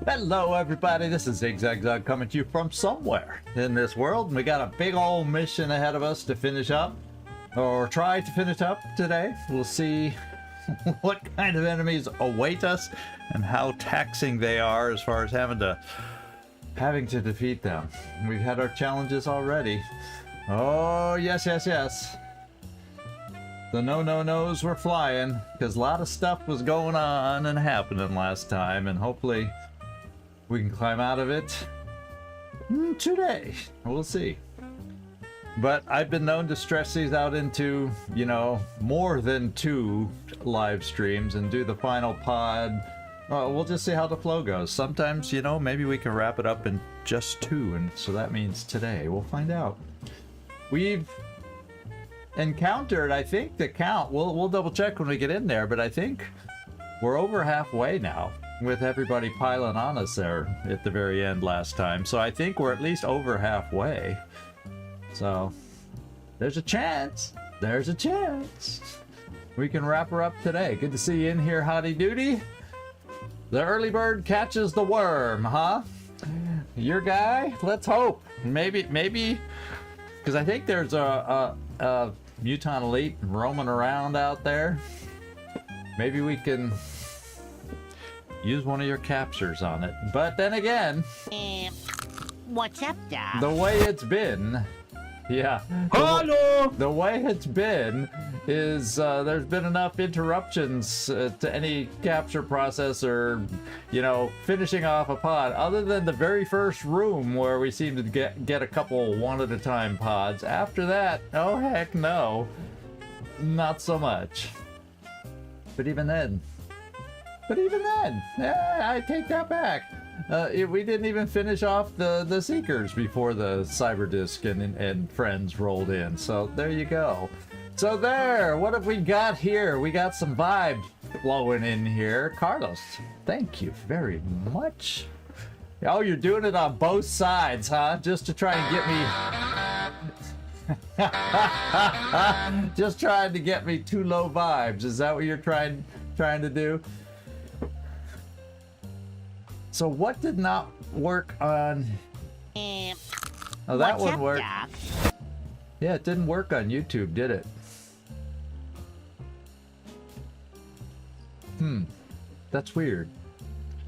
Hello everybody, this is 𝐤𝐸𝐬𝐧 coming to you from somewhere in this world, and we got a big old mission ahead of us to finish up, or try to finish up today. We'll see what kind of enemies await us and how taxing they are as far as having to defeat them. We've had our challenges already. Oh yes, yes, yes. The no-no-nos were flying because a lot of stuff was going on and happening last time, and hopefully we can climb out of it today. We'll see. But I've been known to stretch these out into, you know, more than 2 live streams and do the final pod. We'll just see how the flow goes. Sometimes, you know, maybe we can wrap it up in just 2, and so that means today. We'll find out. We've encountered, I think the count, we'll double check when we get in there, but I think we're over halfway now with everybody piling on us there at the very end last time. So I think we're at least over halfway. So there's a chance. There's a chance we can wrap her up today. Good to see you in here, Howdy Doody. The early bird catches the worm, huh? Your guy? Let's hope. Maybe, because I think there's a Mutant Elite roaming around out there. Maybe we can use one of your captures on it. But then again, what's up, Doc? the way it's been, yeah. Hello! The way it's been is there's been enough interruptions to any capture process or, you know, finishing off a pod, other than the very first room where we seem to get a couple one at a time pods. After that, oh heck no, not so much. But even then, yeah, I take that back. We didn't even finish off the Seekers before the Cyberdisk and friends rolled in. So there you go. So there, what have we got here? We got some vibes flowing in here. Carlos, thank you very much. Oh, you're doing it on both sides, huh? Just to try and get me... Just trying to get me too low vibes. Is that what you're trying to do? So what did not work on... Oh, that one worked. Doc? Yeah, it didn't work on YouTube, did it? That's weird.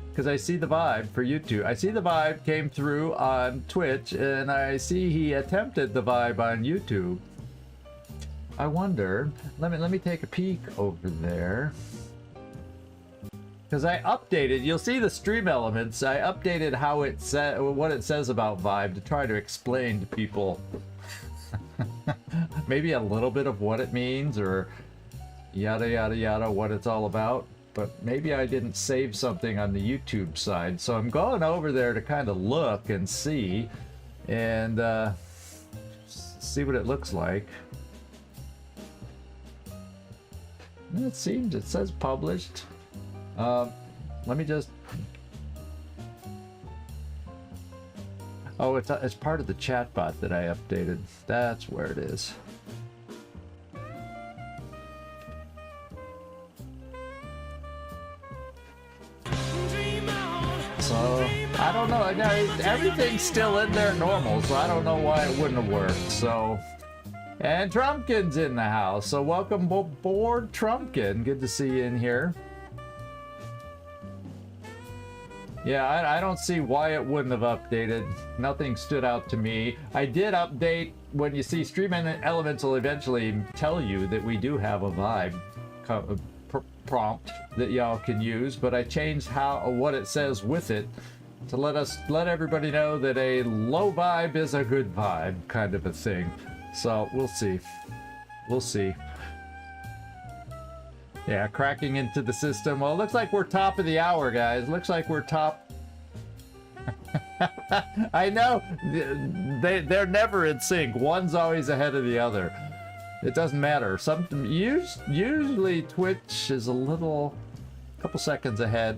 Because I see the vibe for YouTube. I see the vibe came through on Twitch, and I see he attempted the vibe on YouTube. I wonder... Let me take a peek over there. Because I updated, you'll see the stream elements, I updated how it said, what it says about Vibe to try to explain to people maybe a little bit of what it means, or yada yada yada, what it's all about. But maybe I didn't save something on the YouTube side, so I'm going over there to kind of look and see, and see what it looks like. And it says published. Let me just... Oh, it's part of the chatbot that I updated. That's where it is. So, I don't know. Everything's still in there normal, so I don't know why it wouldn't have worked. So, and Trumpkin's in the house. So welcome aboard, Trumpkin. Good to see you in here. Yeah, I don't see why it wouldn't have updated. Nothing stood out to me. I did update. When you see Stream Elements will eventually tell you that we do have a vibe prompt that y'all can use, but I changed what it says with it to let everybody know that a low vibe is a good vibe, kind of a thing. So we'll see. We'll see. Yeah, cracking into the system. Well, it looks like we're top of the hour, guys. Looks like we're top. I know. They're never in sync. One's always ahead of the other. It doesn't matter. Usually Twitch is a couple seconds ahead,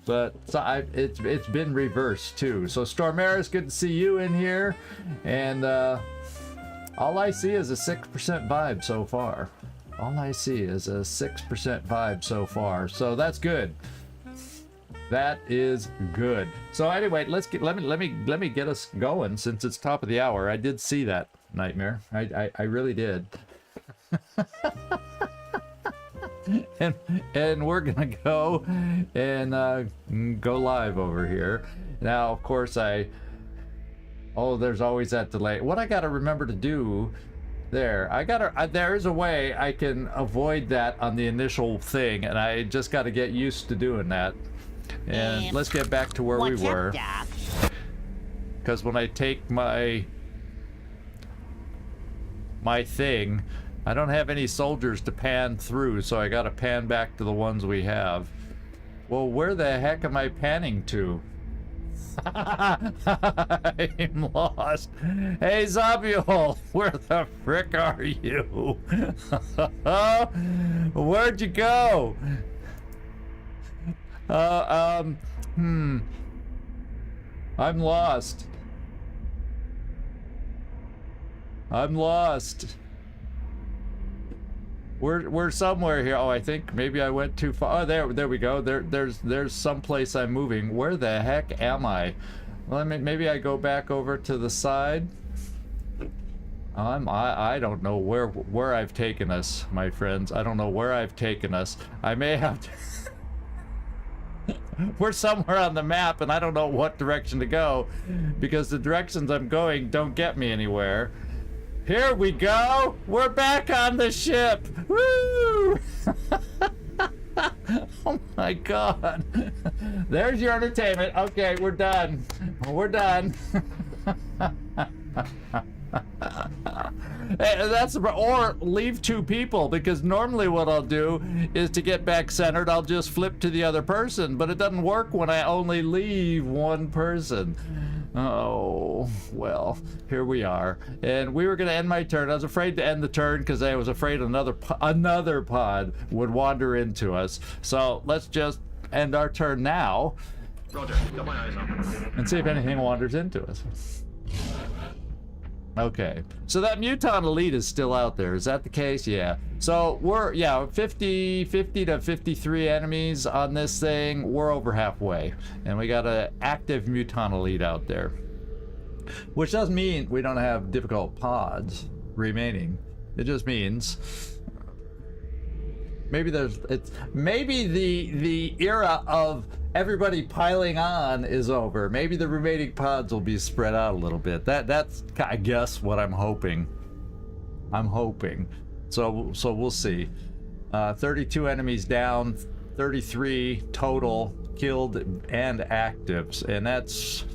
but it's been reversed too. So Stormaris, good to see you in here, and all I see is a 6% vibe so far. All I see is a 6% vibe so far, so that's good. That is good. So anyway, let me get us going since it's top of the hour. I did see that nightmare. I really did. and we're gonna go and go live over here. Now, of course, there's always that delay. What I gotta remember to do there is a way I can avoid that on the initial thing, and I just got to get used to doing that. And let's get back to where we were, because when I take my thing, I don't have any soldiers to pan through, so I got to pan back to the ones we have. Well, where the heck am I panning to? I'm lost. Hey, Zabiol, where the frick are you? Where'd you go? I'm lost. I'm lost. We're somewhere here. Oh, I think maybe I went too far. Oh, there we go. There's some place I'm moving. Where the heck am I? Well, maybe I go back over to the side. I don't know where I've taken us, my friends. I don't know where I've taken us. I may have to. We're somewhere on the map, and I don't know what direction to go, because the directions I'm going don't get me anywhere. Here we go! We're back on the ship! Woo! Oh my god. There's your entertainment. Okay, we're done. We're done. Or leave two people, because normally what I'll do is to get back centered, I'll just flip to the other person, but it doesn't work when I only leave one person. Oh, well, here we are. And we were going to end my turn. I was afraid to end the turn because I was afraid another pod would wander into us. So let's just end our turn now. Roger, got my eyes on. And see if anything wanders into us. Okay, so that Muton Elite is still out there. Is that the case? Yeah. So we're 50 to 53 enemies on this thing. We're over halfway, and we got an active Muton Elite out there, which doesn't mean we don't have difficult pods remaining. It just means maybe the era of everybody piling on is over. Maybe the remaining pods will be spread out a little bit. That's I guess what I'm hoping. So we'll see. 32 enemies down, 33 total killed and actives, and that's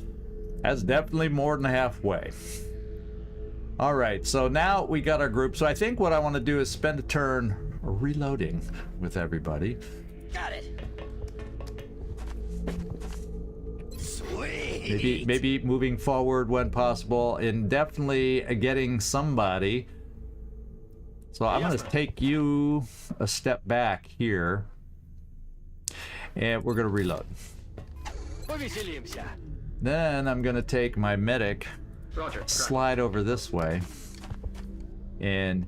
definitely more than halfway. All right, so now we got our group. So I think what I want to do is spend a turn reloading with everybody. Got it. Maybe moving forward when possible, and definitely getting somebody. So I'm going to take you a step back here, and we're going to reload. Then I'm going to take my medic, Roger, slide over this way, and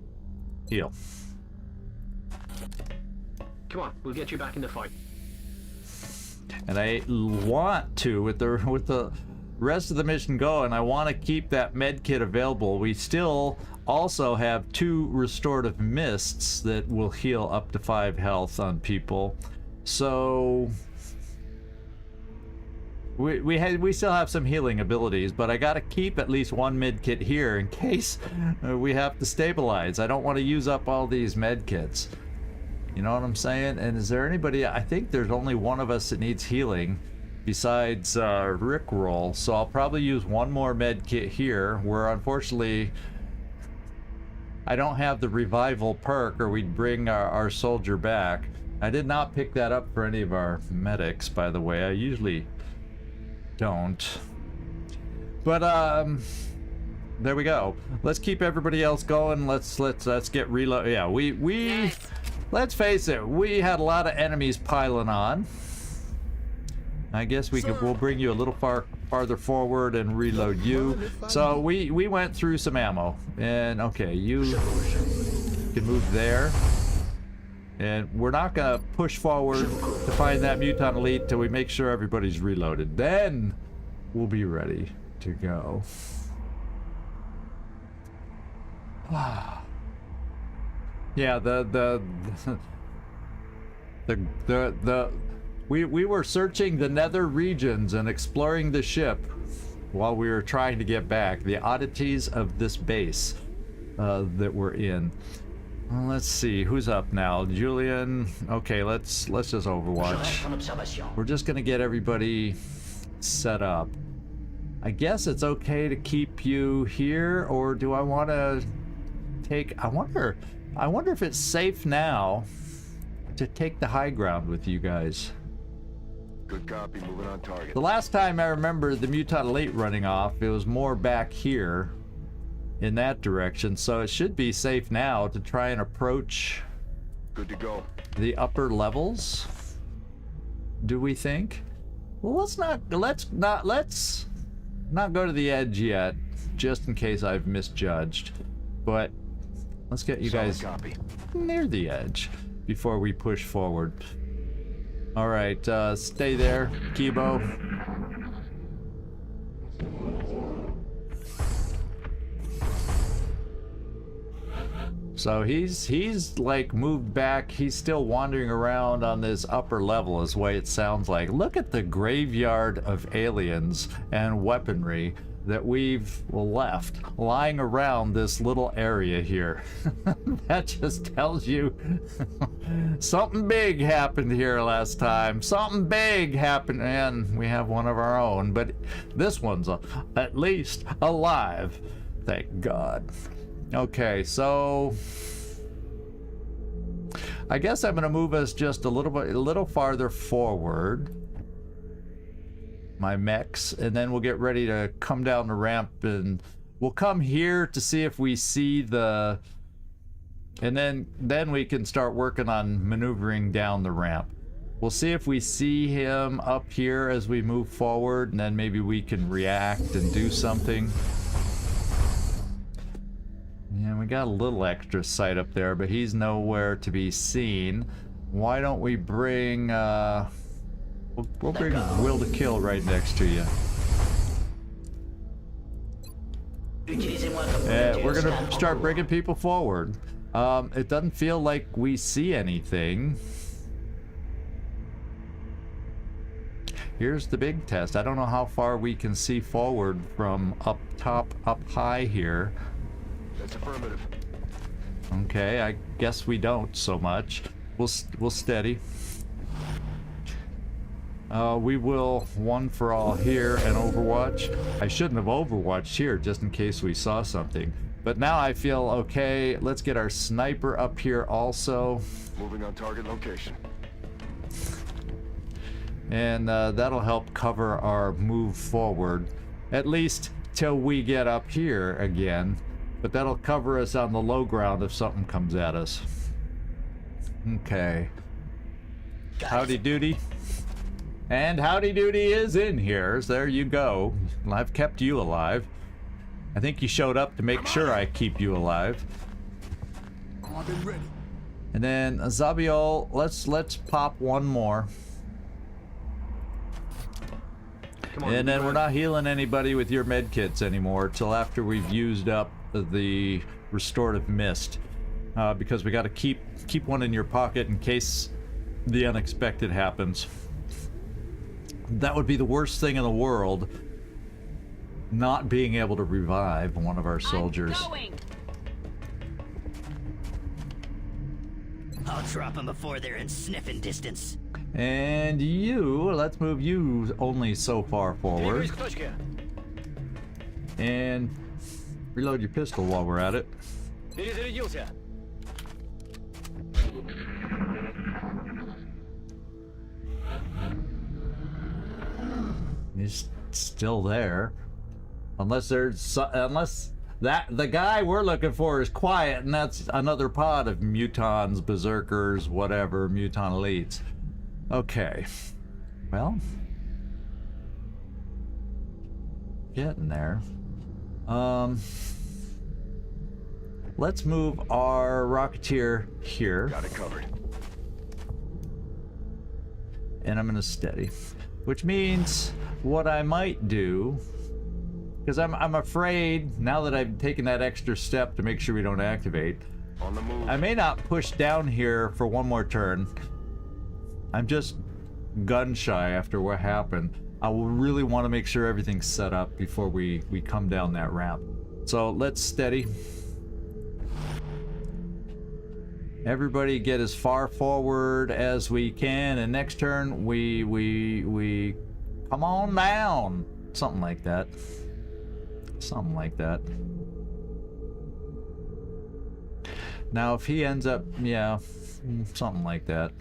heal. Come on, we'll get you back in the fight. And I want to, with the rest of the mission going, I want to keep that med kit available. We still also have 2 restorative mists that will heal up to 5 health on people. So we still have some healing abilities, but I got to keep at least 1 med kit here in case we have to stabilize. I don't want to use up all these med kits. You know what I'm saying? And is there anybody? I think there's only one of us that needs healing besides Rickroll, so I'll probably use 1 more med kit here, where unfortunately I don't have the revival perk, or we'd bring our soldier back. I did not pick that up for any of our medics, by the way. I usually don't. But there we go. Let's keep everybody else going. Let's get reload. Yeah, we let's face it, we had a lot of enemies piling on. I guess we'll bring you a little farther forward and reload you. So we went through some ammo, and okay, you can move there. And we're not gonna push forward to find that mutant elite till we make sure everybody's reloaded. Then we'll be ready to go. Yeah, we were searching the nether regions and exploring the ship while we were trying to get back. The oddities of this base that we're in. Let's see, who's up now? Julian. Okay, let's just Overwatch. We're just gonna get everybody set up. I guess it's okay to keep you here, or do I want to take? I wonder if it's safe now to take the high ground with you guys. Good copy. Moving on target. The last time I remember the mutant elite running off, it was more back here in that direction, so it should be safe now to try and approach Good to go. the upper levels. Do we think? Well, let's not go to the edge yet, just in case I've misjudged. But let's get you guys near the edge before we push forward. All right, stay there, Kibo. So he's like moved back. He's still wandering around on this upper level is the way it sounds like. Look at the graveyard of aliens and weaponry that we've left lying around this little area here. That just tells you something big happened here last time. Something big happened, and we have one of our own, but this one's at least alive. Thank God. Okay, so I guess I'm gonna move us just a little farther forward, my mechs, and then we'll get ready to come down the ramp, and we'll come here to see if we see the, and then we can start working on maneuvering down the ramp. We'll see if we see him up here as we move forward, and then maybe we can react and do something. Yeah, we got a little extra sight up there, but he's nowhere to be seen. Why don't we bring, we'll bring 𝐜𝐴 right next to you. We're gonna start bringing people forward. It doesn't feel like we see anything. Here's the big test. I don't know how far we can see forward from up top, up high here. That's affirmative. Okay, I guess we don't so much. We'll steady. We will one for all here and Overwatch. I shouldn't have Overwatched here just in case we saw something. But now I feel okay. Let's get our sniper up here also. Moving on target location. And that'll help cover our move forward. At least till we get up here again. But that'll cover us on the low ground if something comes at us. Okay. Howdy doody. And howdy doody is in here. So there you go. I've kept you alive. I think you showed up to make sure I keep you alive. I've been ready. And then 𝐉𝐵𝐽𝐽, let's pop one more. Come on, And then we're not healing anybody with your med kits anymore till after we've used up the restorative mist, because we got to keep one in your pocket in case the unexpected happens. That would be the worst thing in the world, not being able to revive one of our soldiers. I'll drop them before they're in sniffing distance. And you, let's move you only so far forward. And reload your pistol while we're at it. He's still there. Unless that the guy we're looking for is quiet, and that's another pod of mutons, berserkers, whatever, mutant elites. Okay. Well, getting there. Let's move our Rocketeer here. Got it covered. and I'm gonna steady. Which means what I might do, because I'm afraid now that I've taken that extra step to make sure we don't activate, On the move. I may not push down here for one more turn. I'm just gun shy after what happened. I will really want to make sure everything's set up before we come down that ramp. So let's steady. Everybody get as far forward as we can, and next turn we come on down. Something like that. Something like that. Now if he ends up, yeah, something like that.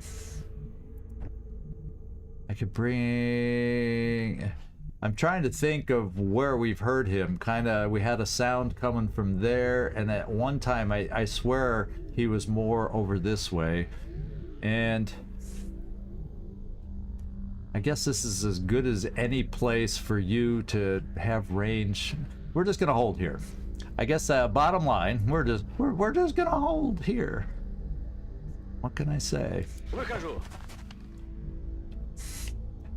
I could bring... I'm trying to think of where we've heard him. Kinda, we had a sound coming from there, and at one time I swear he was more over this way. And I guess this is as good as any place for you to have range. We're just gonna hold here. I guess bottom line, we're just gonna hold here. What can I say?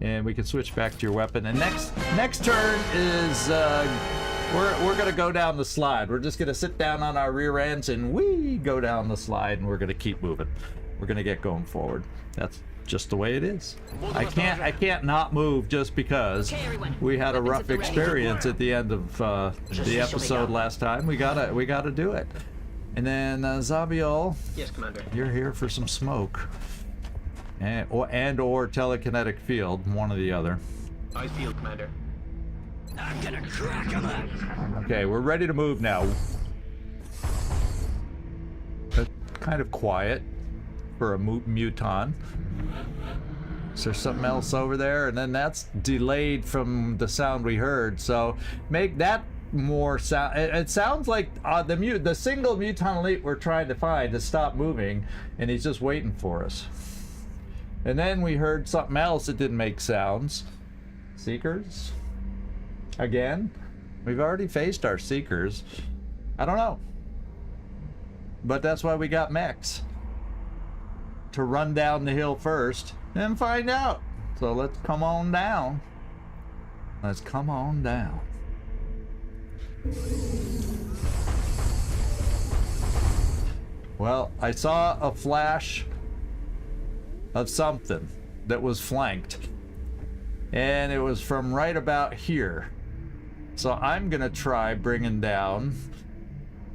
And we can switch back to your weapon. And next turn is we're gonna go down the slide. We're just gonna sit down on our rear ends and we go down the slide, and we're gonna keep moving. We're gonna get going forward. That's just the way it is. I can't not move just because we had a rough experience at the end of the episode last time. We gotta do it. And then 𝐉𝐨𝐬𝐬, Yes, Commander. you're here for some smoke. And or telekinetic field, one or the other. Eyes peeled, Commander. I'm gonna crack him up. Okay, we're ready to move now. Kind of quiet for a muton. Is there something else over there? And then that's delayed from the sound we heard, so make that more sound. It sounds like the single muton elite we're trying to find has stopped moving, and he's just waiting for us. And then we heard something else that didn't make sounds. Seekers? Again? We've already faced our Seekers. I don't know. But that's why we got mechs. To run down the hill first and find out. So let's come on down. Let's come on down. Well, I saw a flash of something that was flanked, and it was from right about here. So I'm gonna try bringing down,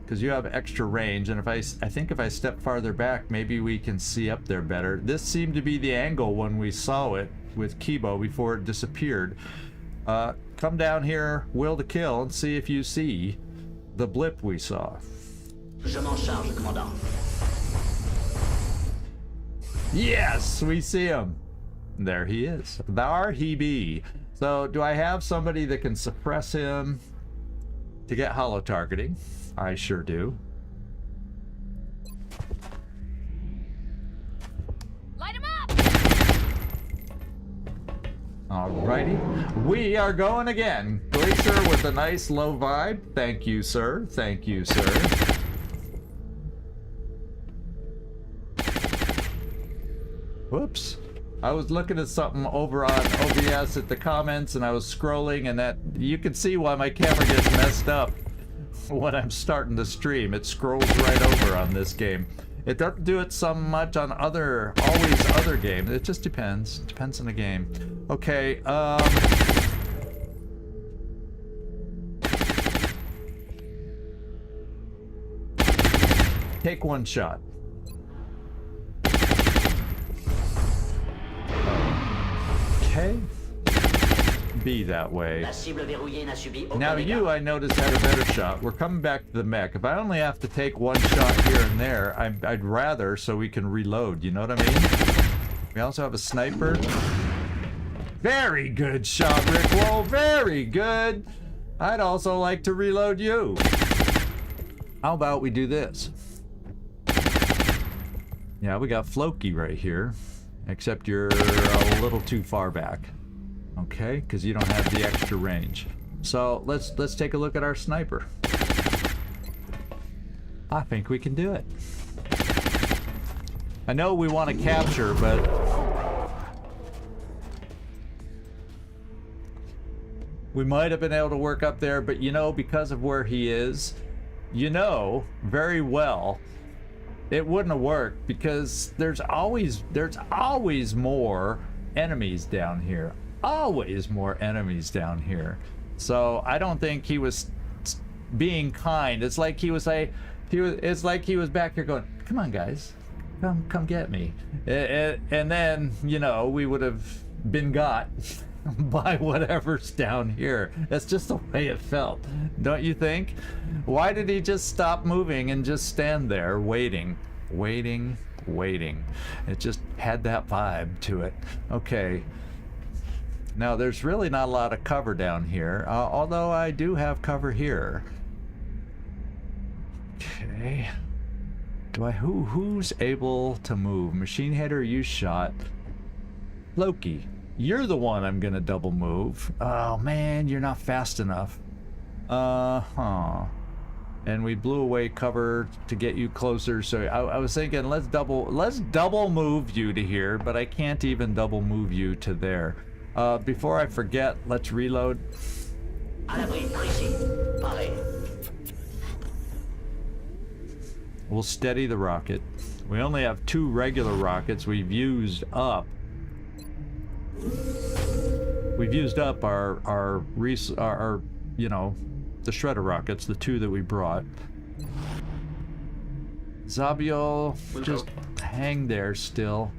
because you have extra range, and I think if I step farther back, maybe we can see up there better. This seemed to be the angle when we saw it with 𝐜𝐞𝐬 before it disappeared. Come down here, will to kill, and see if you see the blip we saw. Je m'en charge, Commandant. Yes, we see him. There he is. There he be. So do I have somebody that can suppress him to get hollow targeting? I sure do. Light him up! Alrighty. We are going again. Glacier with a nice low vibe. Thank you, sir. Thank you, sir. Whoops. I was looking at something over on OBS at the comments, and I was scrolling, and that you can see why my camera gets messed up when I'm starting to stream. It scrolls right over on this game. It doesn't do it so much on always other games. It just depends. Depends on the game. Okay, take one shot. Okay. Be that way. La cible verrouillée n'a subi aucun Now dégât. you, I noticed, had a better shot. We're coming back to the mech. If I only have to take one shot here and there, I'd rather, so we can reload. You know what I mean? We also have a sniper. Very good shot, Rickroll. Very good. I'd also like to reload you. How about we do this? Yeah, we got Floki right here. Except you're a little too far back. Okay, because you don't have the extra range. So let's take a look at our sniper. I think we can do it. I know we want to capture, but We might have been able to work up there, but you know, because of where he is, you know very well it wouldn't have worked, because there's always more enemies down here. Always more enemies down here. So I don't think he was being kind. It's like he was it's like he was back here going, come on guys, come get me. And then, you know, we would have been got by whatever's down here. That's just the way it felt, don't you think? Why did he just stop moving and just stand there waiting? It just had that vibe to it. Okay, now there's really not a lot of cover down here, although I do have cover here. Okay, who's able to move? Machine head or use shot? Loki, you're the one I'm gonna double move. Oh man, you're not fast enough. And we blew away cover to get you closer, so I was thinking let's double move you to here, but I can't even double move you to there. Before I forget, let's reload. We'll steady the rocket. We only have 2 regular rockets. We've used up our you know, the shredder rockets, the 2 that we brought. 𝐉𝐨𝐢𝐬, just hang there still.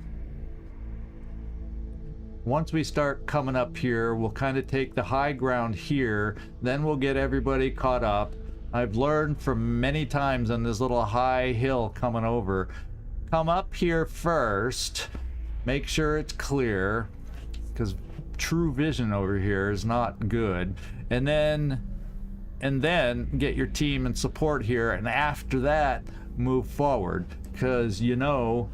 Once we start coming up here, we'll kind of take the high ground here, then we'll get everybody caught up. I've learned from many times on this little high hill coming over, come up here first, make sure it's clear, because true vision over here is not good, and then get your team and support here, and after that move forward, because you know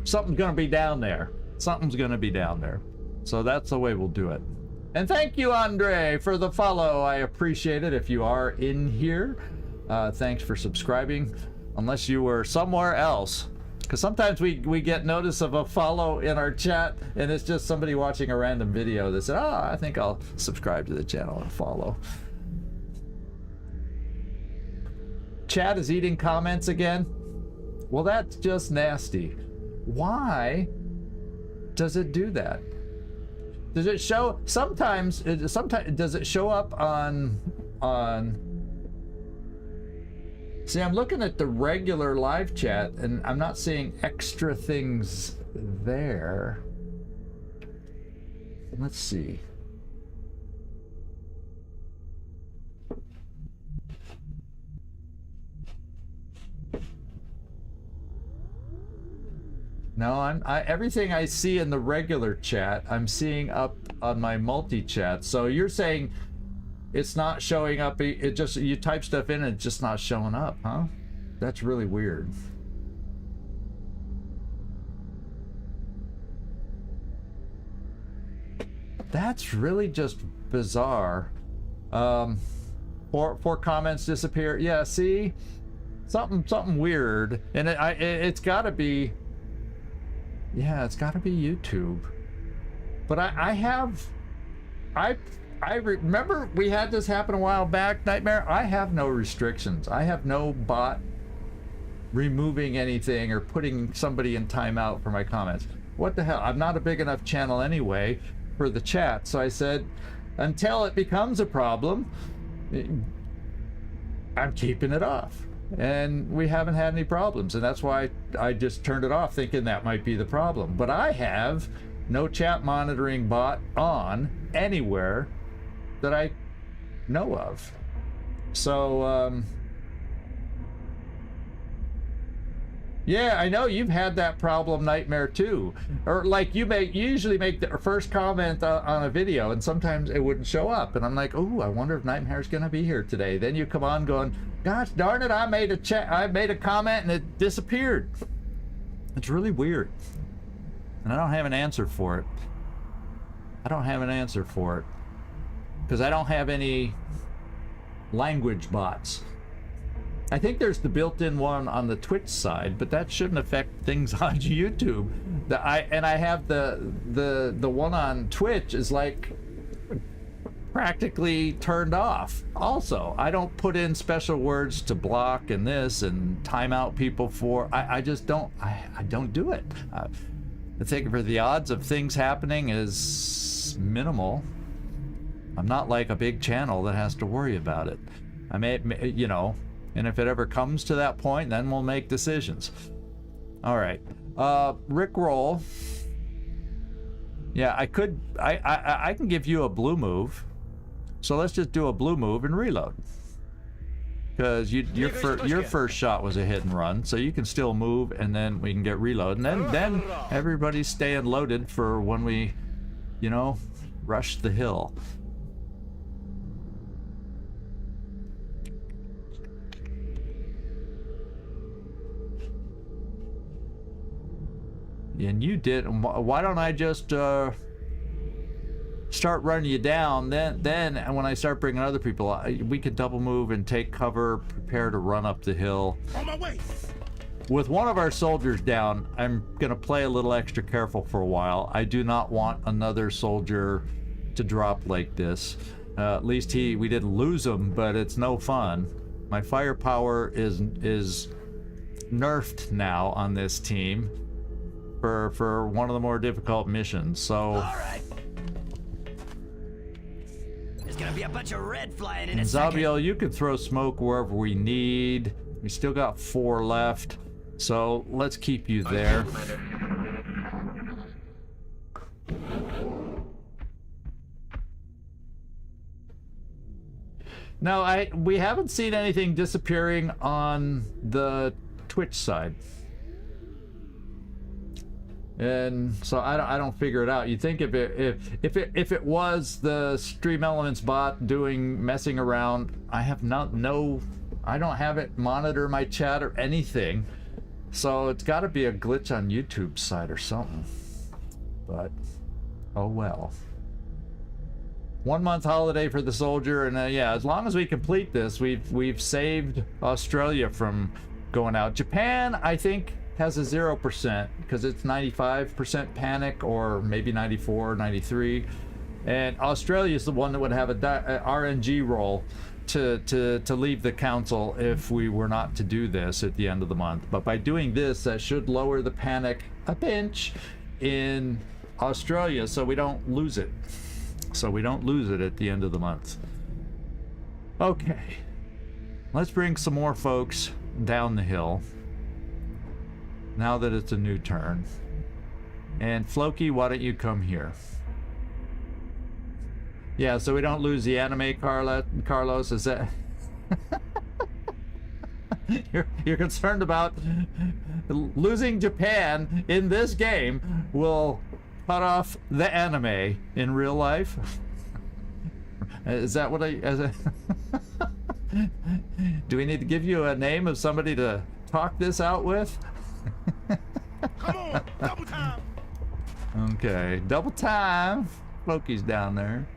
something's gonna be down there. So that's the way we'll do it. And thank you, Andre, for the follow. I appreciate it. If you are in here, thanks for subscribing, unless you were somewhere else. Because sometimes we get notice of a follow in our chat, and it's just somebody watching a random video that said, oh, I think I'll subscribe to the channel and follow. Chat is eating comments again. Well, that's just nasty. Why does it do that? Does it show sometimes does it show up on See, I'm looking at the regular live chat and I'm not seeing extra things there. Let's see. No, everything I see in the regular chat, I'm seeing up on my multi-chat. So you're saying it's not showing up, it just, you type stuff in and it's just not showing up, huh? That's really weird. That's really just bizarre. Four comments disappear. Yeah, see? Something weird. And it's gotta be, yeah, it's gotta be YouTube. But I remember we had this happen a while back, Nightmare. I have no restrictions. I have no bot removing anything or putting somebody in timeout for my comments. What the hell? I'm not a big enough channel anyway for the chat. So I said, until it becomes a problem, I'm keeping it off. And we haven't had any problems. And that's why I just turned it off thinking that might be the problem. But I have no chat monitoring bot on anywhere that I know of. So, yeah, I know you've had that problem, Nightmare, too. Or like you usually make the first comment on a video and sometimes it wouldn't show up. And I'm like, oh, I wonder if Nightmare's gonna be here today. Then you come on going, gosh darn it, I made a comment and it disappeared. It's really weird. And I don't have an answer for it. Because I don't have any language bots. I think there's the built-in one on the Twitch side, but that shouldn't affect things on YouTube. I have the one on Twitch is like practically turned off. Also, I don't put in special words to block and this and time out people for. I just don't. I don't do it. I think for the odds of things happening is minimal. I'm not like a big channel that has to worry about it. I may, you know, and if it ever comes to that point, then we'll make decisions. All right, Rickroll. Yeah, I could. I can give you a blue move. So let's just do a blue move and reload. Because your first shot was a hit and run, so you can still move, and then we can get reload, and then everybody's staying loaded for when we, you know, rush the hill. And you did. Why don't I just start running you down? Then when I start bringing other people, we could double move and take cover, prepare to run up the hill. On my way. With one of our soldiers down, I'm gonna play a little extra careful for a while. I do not want another soldier to drop like this. At least we didn't lose him, but it's no fun. My firepower is nerfed now on this team for one of the more difficult missions. So All right. There's gonna be a bunch of red flying in a second. 𝐉𝐨𝐢𝐬, you can throw smoke wherever we need. We still got 4 left, so let's keep you there. Now, we haven't seen anything disappearing on the Twitch side. And so I don't figure it out. You think if it was the Stream Elements bot messing around, I don't have it monitor my chat or anything. So it's got to be a glitch on YouTube's side or something. But oh well. 1 month holiday for the soldier, and yeah, as long as we complete this, we've saved Australia from going out. Japan, I think, has a 0% because it's 95% panic, or maybe 94, 93, and Australia is the one that would have a RNG roll to leave the council if we were not to do this at the end of the month. But by doing this, that should lower the panic a pinch in Australia, so we don't lose it. So we don't lose it at the end of the month. Okay, let's bring some more folks down the hill now that it's a new turn. And Floki, why don't you come here? Yeah, so we don't lose the anime, Carlos, is that... You're concerned about losing Japan in this game will cut off the anime in real life? Is that what do we need to give you a name of somebody to talk this out with? Come on, double time. Okay, double time. Loki's down there.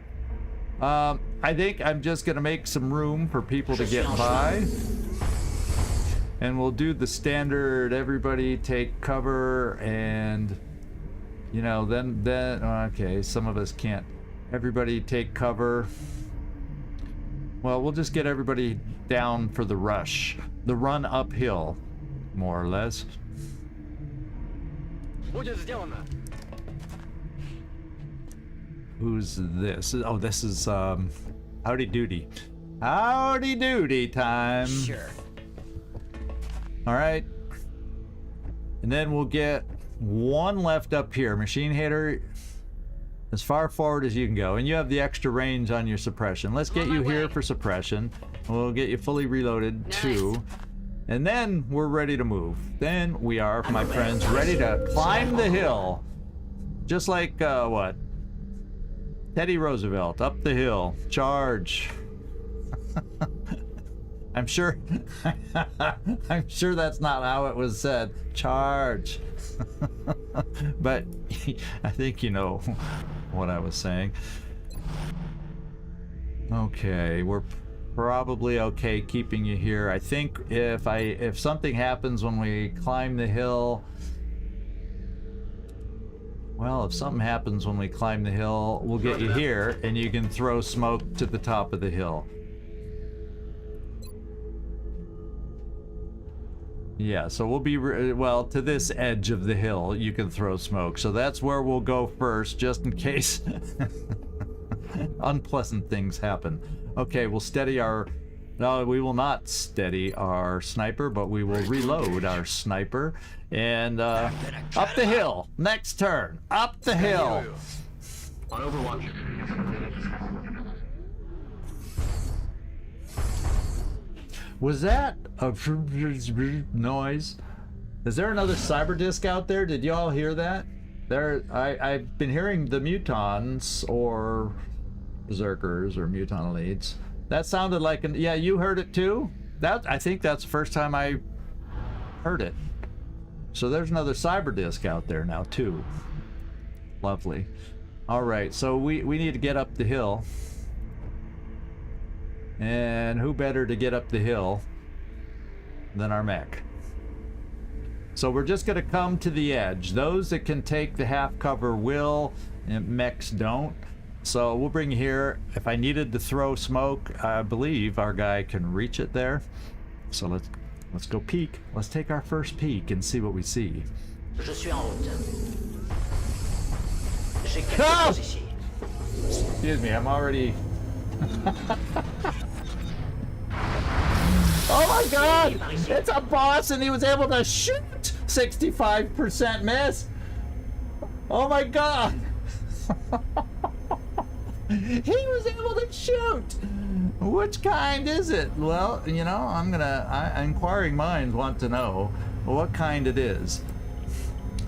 I think I'm just gonna make some room for people to get by, and we'll do the standard everybody take cover, and you know, then okay, some of us can't. Everybody take cover. Well, we'll just get everybody down for the rush, the run uphill, more or less. Who's this? Oh, this is Howdy Doody. Howdy Doody time. Sure. All right. And then we'll get one left up here. Machine Hater, as far forward as you can go. And you have the extra range on your suppression. Let's get you here for suppression. We'll get you fully reloaded too. And then we're ready to move. Then we are, my friends, ready to climb the hill. Just like, what? Teddy Roosevelt, up the hill. Charge. I'm sure that's not how it was said. Charge. But I think you know what I was saying. Okay, we're probably okay keeping you here. I think if something happens when we climb the hill, Well, if something happens when we climb the hill, we'll get you here, and you can throw smoke to the top of the hill. Yeah, so we'll be, well, to this edge of the hill, you can throw smoke. So that's where we'll go first, just in case unpleasant things happen. Okay, we'll steady our... No, we will not steady our sniper, but we will reload our sniper. And, up the hill. Next turn. Up the hill. On Overwatch. Was that a noise? Is there another cyber disc out there? Did y'all hear that? I've been hearing the mutons or berserkers or muton elites. That sounded like an... Yeah, you heard it too? I think that's the first time I heard it. So there's another cyber disc out there now too. Lovely. All right, so we need to get up the hill. And who better to get up the hill than our mech? So we're just going to come to the edge. Those that can take the half cover will, and mechs don't. So we'll bring you here. If I needed to throw smoke, I believe our guy can reach it there. So let's go peek. Let's take our first peek and see what we see. Je suis en route. J'ai quelque Ah! chose ici. Excuse me, I'm already... Oh my god! It's a boss and he was able to shoot! 65% miss! Oh my god! He was able to shoot! Which kind is it? Well, you know, inquiring minds want to know what kind it is.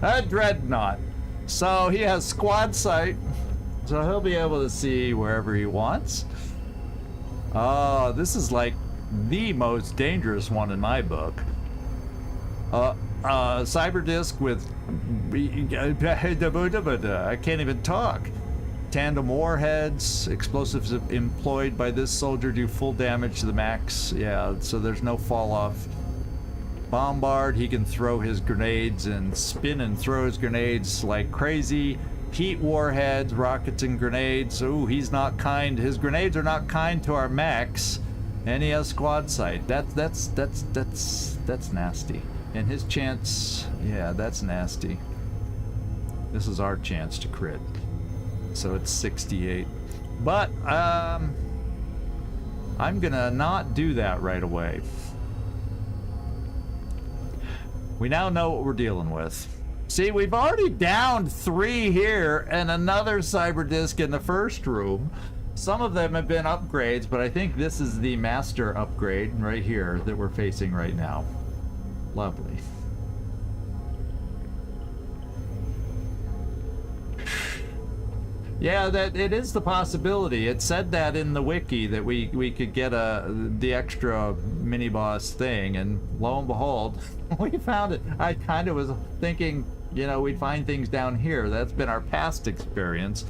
A dreadnought. So he has squad sight, so he'll be able to see wherever he wants. Oh, this is like the most dangerous one in my book. Cyber disc with... I can't even talk. Tandem warheads, explosives employed by this soldier do full damage to the max. Yeah, so there's no fall off. Bombard, he can throw his grenades and spin and throw his grenades like crazy. Heat warheads, rockets and grenades. Ooh, he's not kind. His grenades are not kind to our mechs. And he has squad sight. That's nasty. And his chance, yeah, that's nasty. This is our chance to crit. So it's 68. But I'm gonna not do that right away. We now know what we're dealing with. See, we've already downed 3 here and another cyber disc in the first room. Some of them have been upgrades, but I think this is the master upgrade right here that we're facing right now. Lovely. Yeah, that it is the possibility. It said that in the wiki that we could get the extra mini boss thing, and lo and behold, we found it. I kind of was thinking, you know, we'd find things down here. That's been our past experience.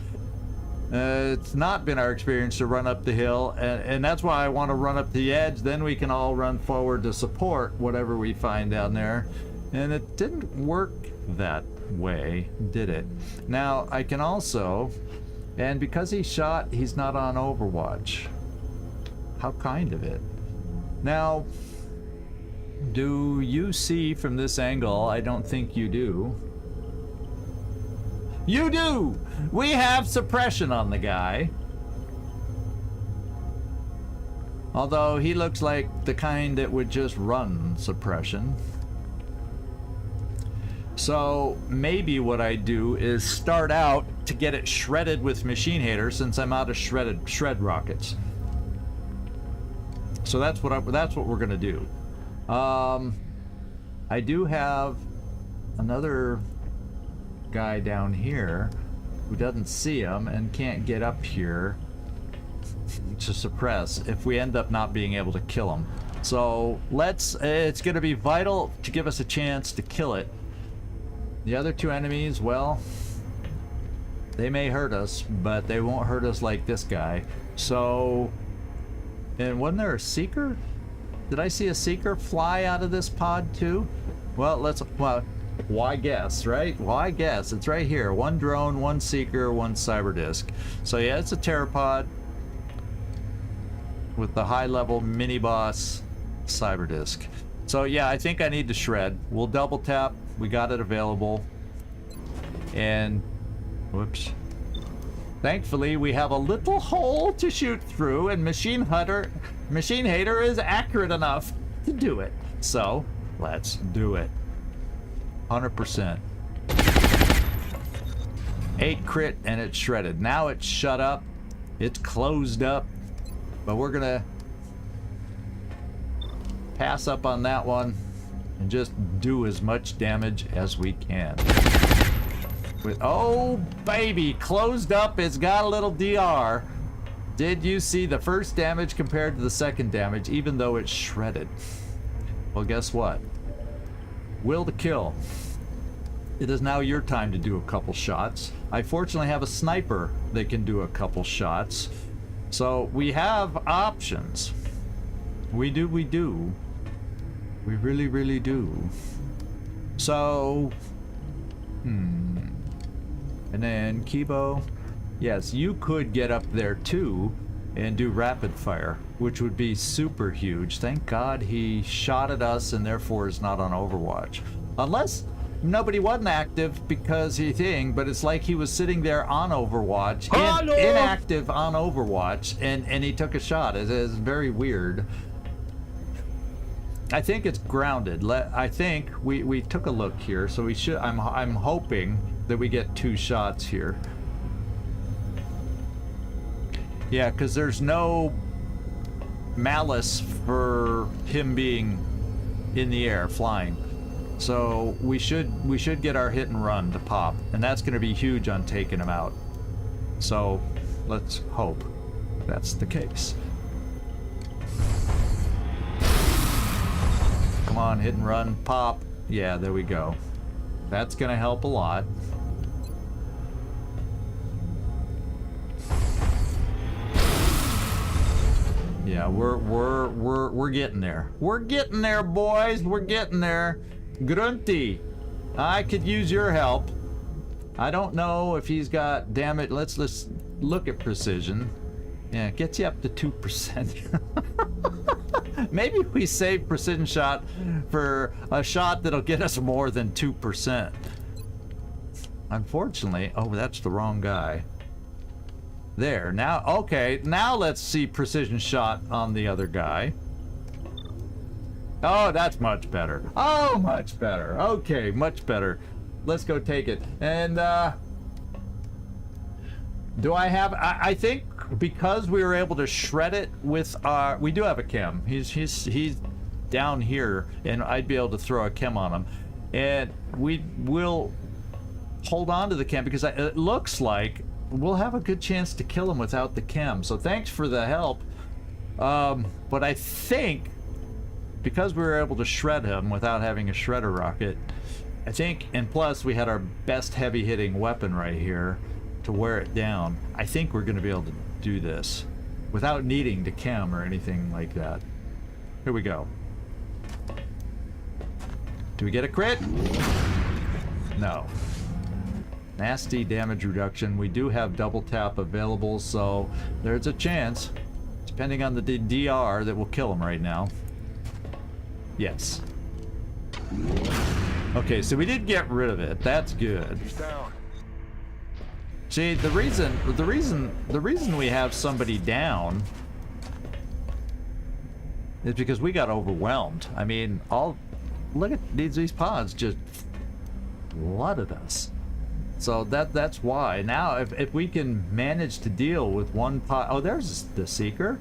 It's not been our experience to run up the hill, and that's why I want to run up the edge. Then we can all run forward to support whatever we find down there. And it didn't work that way, did it? Now, I can also, and because he shot, he's not on Overwatch. How kind of it. Now, do you see from this angle? I don't think you do. You do! We have suppression on the guy. Although he looks like the kind that would just run suppression. So maybe what I do is start out to get it shredded with machine hater, since I'm out of shred rockets. So that's what we're gonna do. I do have another guy down here who doesn't see him and can't get up here to suppress if we end up not being able to kill him. So it's gonna be vital to give us a chance to kill it. The other 2 enemies, well, they may hurt us, but they won't hurt us like this guy. So, and wasn't there a seeker? Did I see a seeker fly out of this pod too? Well, Why guess, right? Why guess? It's right here. One drone, one seeker, one cyber disk. So yeah, it's a pteropod with the high-level mini-boss cyber disk. So yeah, I think I need to shred. We'll double tap. We got it available. And whoops. Thankfully, we have a little hole to shoot through, and Machine Hater is accurate enough to do it. So let's do it. 100%. 8 crit and it's shredded. Now it's shut up. It's closed up. But we're gonna pass up on that one and just do as much damage as we can. With, oh baby, closed up. It's got a little DR. Did you see the first damage compared to the second damage, even though it's shredded? Well, guess what? Will to kill. It is now your time to do a couple shots. I fortunately have a sniper that can do a couple shots. So we have options. We do. We really, really do. So, and then Kibo. Yes, you could get up there too and do rapid fire, which would be super huge. Thank God he shot at us and therefore is not on Overwatch. Unless nobody wasn't active because he thing, but it's like he was sitting there on Overwatch, inactive on Overwatch, and he took a shot. It is very weird. I think it's grounded. I think we took a look here, so we should. I'm hoping that we get 2 shots here. Yeah, because there's no malice for him being in the air, flying. So we should get our hit and run to pop, and that's going to be huge on taking him out. So let's hope that's the case. Come on, hit and run, pop. Yeah, there we go. That's going to help a lot. Yeah, we're getting there. We're getting there, boys. We're getting there. Grunty, I could use your help. I don't know if he's got, damn it, let's look at precision. Yeah, it gets you up to 2%. Maybe we save precision shot for a shot that'll get us more than 2%. Unfortunately, oh, that's the wrong guy. There, now, okay, now let's see precision shot on the other guy. Oh, that's much better. Oh, much better. Okay, much better. Let's go take it. And, do I have, I think because we were able to shred it with our, we do have a chem. He's down here, and I'd be able to throw a chem on him. And we will hold on to the chem because it looks like we'll have a good chance to kill him without the chem. So thanks for the help. But I think because we were able to shred him without having a shredder rocket, I think, and plus we had our best heavy hitting weapon right here to wear it down, I think we're going to be able to do this without needing to chem or anything like that. Here we go. Do we get a crit? No. Nasty damage reduction. We do have double tap available, so there's a chance, depending on the DR, that we'll kill him right now. Yes. Okay, so we did get rid of it. That's good. He's down. See, the reason we have somebody down is because we got overwhelmed. I mean, look at these pods just flooded us. So that's why. Now, if we can manage to deal with one pod... Oh, there's the Seeker.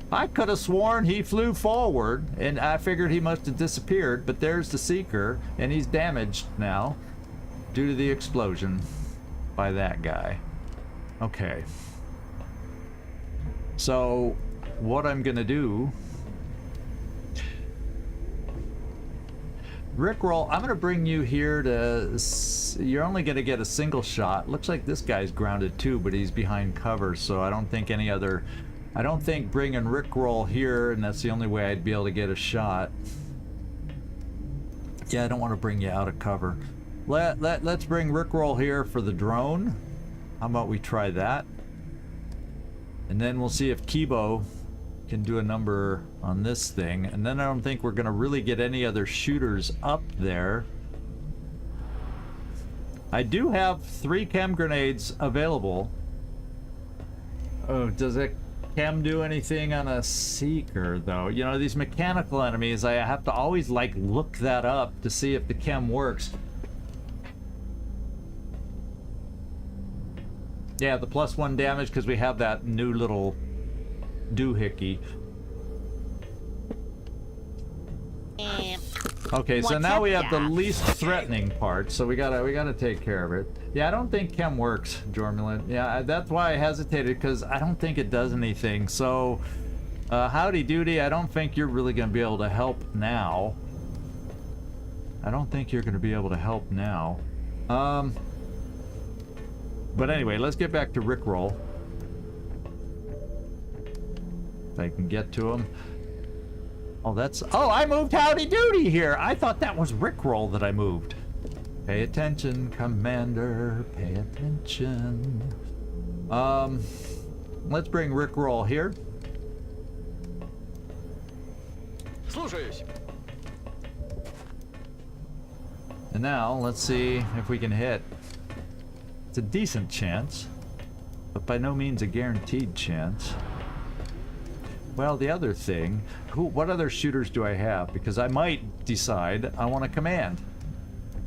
I could have sworn he flew forward, and I figured he must have disappeared, but there's the Seeker, and he's damaged now due to the explosion by that guy. Okay. So, what I'm gonna do... Rickroll, I'm gonna bring you here to... You're only gonna get a single shot. Looks like this guy's grounded too, but he's behind cover, so I don't think any other... I don't think bringing Rickroll here, and that's the only way I'd be able to get a shot. Yeah, I don't want to bring you out of cover. Let's bring Rickroll here for the drone. How about we try that? And then we'll see if 𝐜𝐝 can do a number on this thing. And then I don't think we're gonna really get any other shooters up there. I do have 3 chem grenades available. Oh, does it chem do anything on a seeker though? You know, these mechanical enemies, I have to always like look that up to see if the chem works. Yeah, the +1 damage because we have that new little doohickey. Okay, so What's now up, we have the Doc? least threatening part, so we gotta take care of it. Yeah, I don't think chem works, Jormulent. Yeah, that's why I hesitated, because I don't think it does anything. So, howdy doody, I don't think you're really gonna be able to help now. I don't think you're gonna be able to help now. But anyway, let's get back to Rickroll. If I can get to him. Oh, that's... Oh, I moved Howdy Doody here! I thought that was Rickroll that I moved. Pay attention, Commander. Pay attention. Let's bring Rickroll here. Слушаюсь. And now, let's see if we can hit. It's a decent chance, but by no means a guaranteed chance. Well, the other thing, what other shooters do I have? Because I might decide I want to command.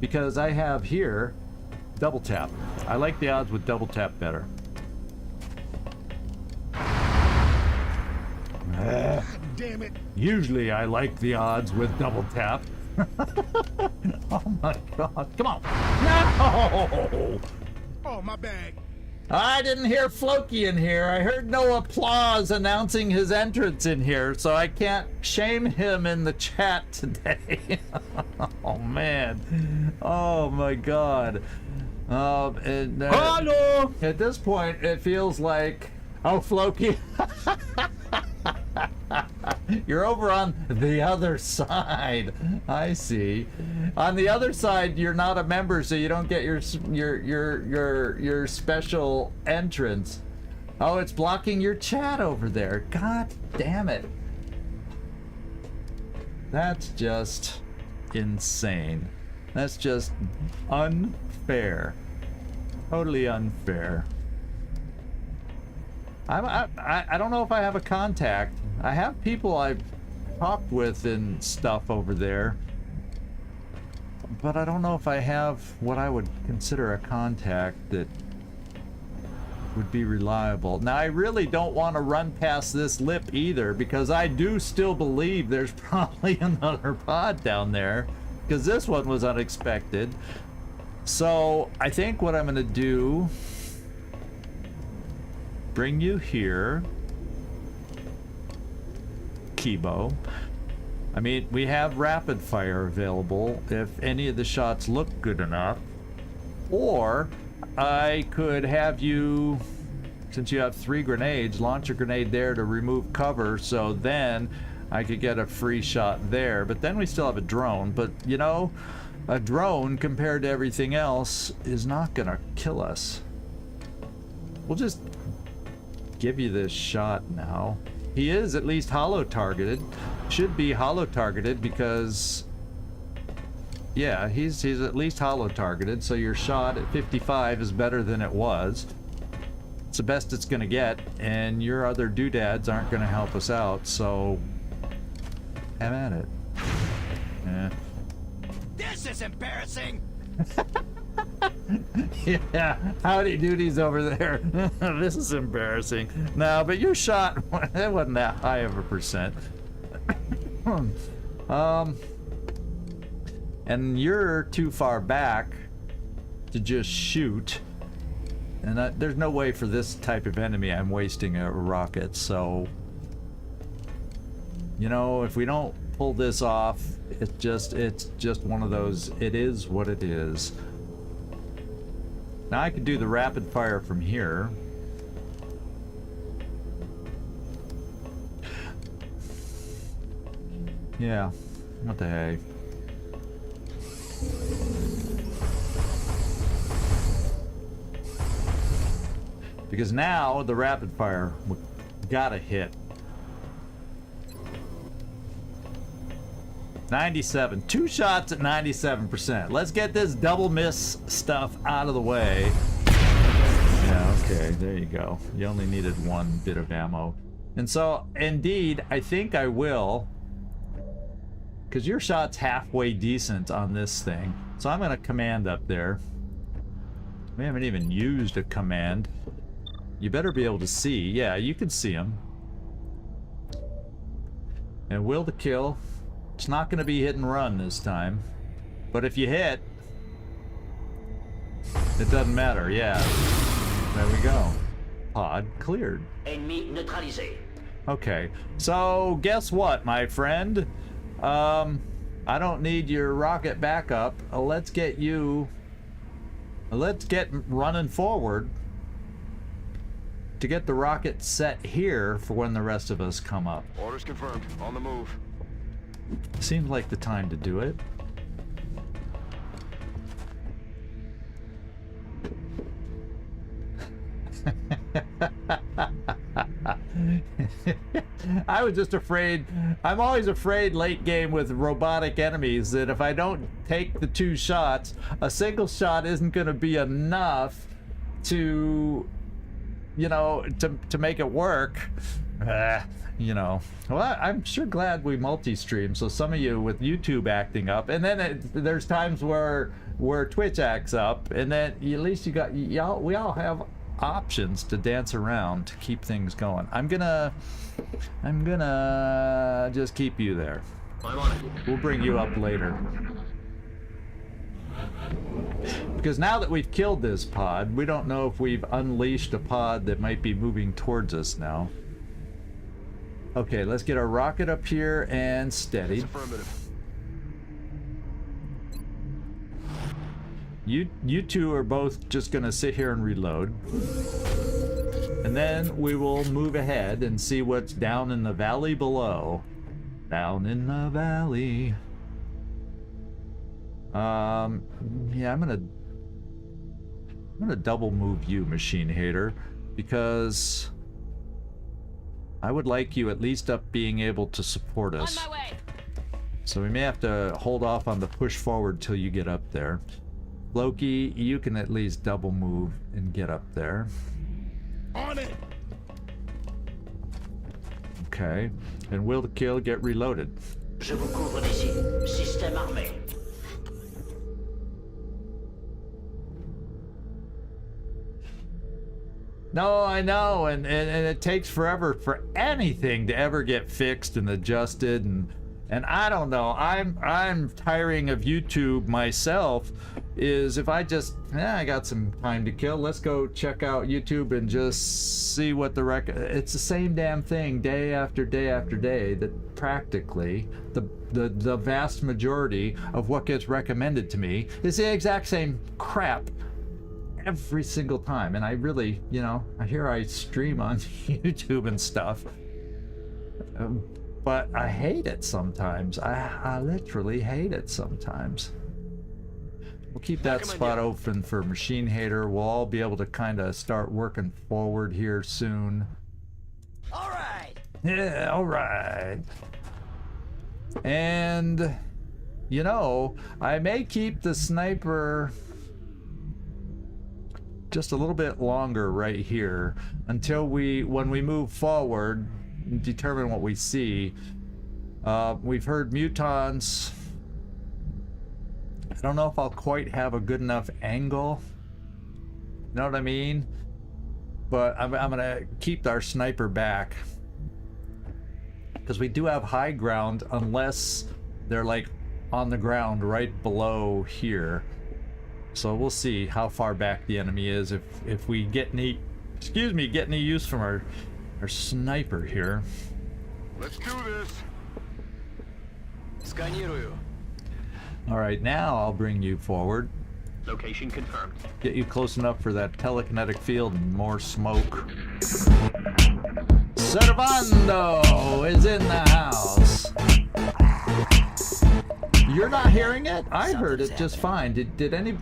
Because I have here double tap. I like the odds with double tap better. Damn it. Usually I like the odds with double tap. Oh my god. Come on. No! Oh, my bag. I didn't hear Floki in here. I heard no applause announcing his entrance in here, so I can't shame him in the chat today. Oh man. Oh my god. Hello! At this point, it feels like... Oh, Floki. You're over on the other side. I see. On the other side, you're not a member, so you don't get your special entrance. Oh, it's blocking your chat over there. God damn it. That's just insane. That's just unfair. Totally unfair. I don't know if I have a contact. I have people I've talked with and stuff over there, but I don't know if I have what I would consider a contact that would be reliable. Now, I really don't want to run past this lip either, because I do still believe there's probably another pod down there, because this one was unexpected. So I think what I'm going to do, bring you here, 𝐜𝐝. I mean, we have rapid fire available if any of the shots look good enough. Or I could have you, since you have 3 grenades, launch a grenade there to remove cover, so then I could get a free shot there. But then we still have a drone. But, you know, a drone compared to everything else is not gonna kill us. We'll just give you this shot now. He is at least hollow targeted. Should be hollow targeted because, yeah, he's at least hollow targeted, so your shot at 55 is better than it was. It's the best it's gonna get, and your other doodads aren't gonna help us out, so have at it. Yeah. This is embarrassing. Yeah, howdy doodies over there. This is embarrassing. No, but your shot, it wasn't that high of a percent. And you're too far back to just shoot. And there's no way for this type of enemy I'm wasting a rocket, so... You know, if we don't pull this off, it's just one of those, it is what it is. Now I could do the rapid fire from here. Yeah, what the heck. Because now the rapid fire gotta hit. 97. 2 shots at 97%. Let's get this double miss stuff out of the way. Yeah, okay, there you go. You only needed 1 bit of ammo. And so, indeed, I think I will. Because your shot's halfway decent on this thing. So I'm going to command up there. We haven't even used a command. You better be able to see. Yeah, you can see him. And will to kill. It's not going to be hit and run this time. But if you hit, it doesn't matter. Yeah. There we go. Pod cleared. Ennemi neutralisé. Okay. So, guess what, my friend? I don't need your rocket backup. Let's get running forward to get the rocket set here for when the rest of us come up. Orders confirmed. On the move. Seems like the time to do it. I was just afraid. I'm always afraid late game with robotic enemies that if I don't take the 2 shots, a single shot isn't going to be enough to, you know, to make it work. You know, well, I'm sure glad we multi-stream. So some of you with YouTube acting up, and then there's times where Twitch acts up, and then at least you got we all have options to dance around to keep things going. I'm gonna just keep you there. I'm on it. We'll bring you up later. Because now that we've killed this pod, we don't know if we've unleashed a pod that might be moving towards us now. Okay, let's get our rocket up here and steady. Affirmative. You two are both just gonna sit here and reload. And then we will move ahead and see what's down in the valley below. Down in the valley. Yeah, I'm gonna double move you, Machine Hater, because I would like you at least up being able to support us. On my way. So we may have to hold off on the push forward till you get up there. Loki, you can at least double move and get up there. On it. Okay. And will to kill, get reloaded. Je vous couvre d'ici. Système armé. No, I know, and it takes forever for anything to ever get fixed and adjusted, and I don't know. I'm tiring of YouTube myself. Is if I just I got some time to kill, let's go check out YouTube and just see what the it's the same damn thing day after day after day. That practically the vast majority of what gets recommended to me is the exact same crap every single time. And I really, you know, I stream on YouTube and stuff, but I hate it sometimes. I literally hate it sometimes. We'll keep that spot open for Machine Hater. We'll all be able to kind of start working forward here soon. All right. Yeah, all right. And, you know, I may keep the sniper just a little bit longer right here until when we move forward and determine what we see. We've heard mutons. I don't know if I'll quite have a good enough angle. You know what I mean? But I'm gonna keep our sniper back because we do have high ground unless they're like on the ground right below here. So we'll see how far back the enemy is if we get any use from our sniper here. Let's do this. Сканирую. All right, now I'll bring you forward. Location confirmed. Get you close enough for that telekinetic field and more smoke. Servando is in the house. You're not hearing it? I heard it just fine. Did any...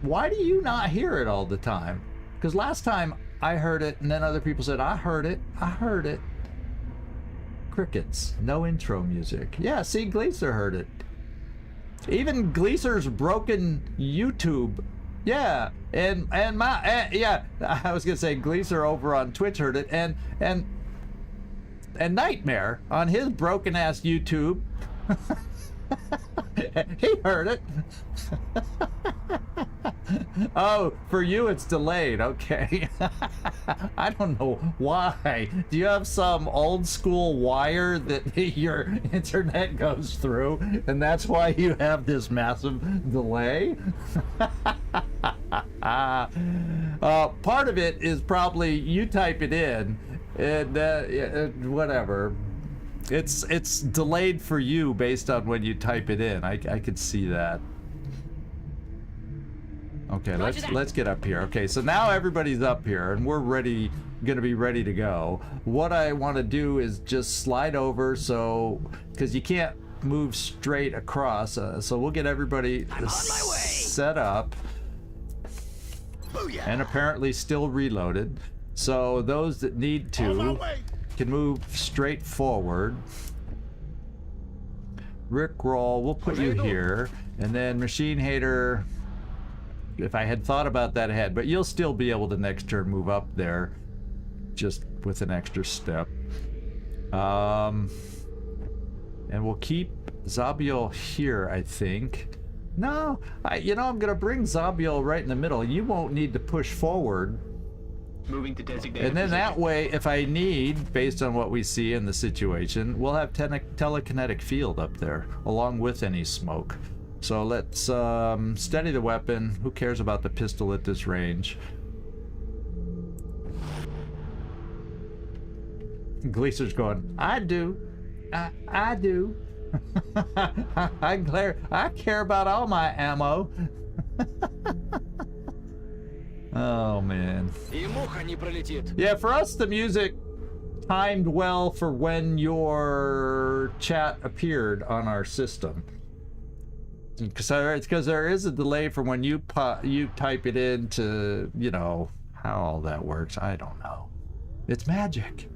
Why do you not hear it all the time? Because last time I heard it, and then other people said, I heard it, I heard it. Crickets, no intro music. Yeah, see, Gleaser heard it. Even Gleaser's broken YouTube. Yeah, and yeah, I was gonna say Gleaser over on Twitch heard it, and Nightmare on his broken ass YouTube. He heard it. Oh, for you it's delayed. Okay. I don't know why. Do you have some old school wire that your internet goes through, and that's why you have this massive delay? Part of it is probably you type it in, and whatever. It's delayed for you based on when you type it in. I could see that. Okay, let's get up here. Okay, so now everybody's up here and we're gonna be ready to go. What I want to do is just slide over, so because you can't move straight across. So we'll get everybody set up. Booyah. And apparently still reloaded. So those that need to can move straight forward. Rickroll, we'll put you here, and then Machine Hater, if I had thought about that ahead, but you'll still be able to next turn move up there just with an extra step. And we'll keep Zabiel here, I think. No, you know, I'm gonna bring Zabiel right in the middle. You won't need to push forward. Moving to designated And then position. that way, if I need, based on what we see in the situation, we'll have telekinetic field up there, along with any smoke. So let's steady the weapon. Who cares about the pistol at this range? Gleaser's going, I do. I do. I care about all my ammo. Oh man. И муха не пролетит. Yeah, for us the music timed well for when your chat appeared on our system. Because there is a delay from when you type it in to, you know, how all that works. I don't know. It's magic.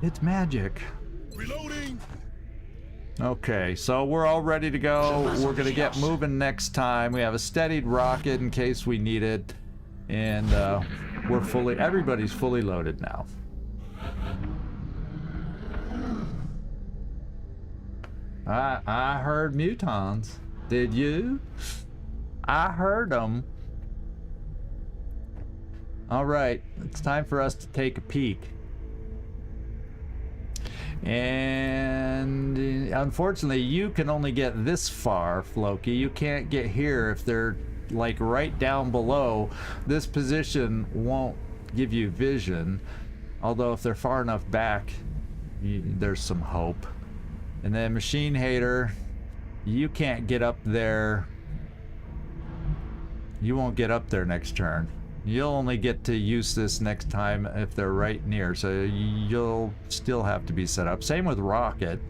It's magic. Reloading. Okay, so we're all ready to go. We're gonna get moving next time. We have a steadied rocket in case we need it. And everybody's fully loaded now. I heard mutons. Did you? I heard them. All right, it's time for us to take a peek. And unfortunately, you can only get this far, Floki. You can't get here if they're like right down below. This position won't give you vision, although if they're far enough back, there's some hope. And then Machine Hater, you can't get up there. You won't get up there next turn. You'll only get to use this next time if they're right near, so you'll still have to be set up. Same with Rocket.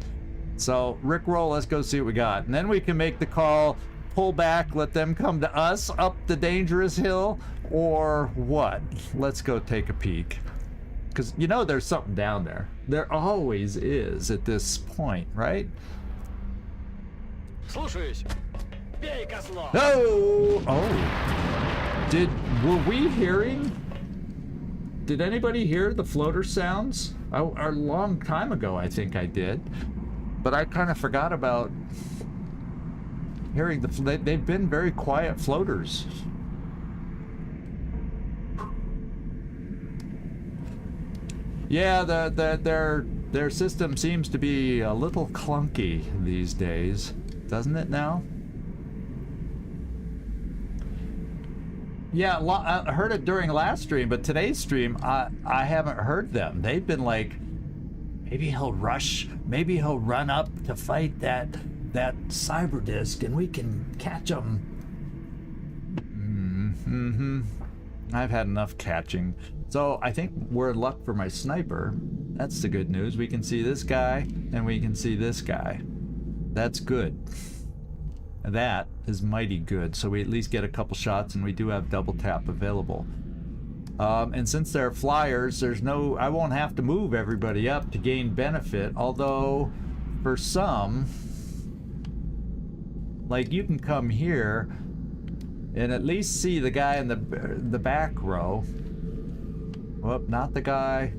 So Rickroll, let's go see what we got, and then we can make the call. Pull back, let them come to us up the dangerous hill, or what? Let's go take a peek. Because you know there's something down there. There always is at this point, right? Слушаюсь. Бей, козлов. Oh! Were we hearing? Did anybody hear the floater sounds? A long time ago, I think I did. But I kind of forgot about hearing they've been very quiet floaters. Yeah, their system seems to be a little clunky these days, doesn't it now? Yeah, I heard it during last stream, but today's stream, I haven't heard them. They've been like, maybe he'll rush, maybe he'll run up to fight that cyber disc and we can catch him. I've had enough catching. So I think we're in luck for my sniper. That's the good news. We can see this guy and we can see this guy. That's good. That is mighty good. So we at least get a couple shots, and we do have double tap available. And since they're flyers, I won't have to move everybody up to gain benefit. Although, for some, like you can come here and at least see the guy in the back row. Whoop, not the guy.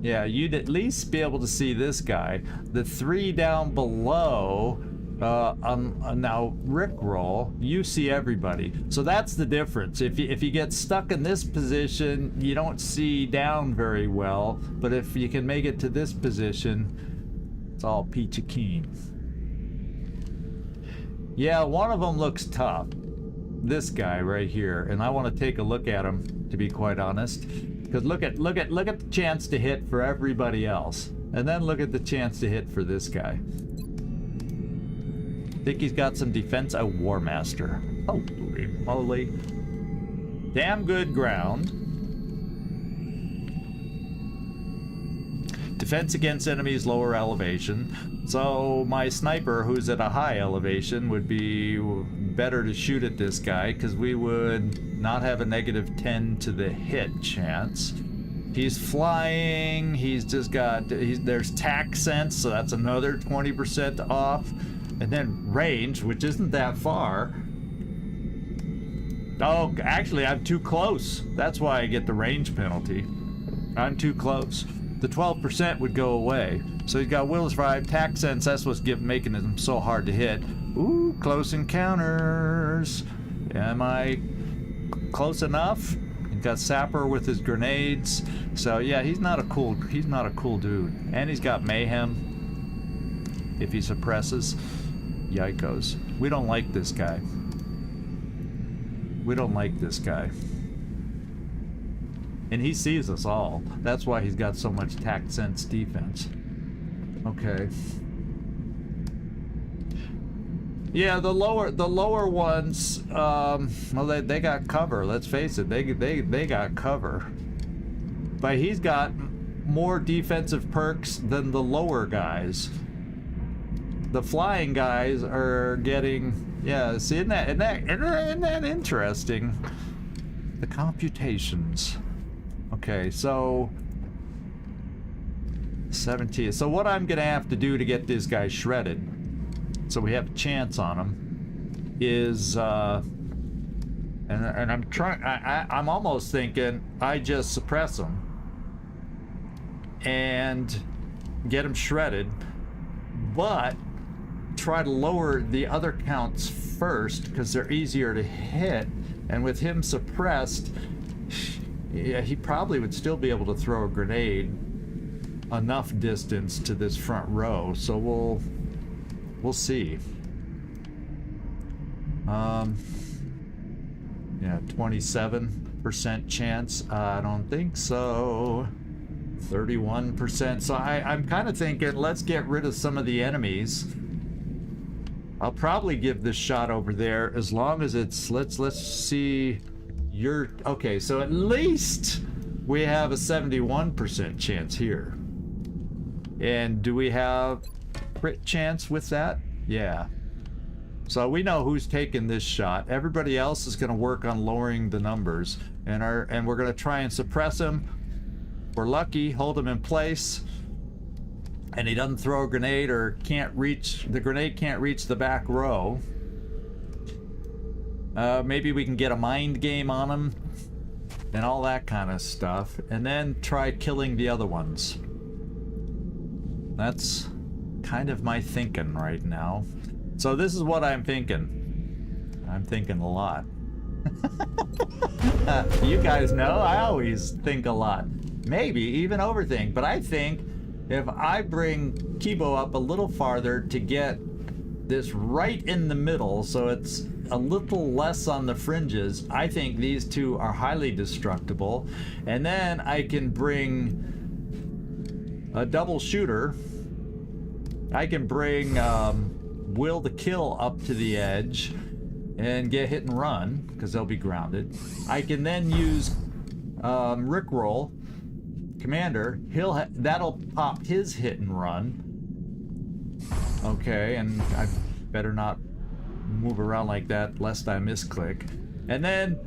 Yeah, you'd at least be able to see this guy. The three down below, now Rickroll, you see everybody. So that's the difference. If you get stuck in this position, you don't see down very well. But if you can make it to this position, it's all peachy keen. Yeah, one of them looks tough. This guy right here, and I want to take a look at him, to be quite honest. Because look at the chance to hit for everybody else, and then look at the chance to hit for this guy. Think he's got some defense. Oh, War Master. Holy moly! Damn good ground. Defense against enemies lower elevation. So my sniper, who's at a high elevation, would be better to shoot at this guy because we would not have a -10 to the hit chance. He's flying. He's just got. There's tack sense, so that's another 20% off, and then range, which isn't that far. Oh, actually, I'm too close. That's why I get the range penalty. I'm too close. The 12% would go away. So he's got Will's 5, tack sense. That's what's making him so hard to hit. Ooh, close encounters. Am I close enough? He's got Sapper with his grenades. So yeah, he's not a cool dude. And he's got mayhem. If he suppresses, yikos. We don't like this guy. We don't like this guy. And he sees us all. That's why he's got so much tact sense defense. Okay. Yeah, the lower ones, well, they got cover. Let's face it, they got cover. But he's got more defensive perks than the lower guys. The flying guys are getting, yeah. See, isn't that interesting? The computations. Okay, so 17. So what I'm gonna have to do to get this guy shredded, so we have a chance on him, is and I'm trying. I'm almost thinking I just suppress him and get him shredded, but try to lower the other counts first because they're easier to hit. And with him suppressed, yeah, he probably would still be able to throw a grenade enough distance to this front row. So we'll see. Yeah, 27% chance. I don't think so. 31%. So I'm kind of thinking, let's get rid of some of the enemies. I'll probably give this shot over there as long as it's, let's see. You're okay, so at least we have a 71% chance here. And do we have crit chance with that? Yeah. So we know who's taking this shot. Everybody else is going to work on lowering the numbers, and we're going to try and suppress him. We're lucky, hold him in place, and he doesn't throw a grenade or the grenade can't reach the back row. Maybe we can get a mind game on him and all that kind of stuff, and then try killing the other ones. That's kind of my thinking right now. So this is what I'm thinking. I'm thinking a lot. You guys know I always think a lot. Maybe even overthink, but I think if I bring Kibo up a little farther to get this right in the middle, so it's a little less on the fringes, I think these two are highly destructible. And then I can bring a double shooter. I can bring Will the Kill up to the edge and get hit and run because they'll be grounded. I can then use Rickroll Commander. That'll pop his hit and run. Okay, and I better not move around like that lest I misclick. And then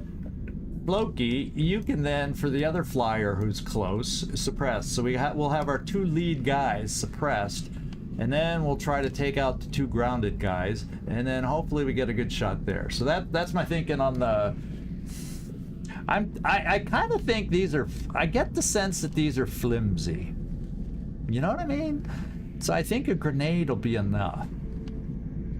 Loki, you can then, for the other flyer who's close, suppress. So we'll have our 2 lead guys suppressed, and then we'll try to take out the 2 grounded guys, and then hopefully we get a good shot there. So that's my thinking on the... I kind of think these are... I get the sense that these are flimsy. You know what I mean? So I think a grenade will be enough.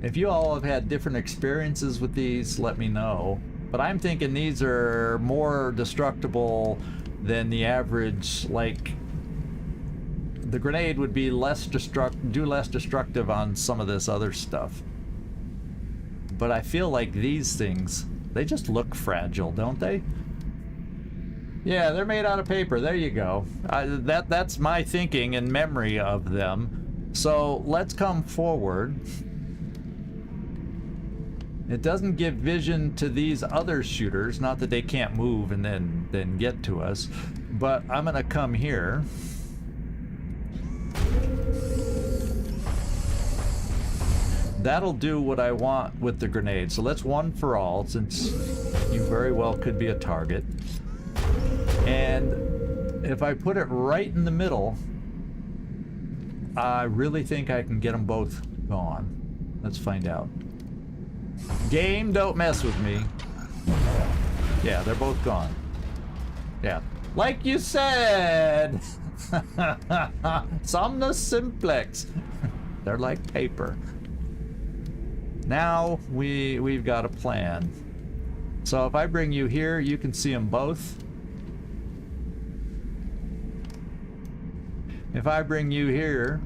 If you all have had different experiences with these, let me know. But I'm thinking these are more destructible than the average, like... The grenade would be less destructive on some of this other stuff. But I feel like these things, they just look fragile, don't they? Yeah, they're made out of paper. There you go. That's my thinking and memory of them. So let's come forward. It doesn't give vision to these other shooters, not that they can't move and then get to us. But I'm gonna come here. That'll do what I want with the grenade. So let's one for all, since you very well could be a target. And if I put it right in the middle, I really think I can get them both gone. Let's find out. Game, don't mess with me. Yeah, they're both gone. Yeah, like you said. Somnus simplex. They're like paper. Now we've got a plan. So if I bring you here, you can see them both. If I bring you here,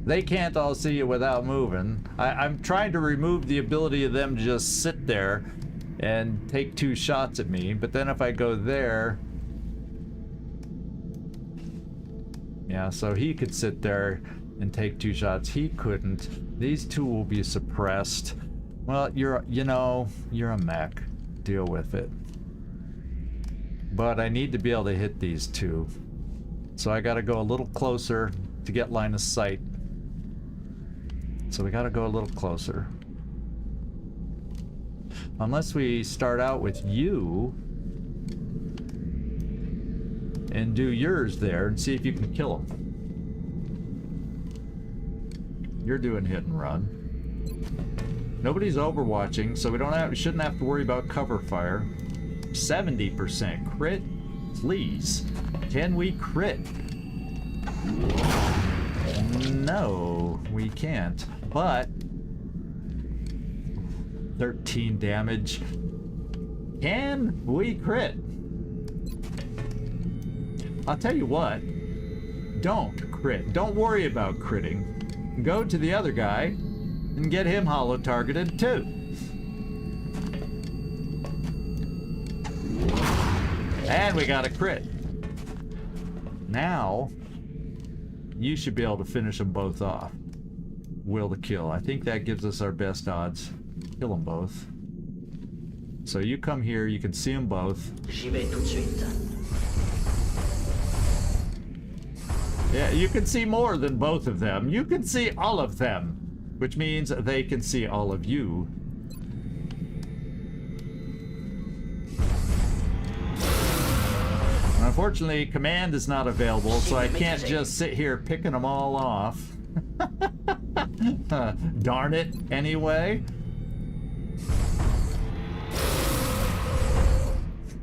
they can't all see you without moving. I'm trying to remove the ability of them to just sit there and take 2 shots at me, but then if I go there, yeah, so he could sit there and take 2 shots. He couldn't. These 2 will be suppressed. Well, you're a mech. Deal with it. But I need to be able to hit these 2. So I gotta go a little closer to get line of sight. So we gotta go a little closer. Unless we start out with you and do yours there and see if you can kill them. You're doing hit and run. Nobody's overwatching, so we shouldn't have to worry about cover fire. 70% crit? Please. Can we crit? No, we can't. But 13 damage. Can we crit? I'll tell you what. Don't crit. Don't worry about critting. Go to the other guy and get him hollow targeted too. And we got a crit. Now, you should be able to finish them both off. Will to kill. I think that gives us our best odds. Kill them both. So you come here, you can see them both. J'y vais tout de suite. Yeah, you can see more than both of them. You can see all of them, which means they can see all of you. Unfortunately, command is not available, so I can't just sit here picking them all off. Darn it, anyway.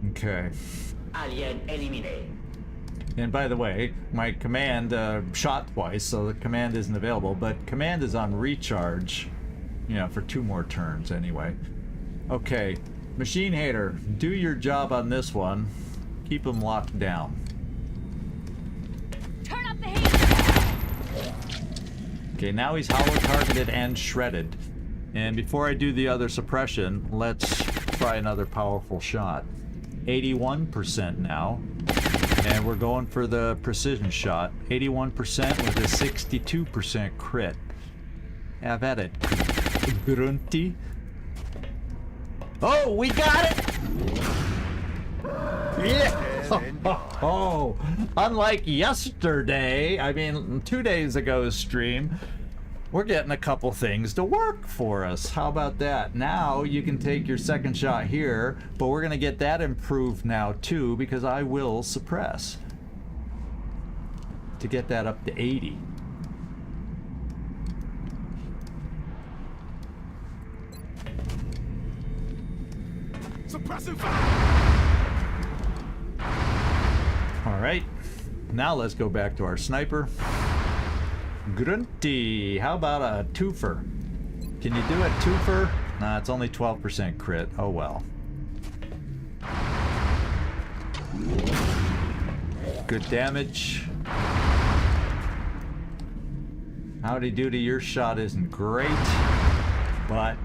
Okay. Alien éliminé. And by the way, my command shot twice, so the command isn't available, but command is on recharge, for 2 more turns anyway. Okay, Machine Hater, do your job on this one. Keep him locked down. Turn up the heat. Okay, now he's hollow targeted and shredded. And before I do the other suppression, let's try another powerful shot. 81% now. And we're going for the precision shot. 81% with a 62% crit. Have at it, Grunty. Oh, we got it! Yeah! Oh, unlike yesterday, I mean 2 days ago's stream, We're getting a couple things to work for us. How about that? Now you can take your second shot here, but we're gonna get that improved now too, because I will suppress to get that up to 80. Suppressing fire! All right, now let's go back to our sniper. Grunty, how about a twofer? Can you do a twofer? Nah, it's only 12% crit. Oh well. Good damage. Howdy doody, your shot isn't great, but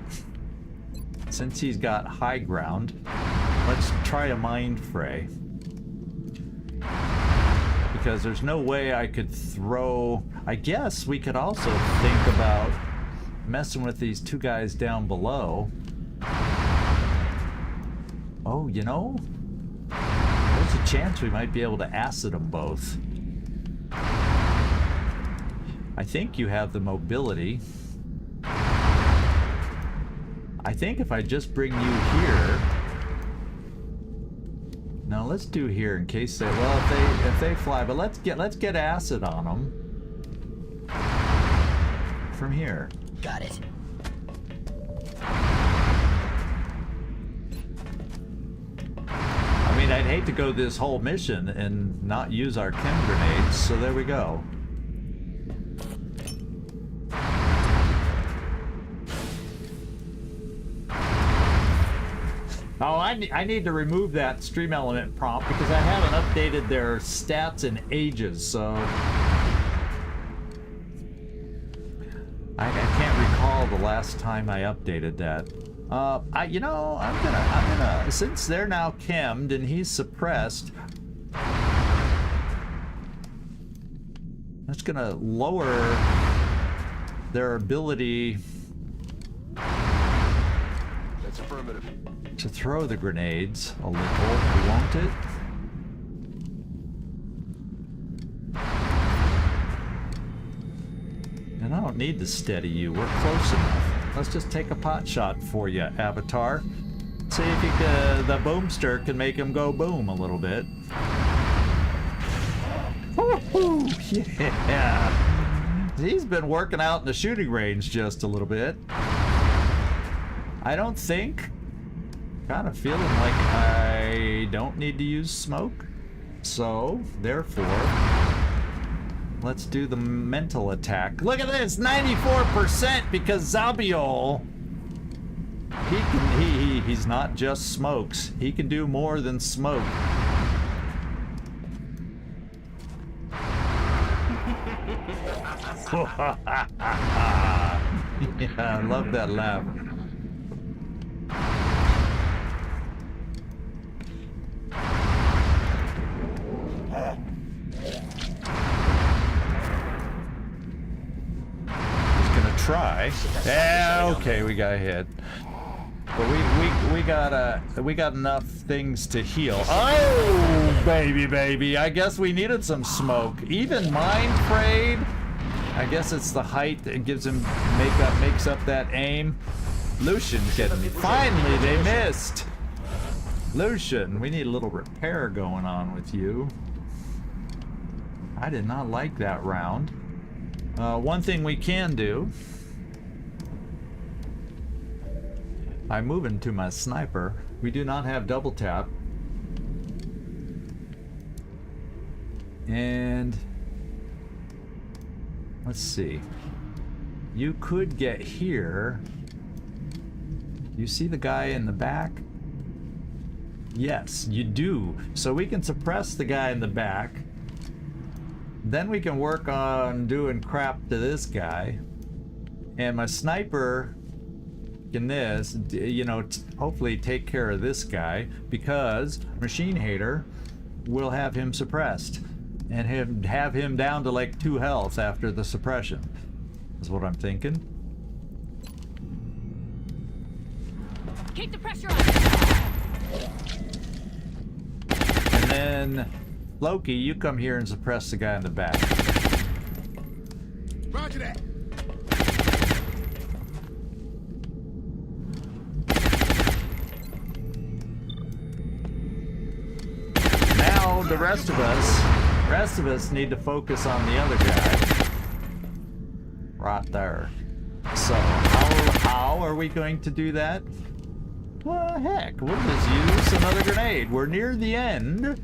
since he's got high ground, let's try a mind fray. Because there's no way I could throw... I guess we could also think about messing with these two guys down below. Oh, you know, there's a chance we might be able to acid them both. I think you have the mobility. I think if I just bring you here... Now let's do here in case they... Well, if they fly, but let's get acid on them from here. Got it. I mean, I'd hate to go this whole mission and not use our chem grenades, so there we go. Oh, I need to remove that stream element prompt because I haven't updated their stats in ages, so I can't recall the last time I updated that. You know, I'm gonna since they're now chemmed and he's suppressed, that's gonna lower their ability. That's affirmative. To throw the grenades a little, won't it? And I don't need to steady you. We're close enough. Let's just take a pot shot for you, Avatar. See if you can, the boomster can make him go boom a little bit. Woo-hoo! Yeah! He's been working out in the shooting range just a little bit. I don't think... Kind of feeling like I don't need to use smoke, so therefore let's do the mental attack. Look at this, 94% because 𝐉𝐨𝐬𝐧, he's not just smokes, he can do more than smoke. Yeah, I love that laugh. Try. Yeah, okay, we got hit. But we got enough things to heal. Oh, baby. I guess we needed some smoke. Even mind frayed. I guess it's the height that gives him makes up that aim. Lucian's getting me. Finally, they missed. Lucian, we need a little repair going on with you. I did not like that round. One thing we can do, I'm moving to my sniper. We do not have double tap. And let's see. You could get here. You see the guy in the back? Yes, you do. So we can suppress the guy in the back. Then we can work on doing crap to this guy. And my sniper can this, you know, hopefully take care of this guy because Machine Hater will have him suppressed and have him down to like 2 health after the suppression. Is what I'm thinking. Keep the pressure on. And then Loki, you come here and suppress the guy in the back. Roger that. the rest of us need to focus on the other guy. Right there. So, how are we going to do that? Well, heck, we'll just use another grenade. We're near the end.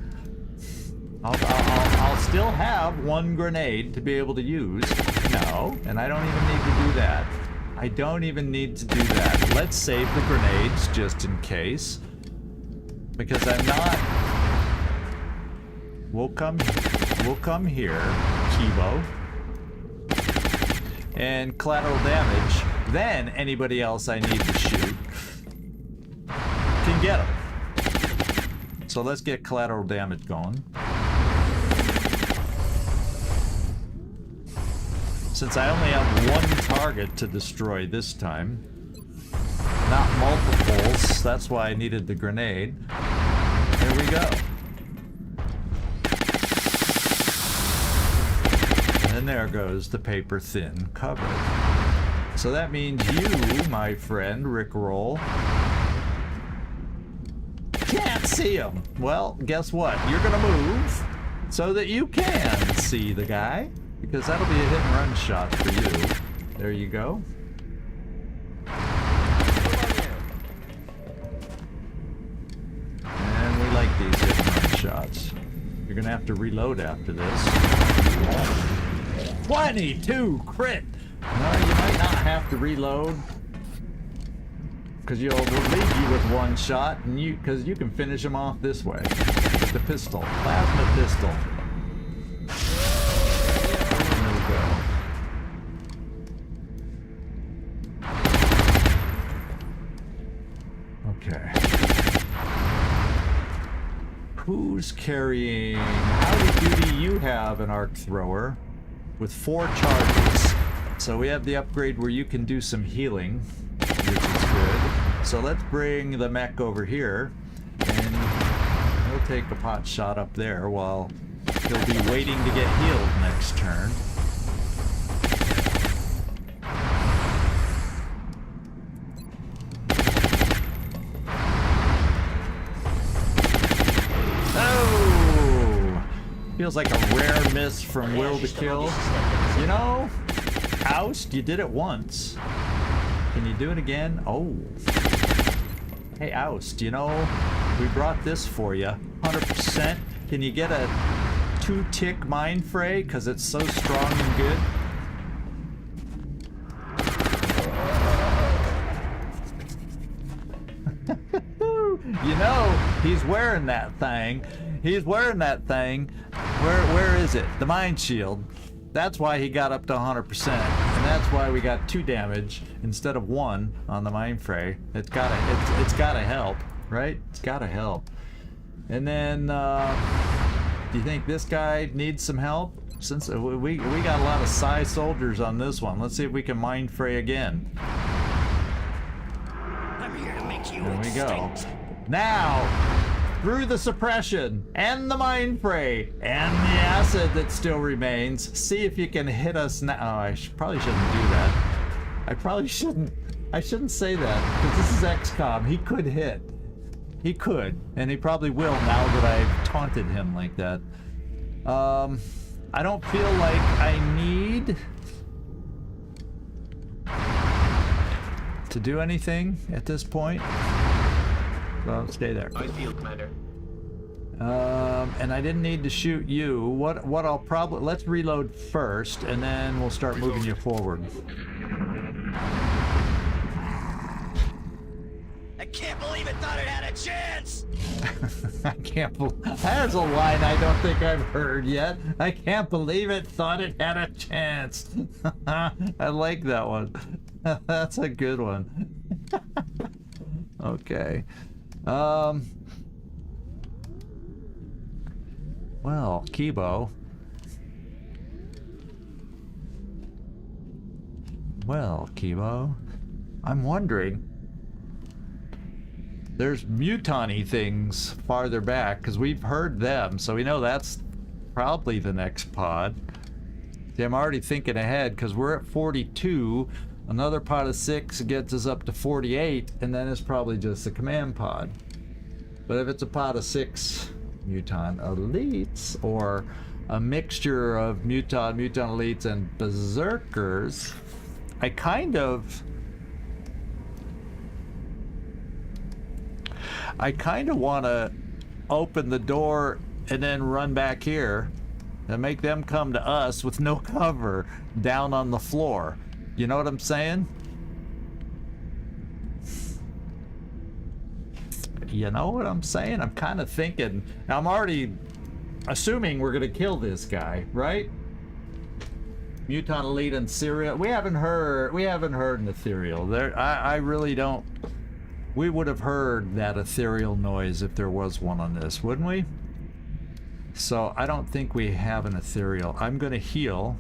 I'll still have one grenade to be able to use. No, and I don't even need to do that. I don't even need to do that. Let's save the grenades just in case. Because I'm not... We'll come here, Kibo. And collateral damage. Then anybody else I need to shoot can get them. So let's get collateral damage going. Since I only have one target to destroy this time, not multiples, that's why I needed the grenade. Here we go. And there goes the paper thin cover. So that means you, my friend, Rickroll, can't see him. Well, guess what? You're gonna move so that you can see the guy, because that'll be a hit and run shot for you. There you go. And we like these hit and run shots. You're gonna have to reload after this. 22 crit! No, you might not have to reload, because we'll leave you with one shot, and because you can finish him off this way with the pistol, plasma pistol. There we go. Okay. Who's carrying? Howdy doody, you have an arc thrower with 4 charges. So we have the upgrade where you can do some healing, which is good. So let's bring the mech over here, and he'll take a pot shot up there while he'll be waiting to get healed next turn. Oh! Feels like a rare miss from Will to Kill. You know, Oust, you did it once. Can you do it again? Oh. Hey, Oust, you know, we brought this for you. 100%. Can you get a 2-tick mind fray? Because it's so strong and good. You know, he's wearing that thing. He's wearing that thing. Where is it? The mind shield. That's why he got up to 100%, and that's why we got 2 damage instead of 1 on the mind fray. It's gotta help, right? It's gotta help. And then, do you think this guy needs some help? Since we got a lot of Psy soldiers on this one, let's see if we can mind fray again. I'm here to make you There we go. extinct. Now, through the suppression and the mind fray and the acid that still remains, see if you can hit us now. Oh, I probably shouldn't do that. I shouldn't say that, because this is XCOM. He could hit. He could, and he probably will now that I've taunted him like that. I don't feel like I need to do anything at this point. So stay there. I feel, Commander. And I didn't need to shoot you. What I'll probably... Let's reload first, and then we'll start moving you forward. I can't believe it thought it had a chance! I can't believe... There's a line I don't think I've heard yet. I can't believe it thought it had a chance. I like that one. That's a good one. Okay. Well, Kibo. Well, Kibo. I'm wondering. There's mutant-y things farther back, because we've heard them, so we know that's probably the next pod. See, I'm already thinking ahead, because we're at 42. Another pod of 6 gets us up to 48, and then it's probably just a command pod. But if it's a pod of 6 mutant elites, or a mixture of mutant elites and berserkers. I kind of want to open the door and then run back here and make them come to us with no cover down on the floor. You know what I'm saying? You know what I'm saying? I'm kind of thinking, I'm already assuming we're gonna kill this guy, right? Mutant Elite and Syria. We haven't heard an ethereal. I really don't. We would have heard that ethereal noise if there was one on this, wouldn't we? So I don't think we have an ethereal. I'm gonna heal.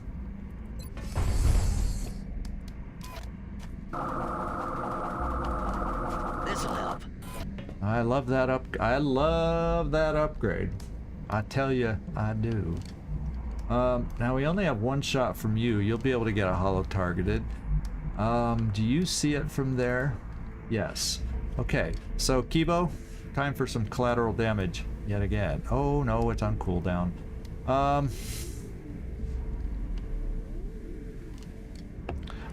This'll help. I love that upgrade. I tell you, I do. Now we only have one shot from you. You'll be able to get a holo targeted. Do you see it from there? Yes. Okay, so Kibo, time for some collateral damage yet again. Oh no, it's on cooldown.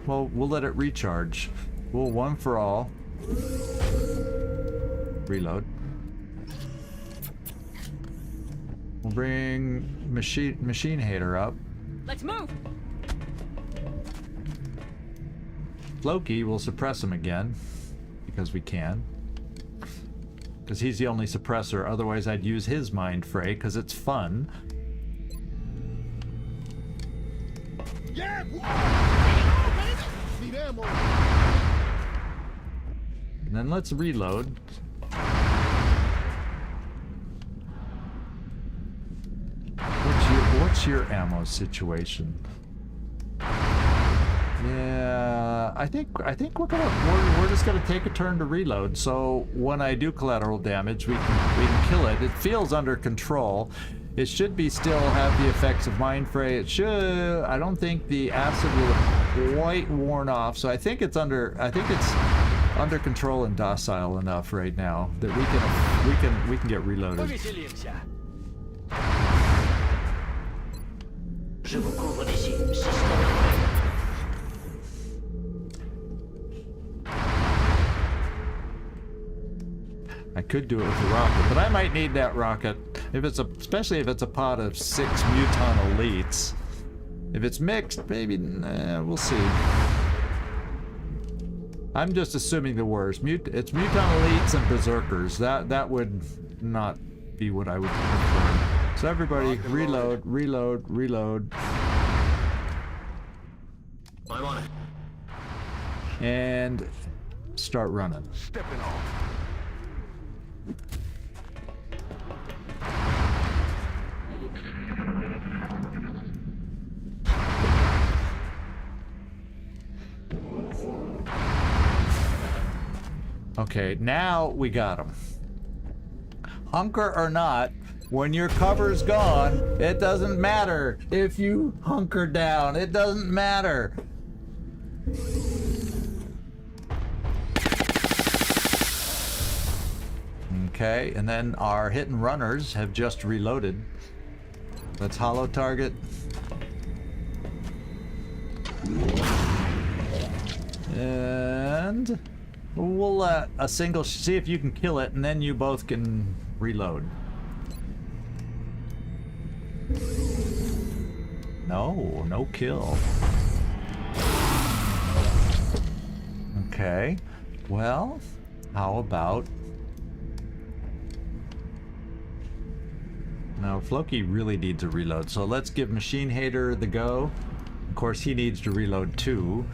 Well, we'll let it recharge. We'll one for all. Reload. We'll bring Machine Hater up. Let's move. Loki will suppress him again, because we can. Because he's the only suppressor, otherwise I'd use his Mind Fray, because it's fun. Yeah! Need ammo. And then let's reload. What's your ammo situation? Yeah, I think we're just gonna take a turn to reload. So when I do collateral damage, we can kill it. It feels under control. It should be still have the effects of Mind Fray. It should. I don't think the acid will have quite worn off. So I think it's under control and docile enough right now that we can get reloaded. Je vous couvre d'ici, système. I could do it with a rocket, but I might need that rocket especially if it's a pod of 6 mutant elites. If it's mixed, maybe we'll see. I'm just assuming the worst. It's mutant elites and berserkers. That would not be what I would prefer. So everybody, reload. I'm on it. And start running. Stepping off. Okay, now we got him. Hunker or not, when your cover's gone, it doesn't matter if you hunker down. It doesn't matter. Okay, and then our hit and runners have just reloaded. Let's holo target. And we'll let a single see if you can kill it, and then you both can reload. No kill. Okay, well, how about now? Floki really needs a reload, so let's give Machine Hater the go. Of course, he needs to reload too.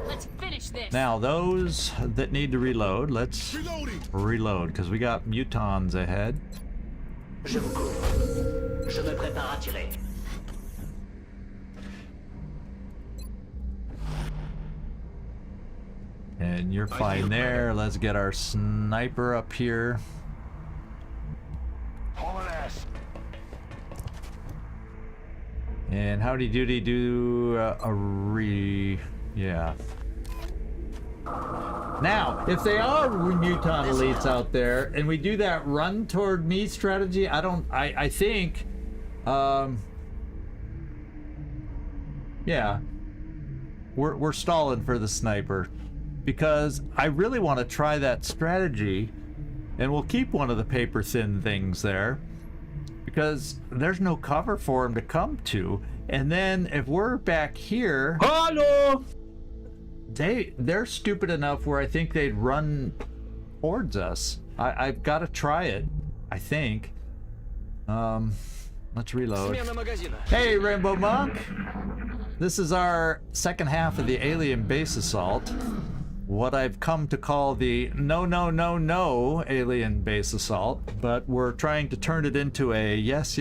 Let's finish this. Now, those that need to reload, let's reload, because we got mutons ahead. Je vous couvre. Je me prépare à tirer. And you're fine there. Let's get our sniper up here. Hauling ass. And howdy doody do yeah. Now, if they are mutant elites out there, and we do that run toward me strategy, I think, yeah, we're stalling for the sniper, because I really want to try that strategy, and we'll keep one of the paper thin things there, because there's no cover for him to come to. And then if we're back here, Hello! they're stupid enough where I think they'd run towards us. I've got to try it, I think. Let's reload. Hey, Rainbow Monk! This is our second half of the alien base assault. What I've come to call the no alien base assault, but we're trying to turn it into a yes.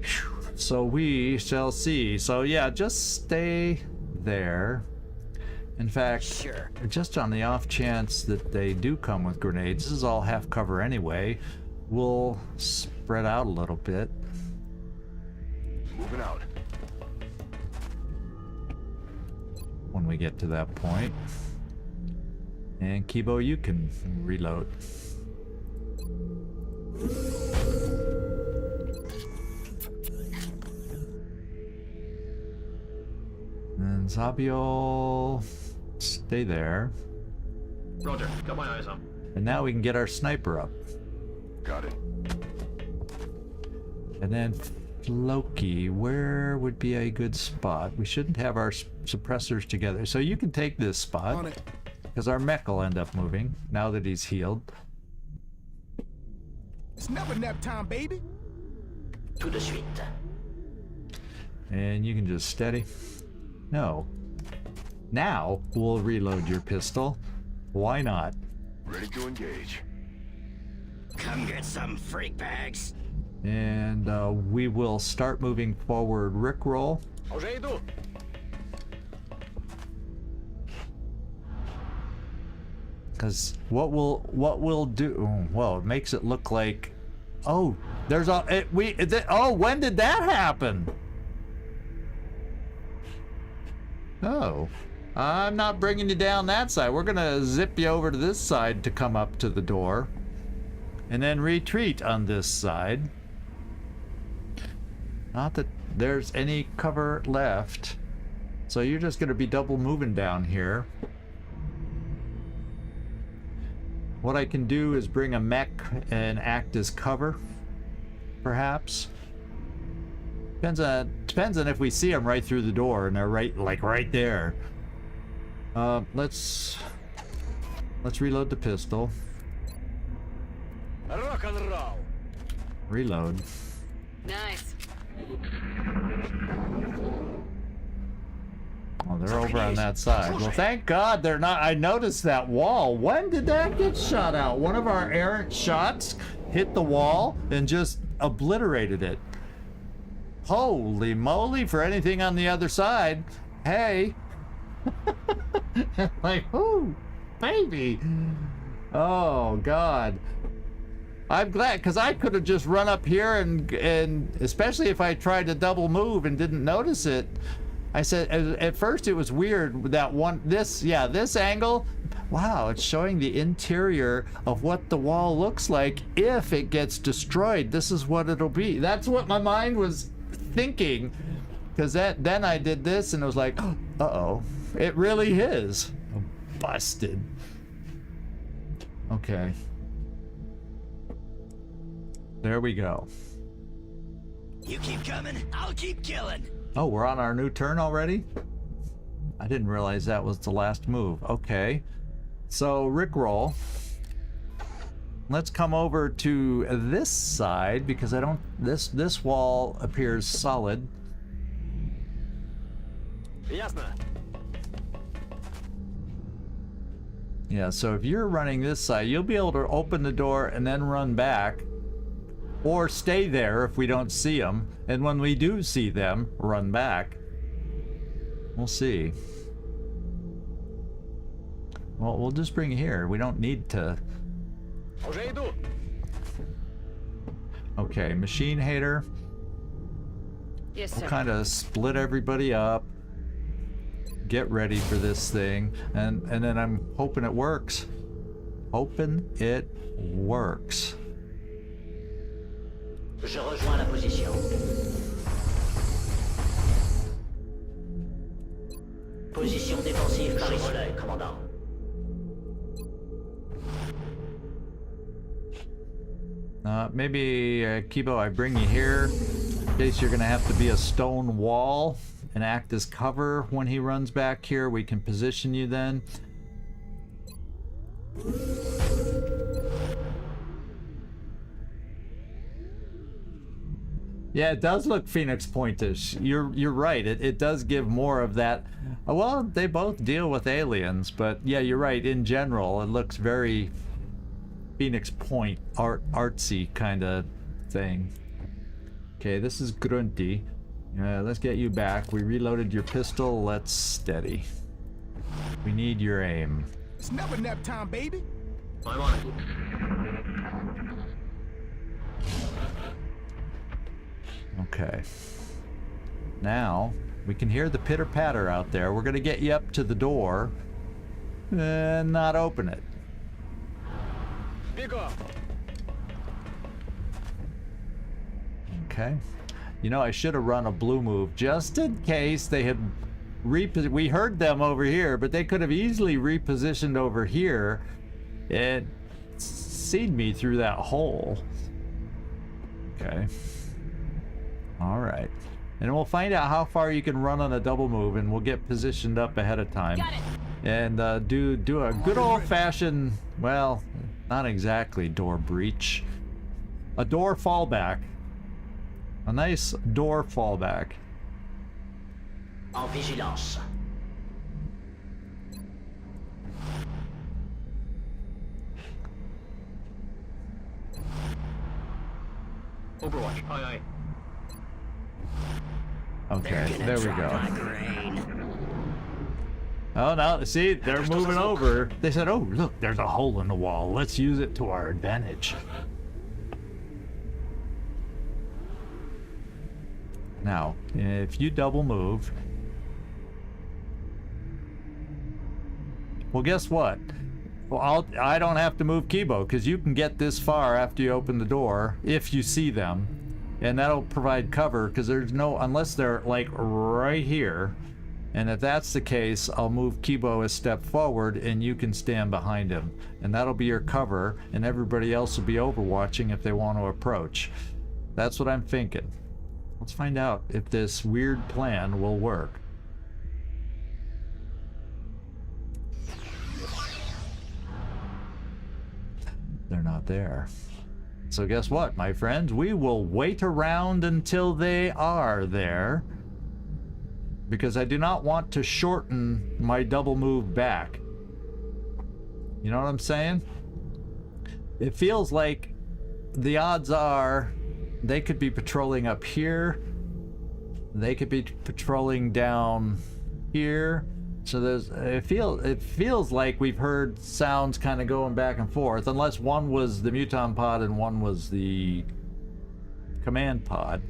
Phew. So we shall see. So yeah, just stay there. In fact, Sure. just on the off chance that they do come with grenades, this is all half cover anyway, we'll spread out a little bit. Moving out. When we get to that point. And Kibo, you can reload. And Zabio, stay there. Roger, got my eyes on. And now we can get our sniper up. Got it. And then Loki, where would be a good spot? We shouldn't have our suppressors together. So you can take this spot, because our mech will end up moving now that he's healed. It's never nap time, baby. To the suite. And you can just steady. No. Now we'll reload your pistol. Why not? Ready to engage. Come get some freak bags. And we will start moving forward. Rickroll. Уже иду. Because what we'll do? Well, it makes it look like, oh, there's a oh, when did that happen? Oh, I'm not bringing you down that side. We're gonna zip you over to this side to come up to the door, and then retreat on this side. Not that there's any cover left, so you're just gonna be double moving down here. What I can do is bring a mech and act as cover, perhaps. Depends on if we see them right through the door and they're right there. Let's reload the pistol. Rock and roll. Reload. Nice. Oh, they're over on that side. Well, thank God they're not. I noticed that wall. When did that get shot out? One of our errant shots hit the wall and just obliterated it. Holy moly, for anything on the other side. Hey. Like, ooh, baby. Oh, God. I'm glad, because I could have just run up here and especially if I tried to double move and didn't notice it. I said, at first it was weird that this angle, wow, it's showing the interior of what the wall looks like if it gets destroyed. This is what it'll be. That's what my mind was thinking, because then I did this and it was like, uh-oh, it really is busted. Okay. There we go. You keep coming, I'll keep killing. Oh, we're on our new turn already? I didn't realize that was the last move. Okay. So, Rickroll. Let's come over to this side because I don't... This wall appears solid. Ясно. Yeah, so if you're running this side, you'll be able to open the door and then run back. Or stay there if we don't see them. And when we do see them, run back. We'll see. Well, we'll just bring you here. We don't need to... Уже иду. Okay, Machine Hater. Yes, sir. We'll kind of split everybody up. get ready for this thing, and then I'm hoping it works. Hoping it works. Je rejoins la position. Position défensive par ici. Relais, commandant. Maybe, Kibo, I bring you here in case you're gonna have to be a stone wall and act as cover when he runs back here. We can position you then. Yeah, it does look Phoenix Pointish. You're right. It does give more of that. Well, they both deal with aliens, but yeah, you're right. In general, it looks very Phoenix Point artsy kind of thing. Okay, this is Grunty. Let's get you back. We reloaded your pistol. Let's steady. We need your aim. It's never nap time, baby. I'm on it. Okay. Now, we can hear the pitter-patter out there. We're gonna get you up to the door and not open it. Pick up. Okay. You know, I should have run a blue move just in case they had we heard them over here, but they could have easily repositioned over here and seen me through that hole. Okay. All right. And we'll find out how far you can run on a double move, and we'll get positioned up ahead of time. Got it. And do a good old-fashioned, well, not exactly door breach. A door fallback. A nice door fallback. En vigilance. Overwatch. Aye, aye. Okay, there we go. My brain. Oh, no, see, they're moving over. They said, oh, look, there's a hole in the wall. Let's use it to our advantage. Now, if you double move... Well, guess what? Well, I don't have to move Kibo, because you can get this far after you open the door, if you see them. And that'll provide cover, because there's no... Unless they're, like, right here. And if that's the case, I'll move Kibo a step forward, and you can stand behind him. And that'll be your cover, and everybody else will be overwatching if they want to approach. That's what I'm thinking. Let's find out if this weird plan will work. They're not there. So guess what, my friends? We will wait around until they are there, because I do not want to shorten my double move back. You know what I'm saying? It feels like the odds are they could be patrolling up here. They could be patrolling down here. So there's it feels like we've heard sounds kind of going back and forth, unless one was the Muton pod and one was the command pod.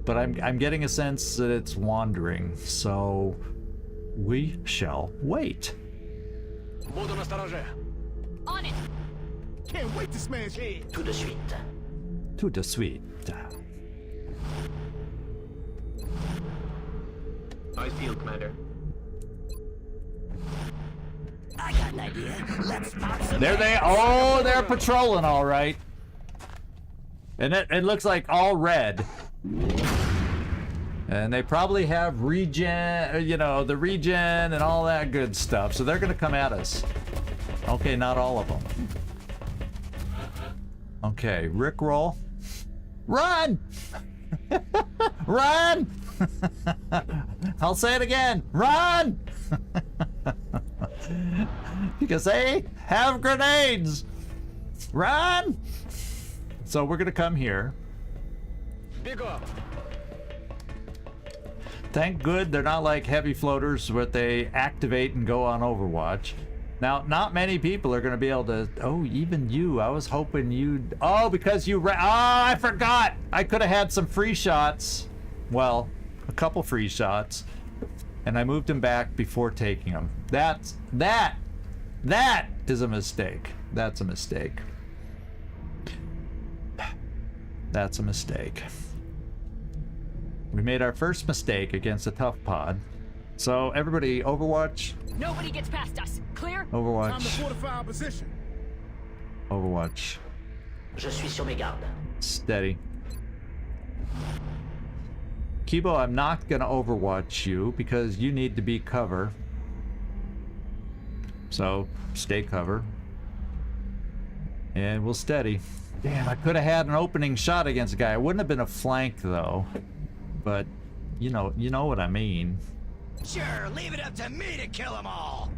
But I'm getting a sense that it's wandering, so we shall wait. Буду настороже. On it. Can't wait to smash heads. Tout de suite. To the suite. Eyes peeled, Commander. I got an idea. Let's pop some. There they oh, they're patrolling all right. And it looks like all red. And they probably have regen, you know, the regen and all that good stuff. So they're gonna come at us. Okay, not all of them. Okay, Rickroll. Run! Run! I'll say it again. Run! Because they have grenades. Run! So we're gonna come here. Pick up. Thank good they're not like heavy floaters where they activate and go on Overwatch. Now, not many people are going to be able to... Oh, even you. I was hoping you'd... Oh, because you... Oh, I forgot! I could have had some free shots. Well, a couple free shots. and I moved him back before taking him. That is a mistake. That's a mistake. That's a mistake. We made our first mistake against a tough pod. So everybody, Overwatch. Nobody gets past us. Clear? Time to Overwatch. fortify our position. Overwatch. Je suis sur mes gardes. Steady. Kibo, I'm not gonna Overwatch you because you need to be cover. So stay cover. And we'll steady. Damn, I could have had an opening shot against a guy. It wouldn't have been a flank though. But you know what I mean. Sure, leave it up to me to kill them all.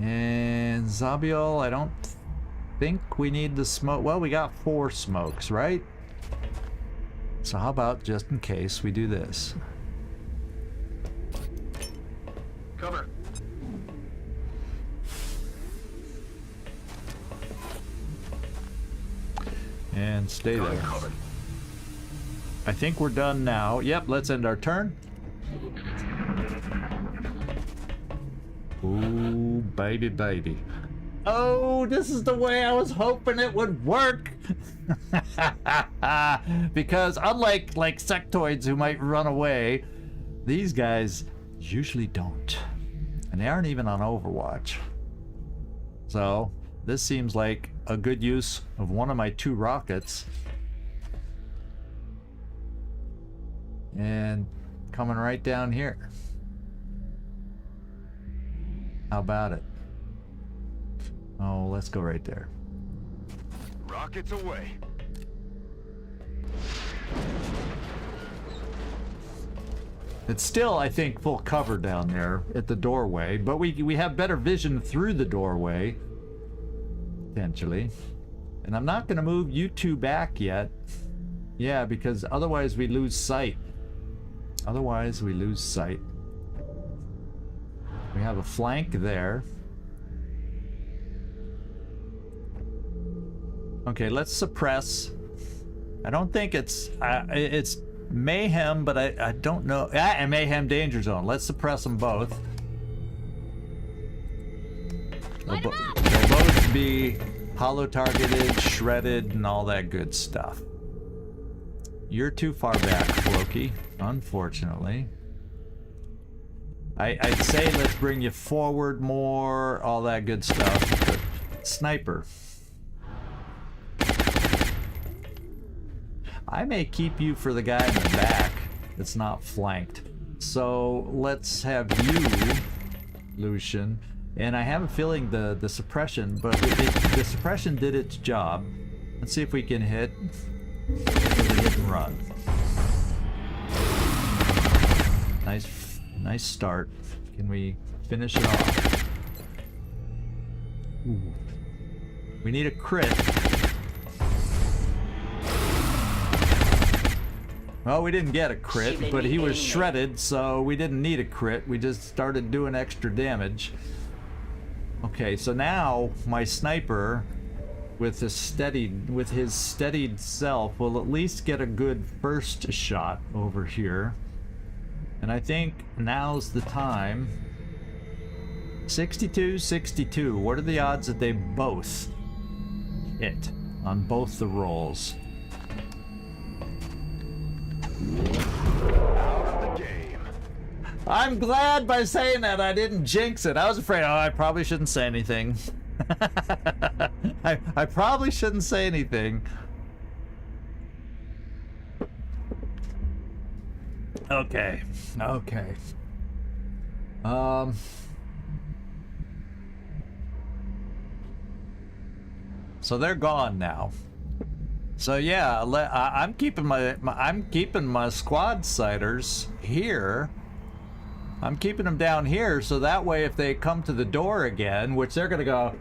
And 𝐉𝐨𝐢𝐬, I don't think we need the smoke. Well, we got 4 smokes, right? So how about just in case we do this? Cover. And stay Got there. covered. I think we're done now. Yep, let's end our turn. Ooh, baby, baby. Oh, this is the way I was hoping it would work. Because unlike sectoids who might run away, these guys usually don't. And they aren't even on Overwatch. So this seems like a good use of one of my 2 rockets. And coming right down here. How about it? Oh, let's go right there. Rockets away. It's still, I think, full cover down there at the doorway, but we have better vision through the doorway, potentially. And I'm not going to move you 2 back yet. Yeah, because otherwise we lose sight. Otherwise we lose sight. We have a flank there. Okay, let's suppress. I don't think it's mayhem, but I don't know. And mayhem danger zone. Let's suppress them both. They'll both be hollow targeted, shredded, and all that good stuff. You're too far back, Floki, unfortunately. I'd say let's bring you forward more, all that good stuff. But sniper. I may keep you for the guy in the back that's not flanked. So let's have you, Lucian. And I have a feeling the suppression, but the suppression did its job. Let's see if we can hit with a hit and run. Nice start. Can we finish it off? Ooh. We need a crit. Well, we didn't get a crit, but he was shredded, so we didn't need a crit. We just started doing extra damage. Okay, so now my sniper with his steadied self will at least get a good first shot over here. And I think now's the time. 62-62. What are the odds that they both hit on both the rolls? Out of the game. I'm glad by saying that I didn't jinx it. I was afraid, oh, I probably shouldn't say anything. I probably shouldn't say anything. Okay. So they're gone now. So yeah, I'm keeping my squad siders here. I'm keeping them down here, so that way if they come to the door again, which they're gonna go,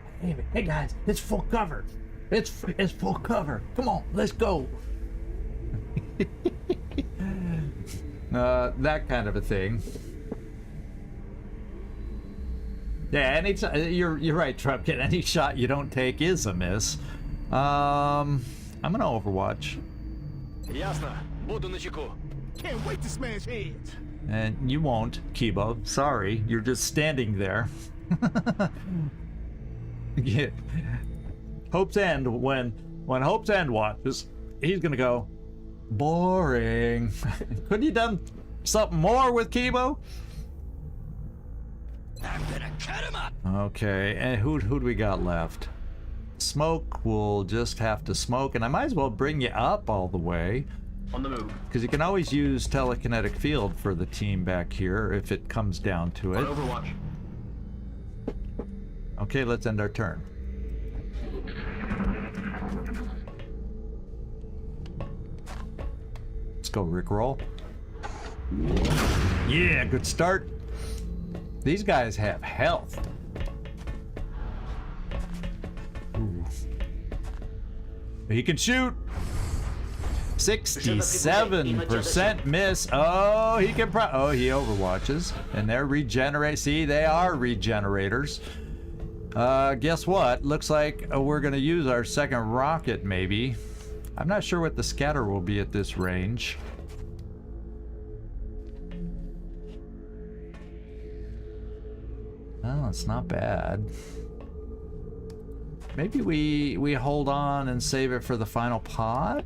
hey guys, it's full cover. It's full cover. Come on, let's go. That kind of a thing. Yeah, you're right, Trumpkin. Any shot you don't take is a miss. I'm gonna Overwatch. Ясно. Буду начеку. Can't wait to smash heads. And you won't, Kibo. Sorry, you're just standing there. Yeah. Hope's End, when Hope's End watches, he's gonna go, boring. Couldn't you done something more with Kibo? I'm gonna cut him up. Okay, and who do we got left? Smoke will just have to smoke, and I might as well bring you up all the way. On the move. Because you can always use telekinetic field for the team back here if it comes down to On it. Overwatch. Okay, let's end our turn. Let's go Rickroll. Yeah, good start. These guys have health. Ooh. He can shoot. 67% miss. Oh, he can oh, he overwatches. And they're regenerate. See, they are regenerators. Guess what? Looks like we're gonna use our second rocket, maybe. I'm not sure what the scatter will be at this range. Oh, it's not bad. Maybe we hold on and save it for the final pod?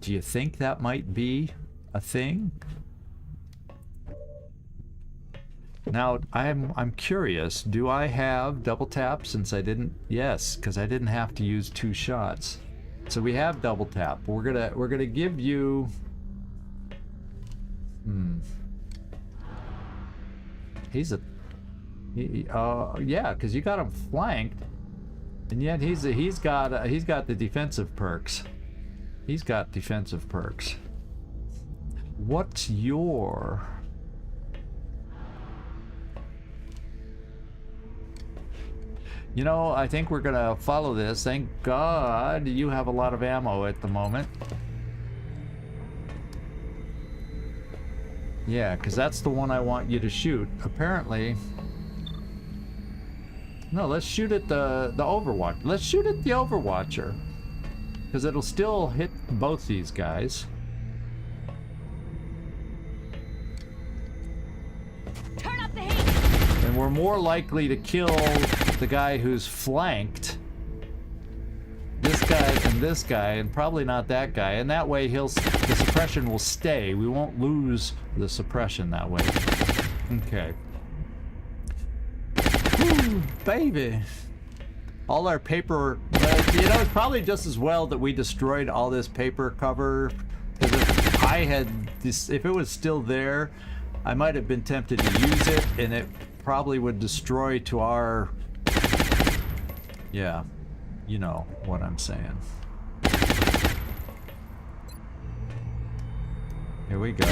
Do you think that might be a thing? Now, I'm curious. Do I have double tap since I didn't? Yes, because I didn't have to use 2 shots. So we have double tap. We're gonna give you. He's a. Yeah, because you got him flanked, and yet he's got the defensive perks. He's got defensive perks. What's your? You know, I think we're gonna follow this. Thank God you have a lot of ammo at the moment. Yeah, because that's the one I want you to shoot. Apparently. No, let's shoot at the Overwatch. Let's shoot at the Overwatcher. Because it'll still hit both these guys. Turn up the heat. And we're more likely to kill the guy who's flanked. This guy and this guy, and probably not that guy. And that way the suppression will stay. We won't lose the suppression that way. Okay. Woo, baby. All our paper, you know, it's probably just as well that we destroyed all this paper cover. Because if I had this, if it was still there, I might have been tempted to use it, and it probably would destroy to our, yeah, you know what I'm saying. Here we go.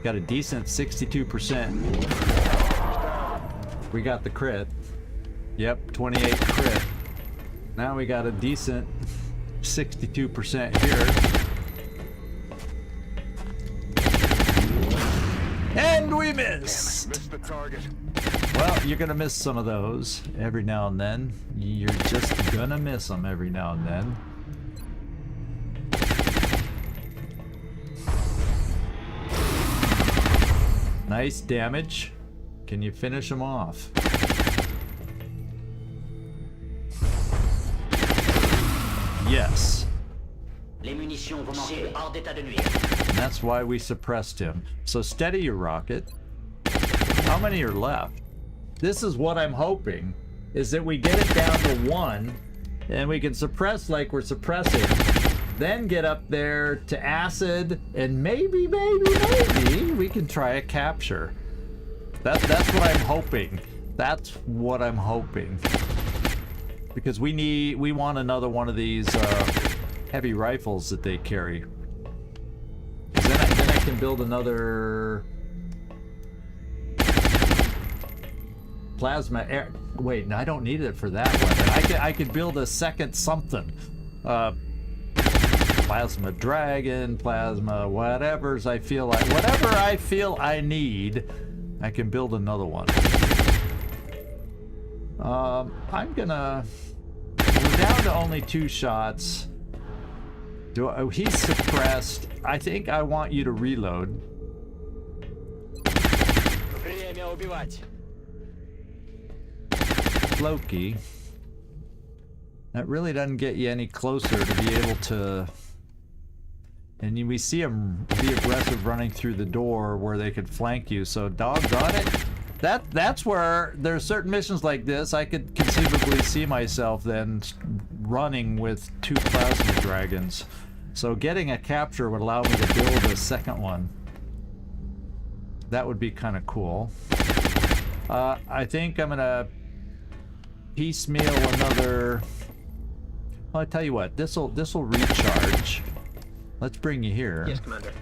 Got a decent 62%. We got the crit. Yep, 28 crit. Now we got a decent 62% here. And we missed! Missed the target. Well, you're gonna miss some of those every now and then. You're just gonna miss them every now and then. Nice damage. Can you finish them off? Yes. Les munitions vont manquer hors d'état de nuire. And that's why we suppressed him. So steady your rocket. How many are left? This is what I'm hoping, is that we get it down to 1, and we can suppress like we're suppressing, then get up there to acid, and maybe we can try a capture. That's what I'm hoping. That's what I'm hoping. Because we want another one of these heavy rifles that they carry. Then I can build another plasma air. Wait, no, I don't need it for that weapon. I could build a second something. Plasma dragon, plasma whatever's I feel like. Whatever I feel I need, I can build another one. I'm gonna. We're down to only 2 shots. He's suppressed. I think I want you to reload. Время убивать. Loki. That really doesn't get you any closer to be able to... And we see him be aggressive running through the door where they could flank you, so doggone it. That's where there's certain missions like this I could conceivably see myself then running with 2 plasma dragons. So getting a capture would allow me to build a second one. That would be kind of cool. I think I'm gonna piecemeal another... Well, I tell you what, this'll recharge. Let's bring you here. Yes, Commander.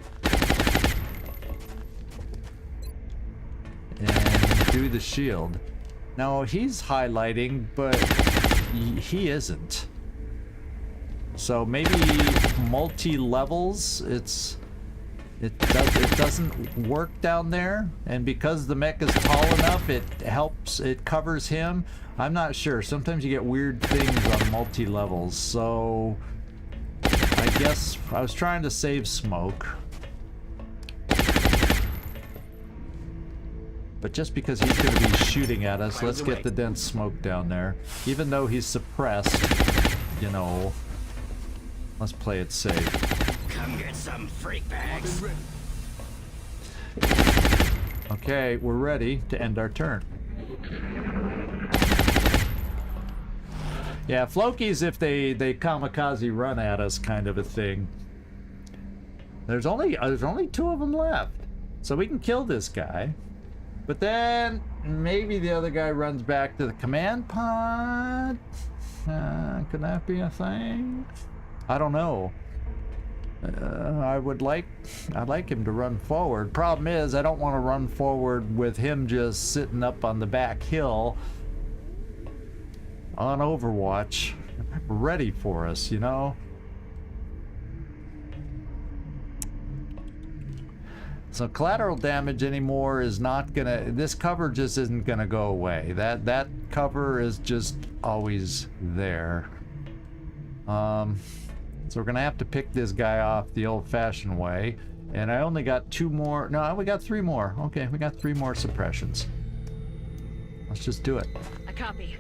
And do the shield. Now he's highlighting, but he isn't. So maybe multi-levels. It doesn't work down there, and because the mech is tall enough, it helps. It covers him. I'm not sure. Sometimes you get weird things on multi-levels. So I guess I was trying to save smoke. But just because he's going to be shooting at us, let's get the dense smoke down there. Even though he's suppressed, you know, let's play it safe. Come get some freak bags. Okay, we're ready to end our turn. Yeah, Floki's if they kamikaze run at us kind of a thing. There's only 2 of them left. So we can kill this guy. But then maybe the other guy runs back to the command pod. Could that be a thing? I don't know. I'd like him to run forward. Problem is, I don't want to run forward with him just sitting up on the back hill on Overwatch, ready for us, you know? So collateral damage anymore is not gonna, this cover just isn't gonna go away. That cover is just always there. So we're gonna have to pick this guy off the old-fashioned way. And I only got 2 more, no, we got 3 more. Okay, we got 3 more suppressions. Let's just do it. A copy.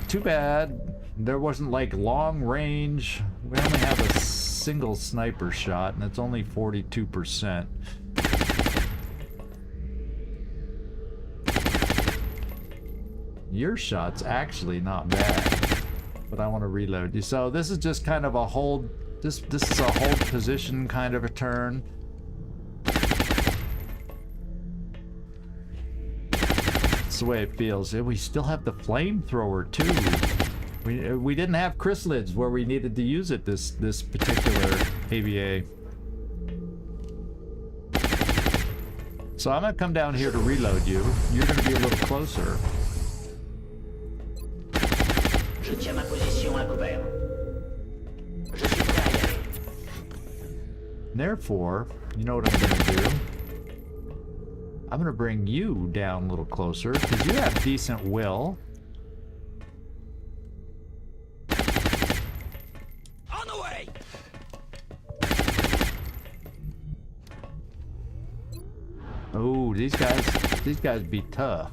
Too bad there wasn't like long range. We only have a single sniper shot and it's only 42%. Your shot's actually not bad, but I want to reload you. So this is just kind of a hold. This is a hold position kind of a turn. The way it feels. We still have the flamethrower too. We didn't have chrysalids where we needed to use it this particular AVA. So I'm gonna come down here to reload you. You're gonna be a little closer. Je tiens ma position à couvert. Je suis prêt à y aller. Therefore, you know what I'm gonna do? I'm gonna bring you down a little closer because you have decent will. On the way. Oh, these guys be tough.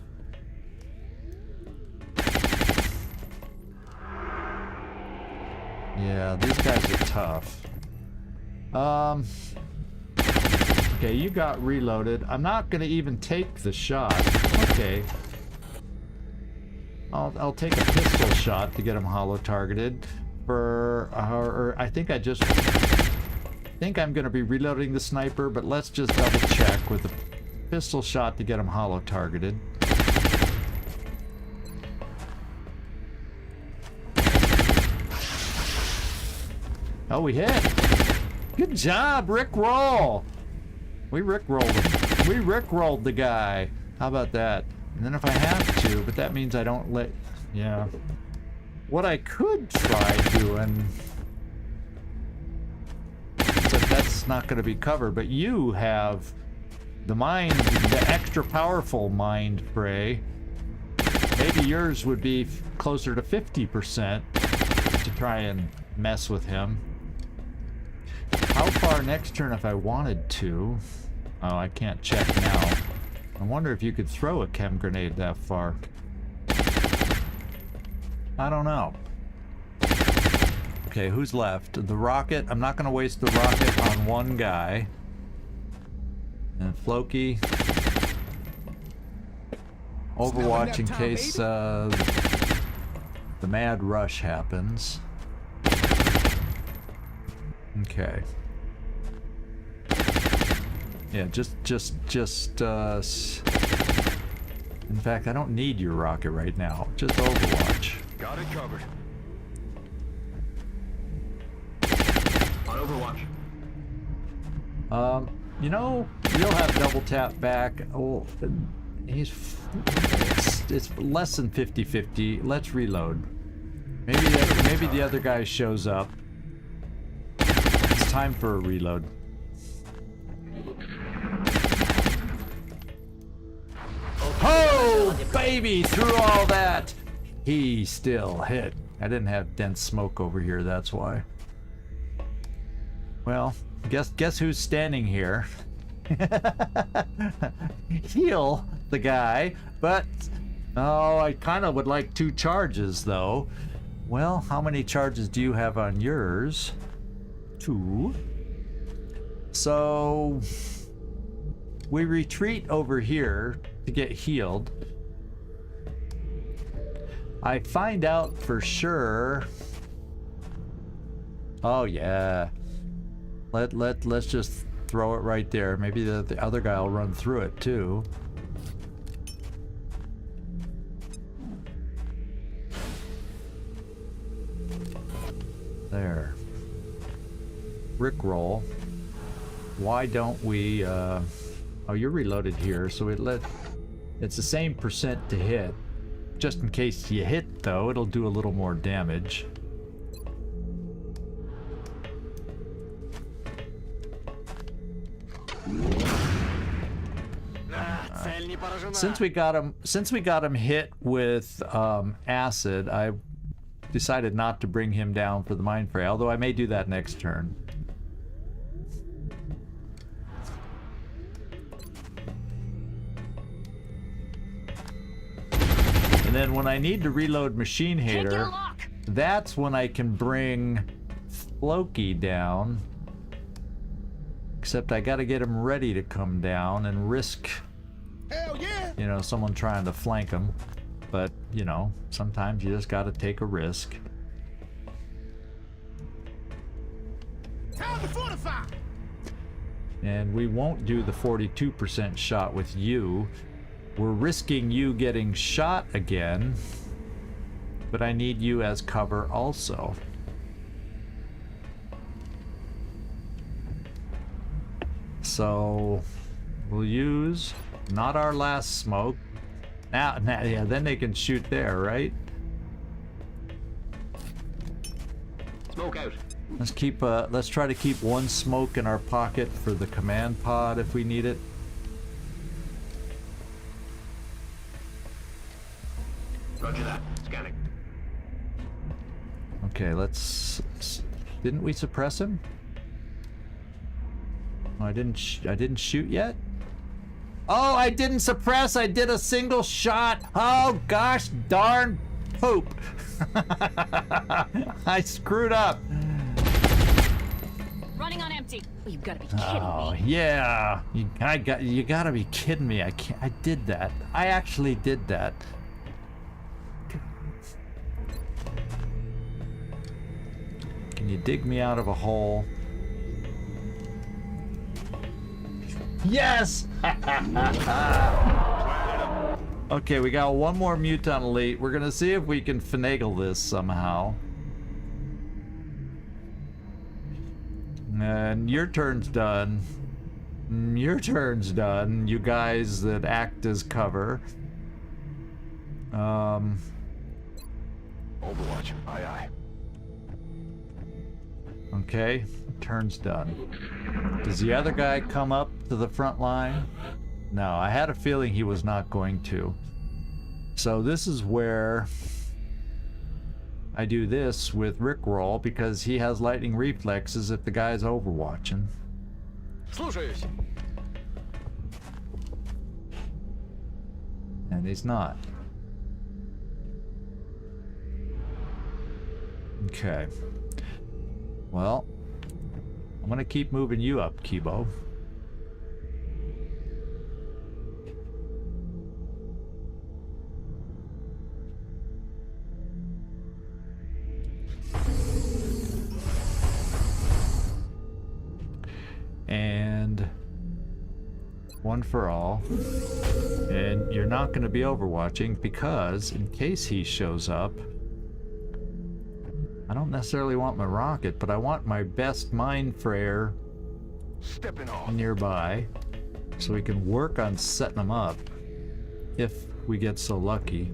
Yeah, these guys are tough. Okay, you got reloaded. I'm not gonna even take the shot. Okay. I'll take a pistol shot to get him hollow targeted. Or I think I'm gonna be reloading the sniper, but let's just double check with the pistol shot to get him hollow targeted. Oh, we hit. Good job, Rick Roll. We Rickrolled him. We Rickrolled the guy. How about that? And then if I have to, but that means I don't let... Yeah. What I could try doing... But that's not going to be covered. But you have the mind, the extra powerful mind fray. Maybe yours would be closer to 50% to try and mess with him. How far next turn if I wanted to? Oh, I can't check now. I wonder if you could throw a chem grenade that far. I don't know. Okay, who's left? The rocket. I'm not going to waste the rocket on one guy. And Floki. Overwatch in case the mad rush happens. Okay. Yeah, in fact, I don't need your rocket right now. Just Overwatch. Got it covered. On Overwatch. You know, you'll have double tap back. Oh, it's less than 50-50. Let's reload. Maybe the other guy shows up. It's time for a reload. Oh, baby, through all that, he still hit. I didn't have dense smoke over here, that's why. Well, guess who's standing here? Heal the guy, but oh, I kind of would like 2 charges though. Well, how many charges do you have on yours? 2. So we retreat over here to get healed. I find out for sure. Oh yeah. Let's just throw it right there. Maybe the other guy will run through it too. There. Rickroll. Why don't we oh, you're reloaded here, so it's the same percent to hit. Just in case you hit though, it'll do a little more damage. Since we got him hit with acid, I decided not to bring him down for the mind fray, although I may do that next turn. And then when I need to reload Machine Hater, that's when I can bring Floki down. Except I gotta get him ready to come down and risk, you know, someone trying to flank him. But, you know, sometimes you just gotta take a risk. Time to fortify. And we won't do the 42% shot with you. We're risking you getting shot again, but I need you as cover also. So we'll use not our last smoke. Now, yeah, then they can shoot there, right? Smoke out. Let's try to keep 1 smoke in our pocket for the command pod if we need it. Roger that. Scanning. Okay, didn't we suppress him? Oh, I didn't shoot yet? Oh, I didn't suppress. I did a single shot. Oh, gosh darn poop. I screwed up. Running on empty. You gotta be kidding Oh, me. yeah. You gotta be kidding me. I did that. I actually did that. Can you dig me out of a hole? Yes! Okay, we got 1 more Muton Elite. We're gonna see if we can finagle this somehow. And your turn's done. Your turn's done. You guys that act as cover. Overwatch. Aye, aye. Okay, turn's done. Does the other guy come up to the front line? No, I had a feeling he was not going to. So this is where I do this with Rickroll because he has lightning reflexes if the guy's overwatching. Слушаюсь. And he's not. Okay. Well, I'm gonna keep moving you up, Kibo. And one for all. And you're not going to be overwatching because in case he shows up, I don't necessarily want my rocket, but I want my best mind frayer Stepping off. nearby so we can work on setting them up if we get so lucky.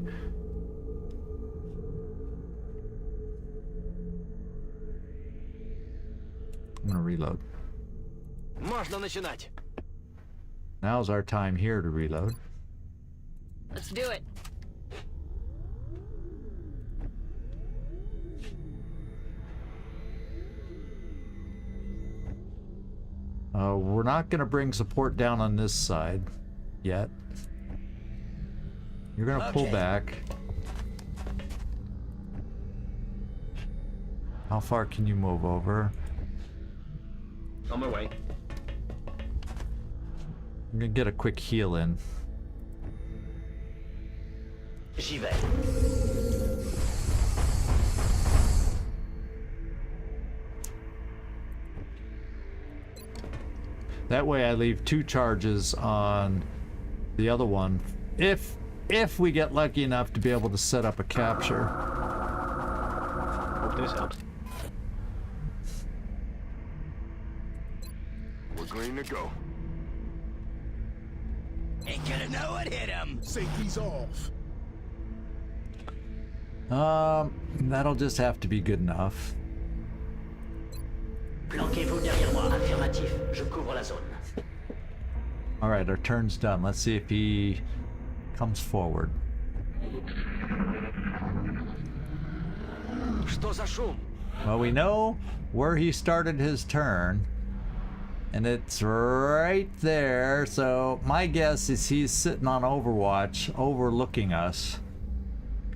I'm gonna reload. Можно начинать. Now's our time here to reload. Let's do it. We're not gonna bring support down on this side yet. You're gonna pull Okay. back. How far can you move over? On my way. I'm gonna get a quick heal in. J'y vais. That way I leave 2 charges on the other one if we get lucky enough to be able to set up a capture. Hope this helps. We're green to go. Ain't gonna know what hit him. Safety's off. That'll just have to be good enough. Planquez-vous derrière moi. Affirmatif. Je couvre la zone. Alright, our turn's done. Let's see if he comes forward. Что за шум? Well, we know where he started his turn, and it's right there, so my guess is he's sitting on Overwatch overlooking us,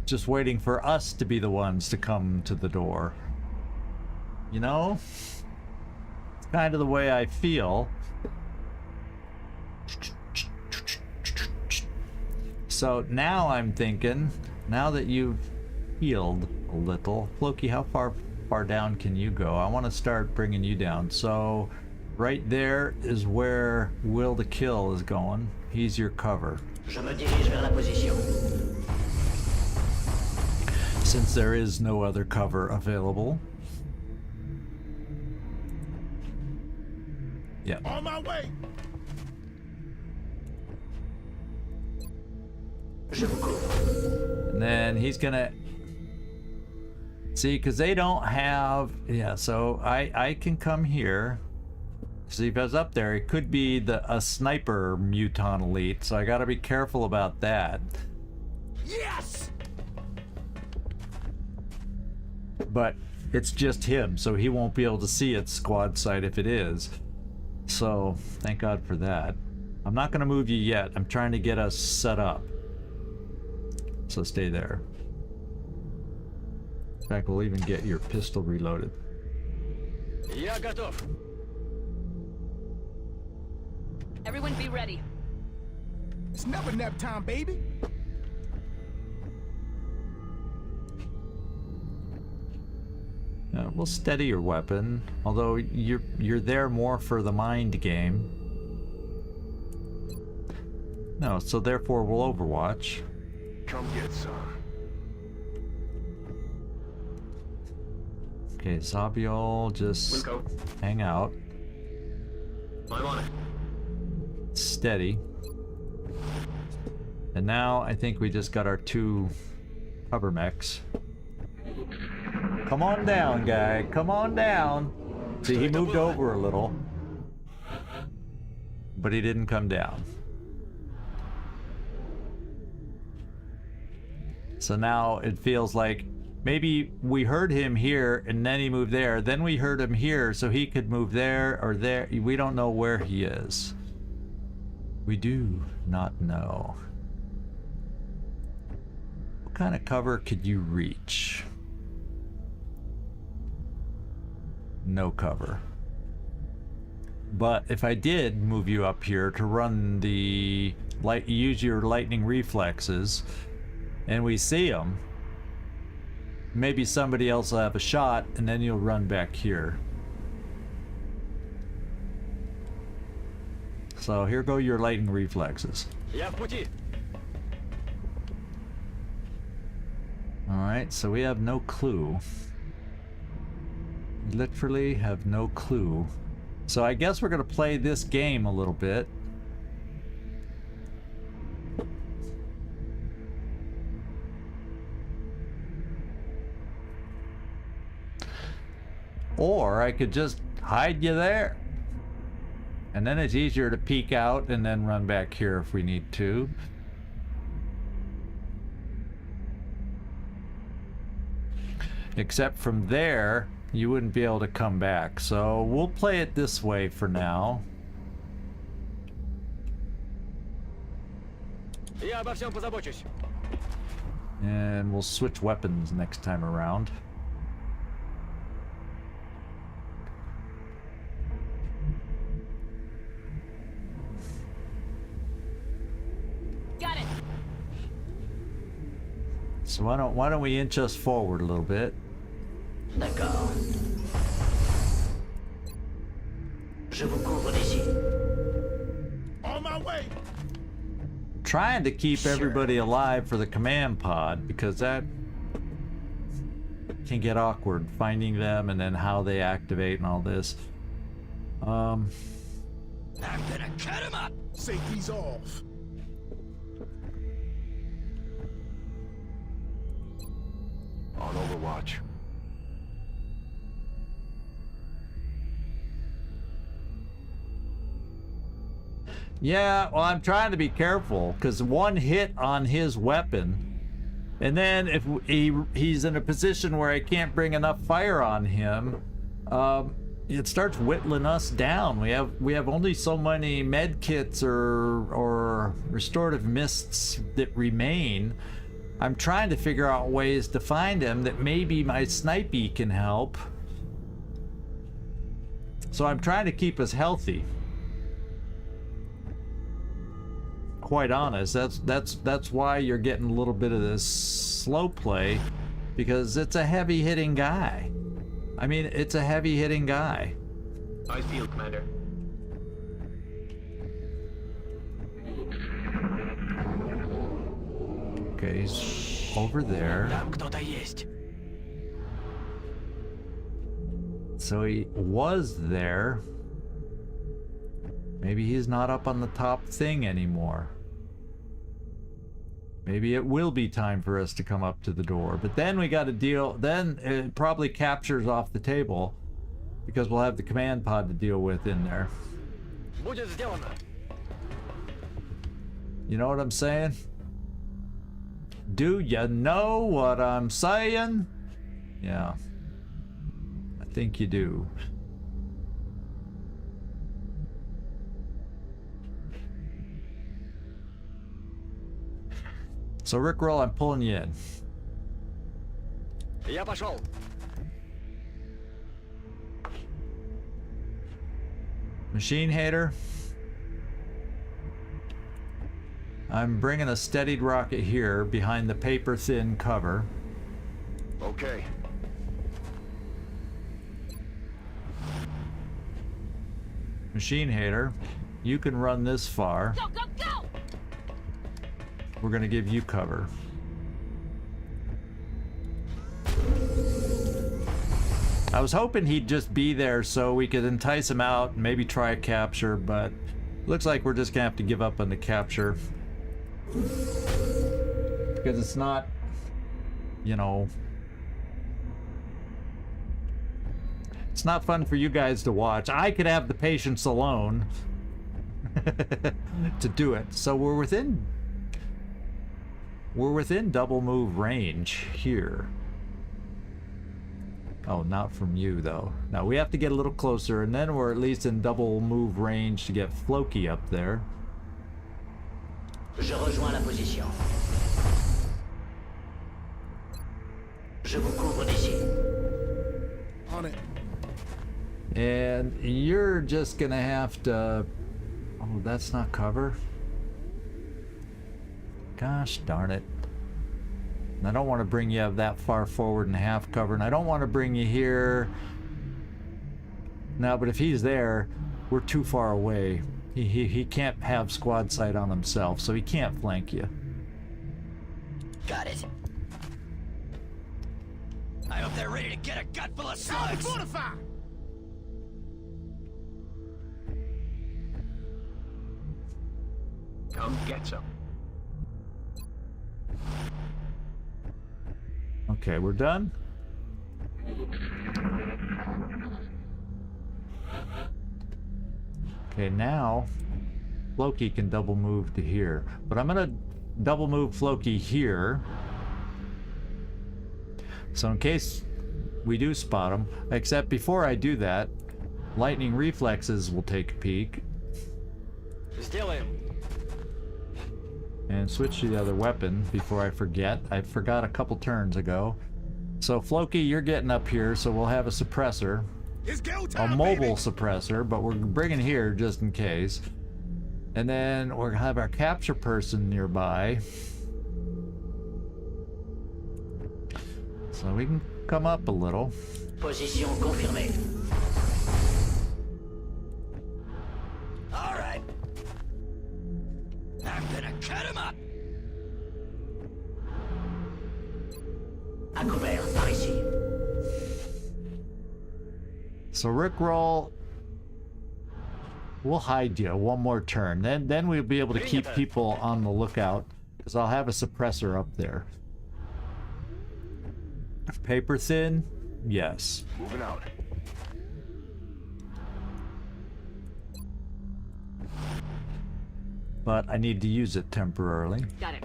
just waiting for us to be the ones to come to the door. You know? It's kind of the way I feel. So now I'm thinking, now that you've healed a little, Floki, how far down can you go? I want to start bringing you down. So right there is where 𝐜𝐴 is going. He's your cover. Je me dirige vers la position. Since there is no other cover available. Yeah. On my way. Je vous couvre. And then he's gonna see, because they don't have, yeah, so I can come here. See, if I was up there, it could be a sniper Muton elite, so I gotta be careful about that. Yes! But it's just him, so he won't be able to see its squad site if it is. So thank God for that. I'm not gonna move you yet. I'm trying to get us set up. So stay there. In fact, we'll even get your pistol reloaded. Я готов. Everyone be ready. It's never nap time, baby. We'll steady your weapon, although you're there more for the mind game. No, so therefore we'll Overwatch. Come get some. Okay, 𝐉𝐨𝐢𝐬, just We'll go. hang out. I'm on it. Steady. And now I think we just got our 2 cover mechs. Come on down, guy. Come on down. See, he moved over a little. But he didn't come down. So now it feels like maybe we heard him here and then he moved there. Then we heard him here so he could move there or there. We don't know where he is. We do not know. What kind of cover could you reach? No cover. But if I did move you up here to run the use your lightning reflexes and we see them, maybe somebody else will have a shot and then you'll run back here. So here go your lightning reflexes. Я в пути. Alright, so we have no clue. Literally have no clue. So I guess we're gonna play this game a little bit. Or I could just hide you there. And then it's easier to peek out and then run back here if we need to. Except from there, you wouldn't be able to come back. So we'll play it this way for now. Я обо всем позабочусь. And we'll switch weapons next time around. Got it. So why don't we inch us forward a little bit? D'accord. Je vous couvre d'ici. On my way. Trying to keep everybody alive for the command pod because that can get awkward, finding them and then how they activate and all this. I'm gonna cut him up. Safety's off. On Overwatch. Yeah, well, I'm trying to be careful because one hit on his weapon, and then if he's in a position where I can't bring enough fire on him, it starts whittling us down. We have only so many med kits or restorative mists that remain. I'm trying to figure out ways to find him that maybe my snipey can help. So I'm trying to keep us healthy. Quite honest, that's why you're getting a little bit of this slow play, because it's a heavy hitting guy. I mean, it's a heavy hitting guy. I feel, Commander. Okay, he's over there. Там кто-то есть. So he was there. Maybe he's not up on the top thing anymore. Maybe it will be time for us to come up to the door. But then we got to deal... Then it probably captures off the table. Because we'll have the command pod to deal with in there. Будет сделано. You know what I'm saying? Do you know what I'm saying? Yeah. I think you do. So Rickroll, I'm pulling you in. Я пошел. Machine Hater. I'm bringing a steadied rocket here behind the paper thin cover. Okay. Machine Hater, you can run this far. Go, go, go! We're gonna give you cover. I was hoping he'd just be there so we could entice him out and maybe try a capture, but looks like we're just gonna have to give up on the capture. Because it's not, you know, it's not fun for you guys to watch. I could have the patience alone to do it. So we're within We're within double move range here. Oh, not from you though. Now we have to get a little closer, and then we're at least in double move range to get Floki up there. Je rejoins la position. Je vous couvre d'ici. On it. And you're just gonna have to... Oh, that's not cover? Gosh darn it. And I don't want to bring you that far forward and half cover, and I don't want to bring you here. No, but if he's there, we're too far away. He can't have squad sight on himself, so he can't flank you. Got it. I hope they're ready to get a gut full of Time to slugs. fortify. Come get some. Okay, we're done. Okay, now Floki can double move to here, but I'm gonna double move Floki here, so in case we do spot him. Except before I do that, lightning reflexes will take a peek Сделаем. and switch to the other weapon before I forget. I forgot a couple turns ago. So Floki, you're getting up here, so we'll have a suppressor. It's go A time, mobile baby. suppressor, but we're bringing here just in case. And then we're gonna have our capture person nearby, so we can come up a little. Position confirmée. All right. I'm gonna cut him up. À couvert, par ici. So Rickroll, we'll hide you one more turn. Then we'll be able to keep people on the lookout, because I'll have a suppressor up there. Paper thin, yes. Moving out. But I need to use it temporarily. Got it.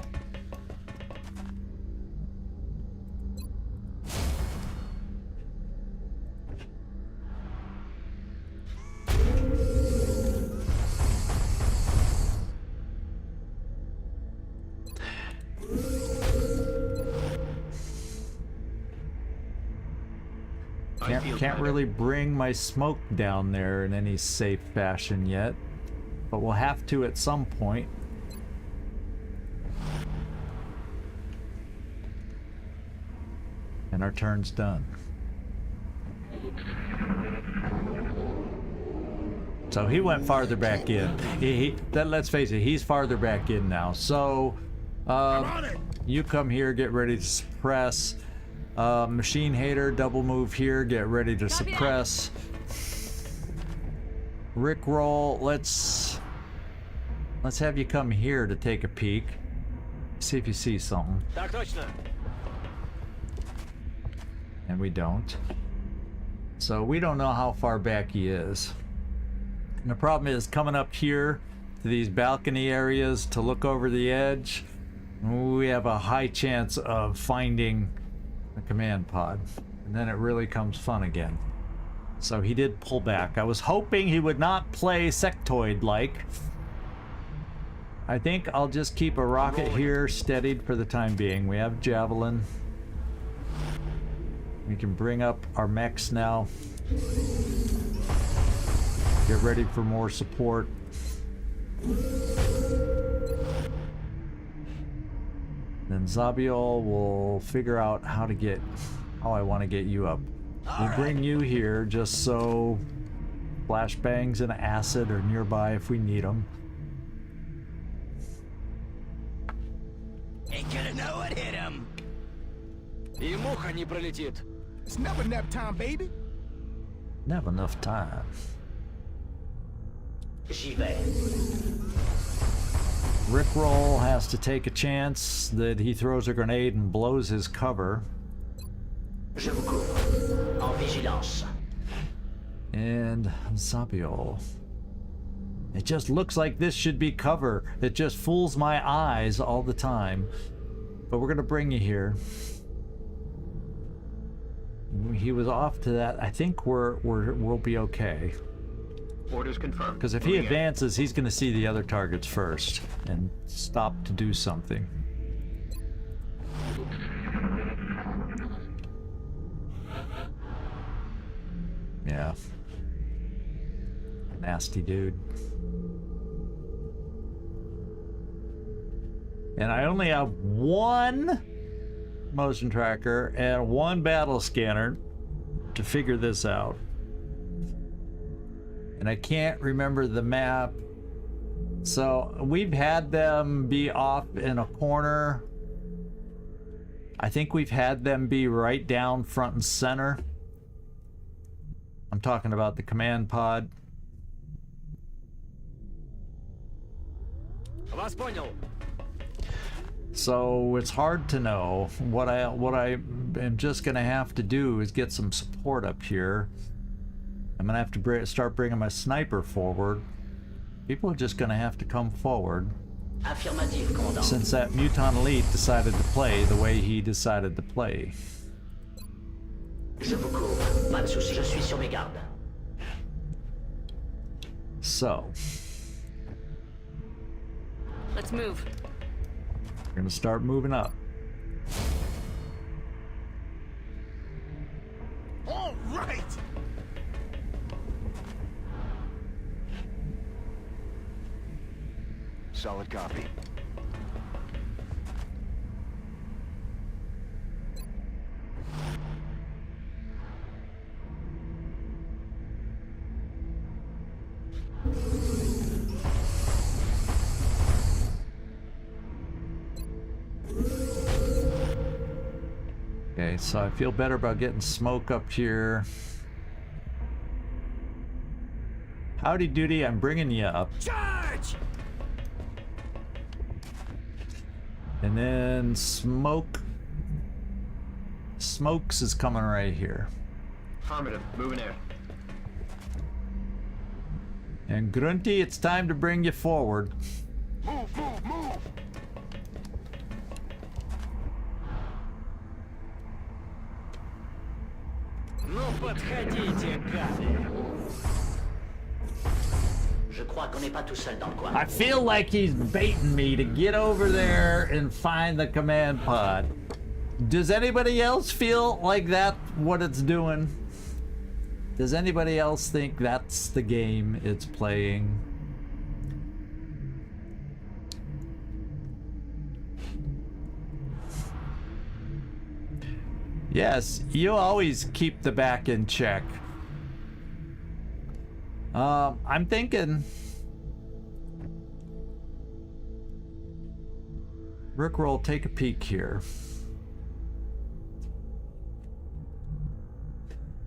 Can't really bring my smoke down there in any safe fashion yet, but we'll have to at some point. And our turn's done. So he went farther back in. Let's face it, he's farther back in now. So On it. you come here, get ready to suppress. Machine Hater, double move here, get ready to Copy that. suppress. Rickroll, let's have you come here to take a peek. See if you see something. Так точно. And we don't. So we don't know how far back he is. And the problem is coming up here to these balcony areas to look over the edge, we have a high chance of finding the command pod, and then it really comes fun again. So he did pull back. I was hoping he would not play sectoid like. I think I'll just keep a rocket here steadied for the time being. We have javelin. We can bring up our mechs now. Get ready for more support. Then Zabiol will figure out how I want to get you up. We'll bring you here just so flashbangs and acid are nearby if we need them. Ain't gonna know what hit him. И муха не пролетит. It's never nap time, baby. Never enough time. J'y vais. Rickroll has to take a chance that he throws a grenade and blows his cover. Je vous couvre. En vigilance. And Zabiol. It just looks like this should be cover. It just fools my eyes all the time. But we're gonna bring you here. He was off to that. I think we'll be okay. Orders confirmed. Because if he advances, he's gonna see the other targets first and stop to do something. Yeah. Nasty dude. And I only have one motion tracker and one battle scanner to figure this out. And I can't remember the map. So we've had them be off in a corner. I think we've had them be right down front and center. I'm talking about the command pod. Вас понял. So it's hard to know. What I am just gonna have to do is get some support up here. I'm gonna have to start bringing my sniper forward. People are just gonna have to come forward. Affirmative, commandant. Since that Mutant Elite decided to play the way he decided to play. Je vous couvre. Pas de soucis, je suis sur mes gardes. So Let's move. we're gonna start moving up. All right. Solid copy. Okay, so I feel better about getting smoke up here. Howdy doody, I'm bringing you up. Charge. And then Smokes is coming right here. Affirmative. Moving there. And Grunty, it's time to bring you forward. Move, move, move! Ну подходите, гады. Je crois qu'on n'est pas tout seul dans le coin. I feel like he's baiting me to get over there and find the command pod. Does anybody else feel like that's what it's doing? Does anybody else think that's the game it's playing? Yes, you always keep the back in check. I'm thinking Rickroll, take a peek here.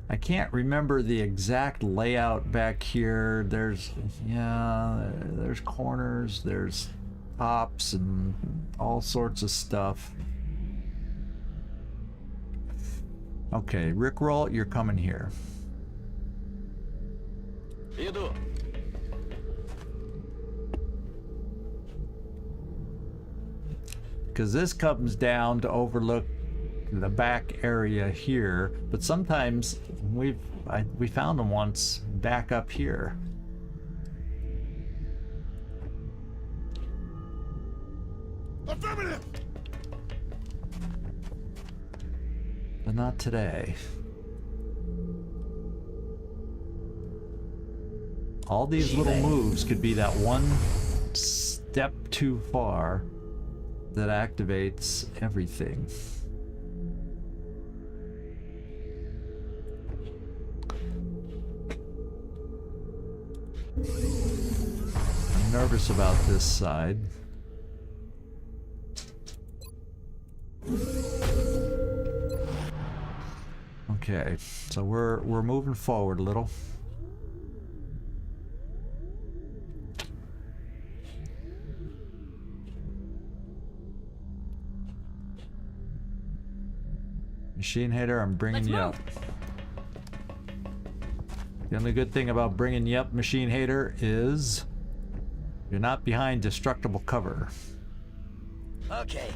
I can't remember the exact layout back here. There's corners, there's tops and all sorts of stuff. Okay, Rickroll, you're coming here. Иду. Because this comes down to overlook the back area here, but sometimes we found them once back up here. Affirmative. But not today. All these little moves could be that one step too far that activates everything. I'm nervous about this side. Okay, so we're moving forward a little. Machine Hater, I'm bringing Let's you move. up. The only good thing about bringing you up, Machine Hater, is you're not behind destructible cover. Okay.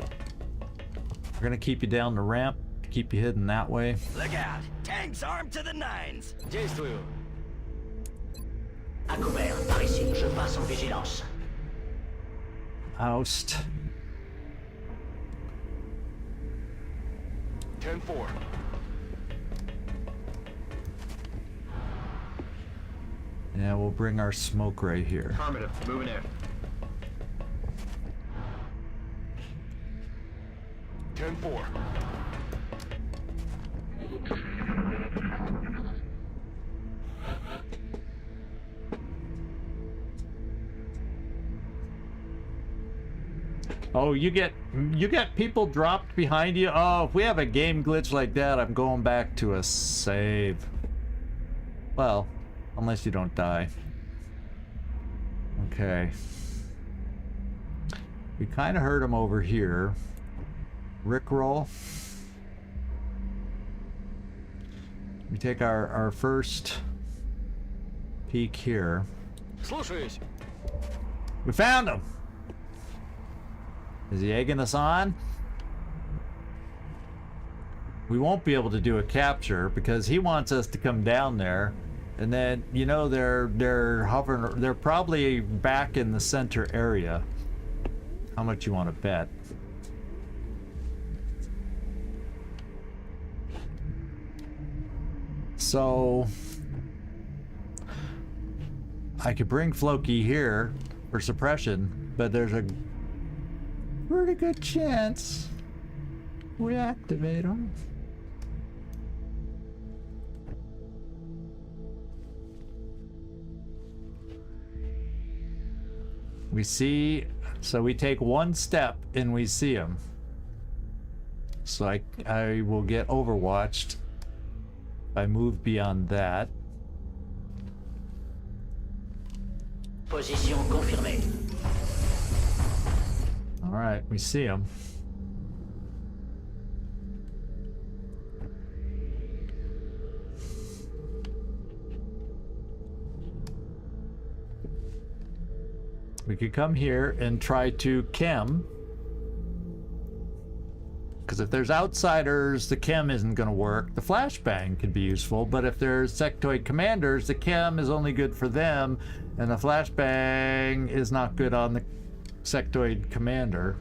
We're gonna keep you down the ramp, keep you hidden that way. Look out! Tanks armed to the nines! Действую. À couvert, par ici. Je passe en vigilance. Oust. 10-4. Yeah, we'll bring our smoke right here. Affirmative. Moving in. 10-4. Oh, you get people dropped behind you. Oh, if we have a game glitch like that, I'm going back to a save. Well, unless you don't die. Okay. We kind of heard him over here. Rickroll. We take our first peek here. Слушаюсь. We found him! Is he egging us on? We won't be able to do a capture because he wants us to come down there, and then you know they're hovering. They're probably back in the center area. How much you want to bet? So I could bring Floki here for suppression, but there's a pretty good chance we activate him. We see, so we take one step and we see him. So I will get overwatched. I move beyond that. Position confirmée. All right, we see him. We could come here and try to chem. Because if there's outsiders, the chem isn't going to work. The flashbang could be useful, but if there's sectoid commanders, the chem is only good for them, and the flashbang is not good on the sectoid commander.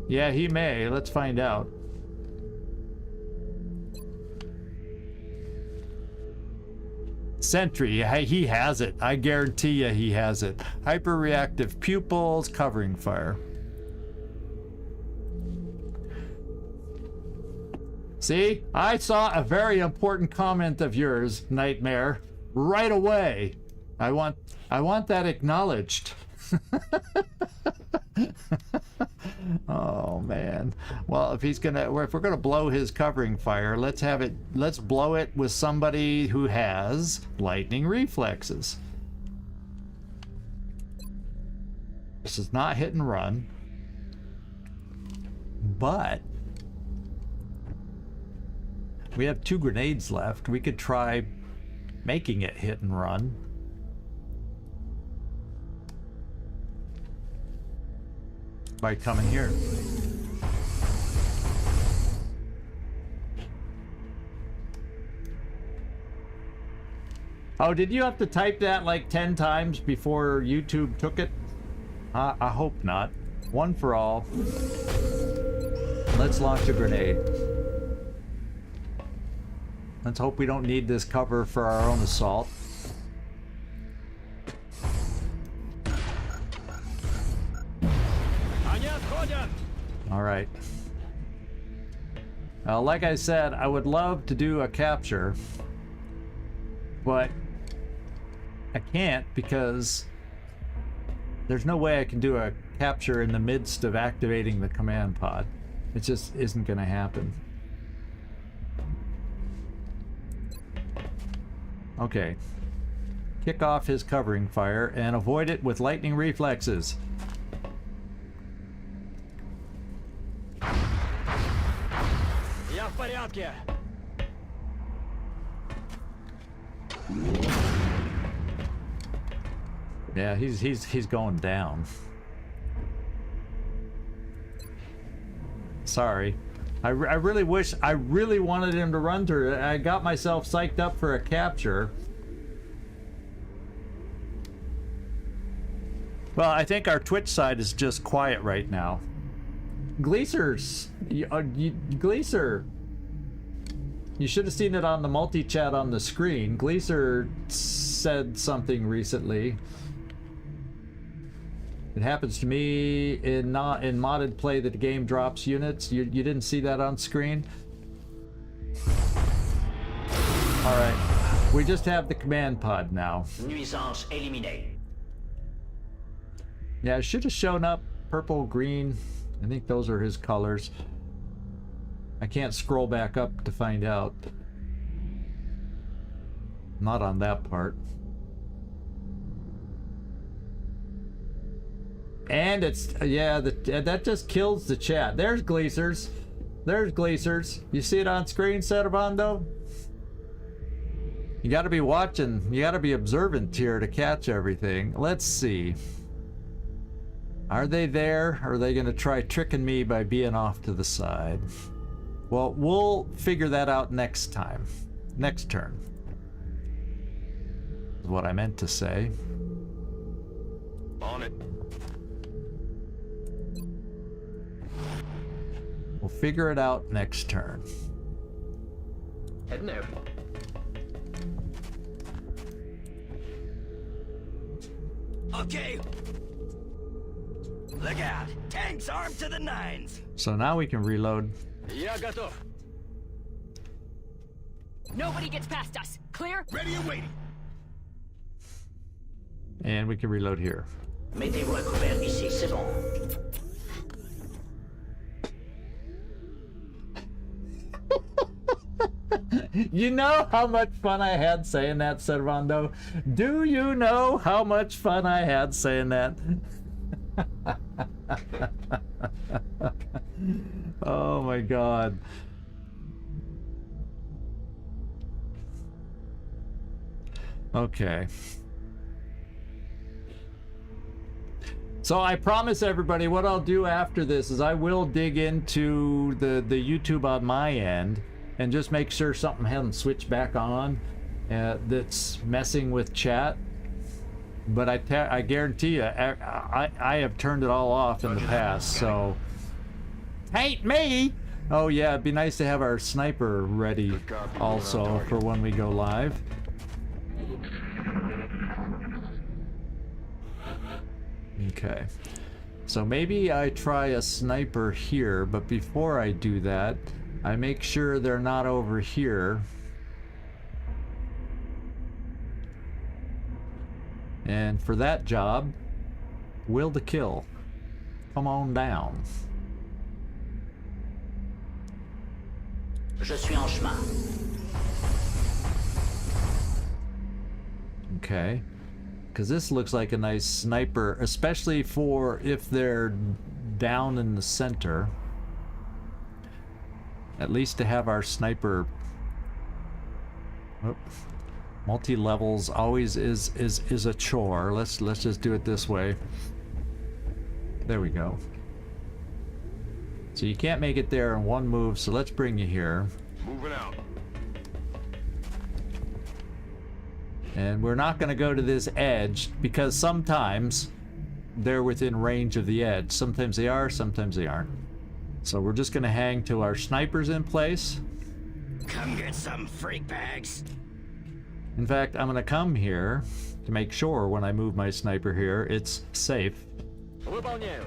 Yeah, he may. Let's find out. Sentry, he has it. I guarantee you he has it. Hyper-reactive pupils, covering fire. See, I saw a very important comment of yours, Nightmare, right away. I want that acknowledged. Oh man. Well, if we're gonna blow his covering fire, let's blow it with somebody who has lightning reflexes. This is not hit and run, but we have 2 grenades left. We could try making it hit and run. By coming here. Oh, did you have to type that like 10 times before YouTube took it? I hope not. One for all. Let's launch a grenade. Let's hope we don't need this cover for our own assault. All right. Like I said, I would love to do a capture, but I can't because there's no way I can do a capture in the midst of activating the command pod. It just isn't going to happen. Okay. Kick off his covering fire and avoid it with lightning reflexes. Я в порядке. Yeah, he's going down. Sorry. I really wish, I really wanted him to run through it. I got myself psyched up for a capture. Well, I think our Twitch side is just quiet right now. 𝐜𝐡𝐢𝐬, 𝐜𝐜𝐡𝐢𝐬. You should have seen it on the multi-chat on the screen. 𝐜𝐜𝐢𝐬 said something recently. It happens to me in modded play that the game drops units. You didn't see that on screen? Alright. We just have the command pod now. Nuisance éliminée. Yeah, it should have shown up purple, green. I think those are his colors. I can't scroll back up to find out. Not on that part. And it's, yeah, that just kills the chat. There's 𝐜𝐡𝐢𝐬𝐬. There's 𝐜𝐡𝐢𝐬𝐬. You see it on screen, Servando? You gotta be watching, you gotta be observant here to catch everything. Let's see. Are they there? Or are they gonna try tricking me by being off to the side? Well, we'll figure that out next time. Next turn. Is what I meant to say. On it. We'll figure it out next turn. Heading there. Okay. Look out! Tanks armed to the nines! So now we can reload. Я готов. Nobody gets past us. Clear? Ready and waiting. And we can reload here. Mettez-vous à couvert ici, c'est bon. You know how much fun I had saying that, Servando? Do you know how much fun I had saying that? Oh my god. Okay. So I promise everybody what I'll do after this is I will dig into the YouTube on my end and just make sure something hasn't switched back on that's messing with chat. But I guarantee you, I have turned it all off in the past, so... Ain't me! Oh yeah, it'd be nice to have our sniper ready also for when we go live. Okay. So maybe I try a sniper here, but before I do that, I make sure they're not over here. And for that job, 𝐜𝐴, come on down. Je suis en chemin. Okay. Because this looks like a nice sniper, especially for if they're down in the center. At least to have our sniper... Oh. Multi-levels always is a chore. Let's just do it this way. There we go. So you can't make it there in one move, so let's bring you here. Moving out. And we're not going to go to this edge because sometimes they're within range of the edge. Sometimes they are, sometimes they aren't. So we're just going to hang till our sniper's in place. Come get some freak bags. In fact, I'm going to come here to make sure when I move my sniper here, it's safe. Выполняю.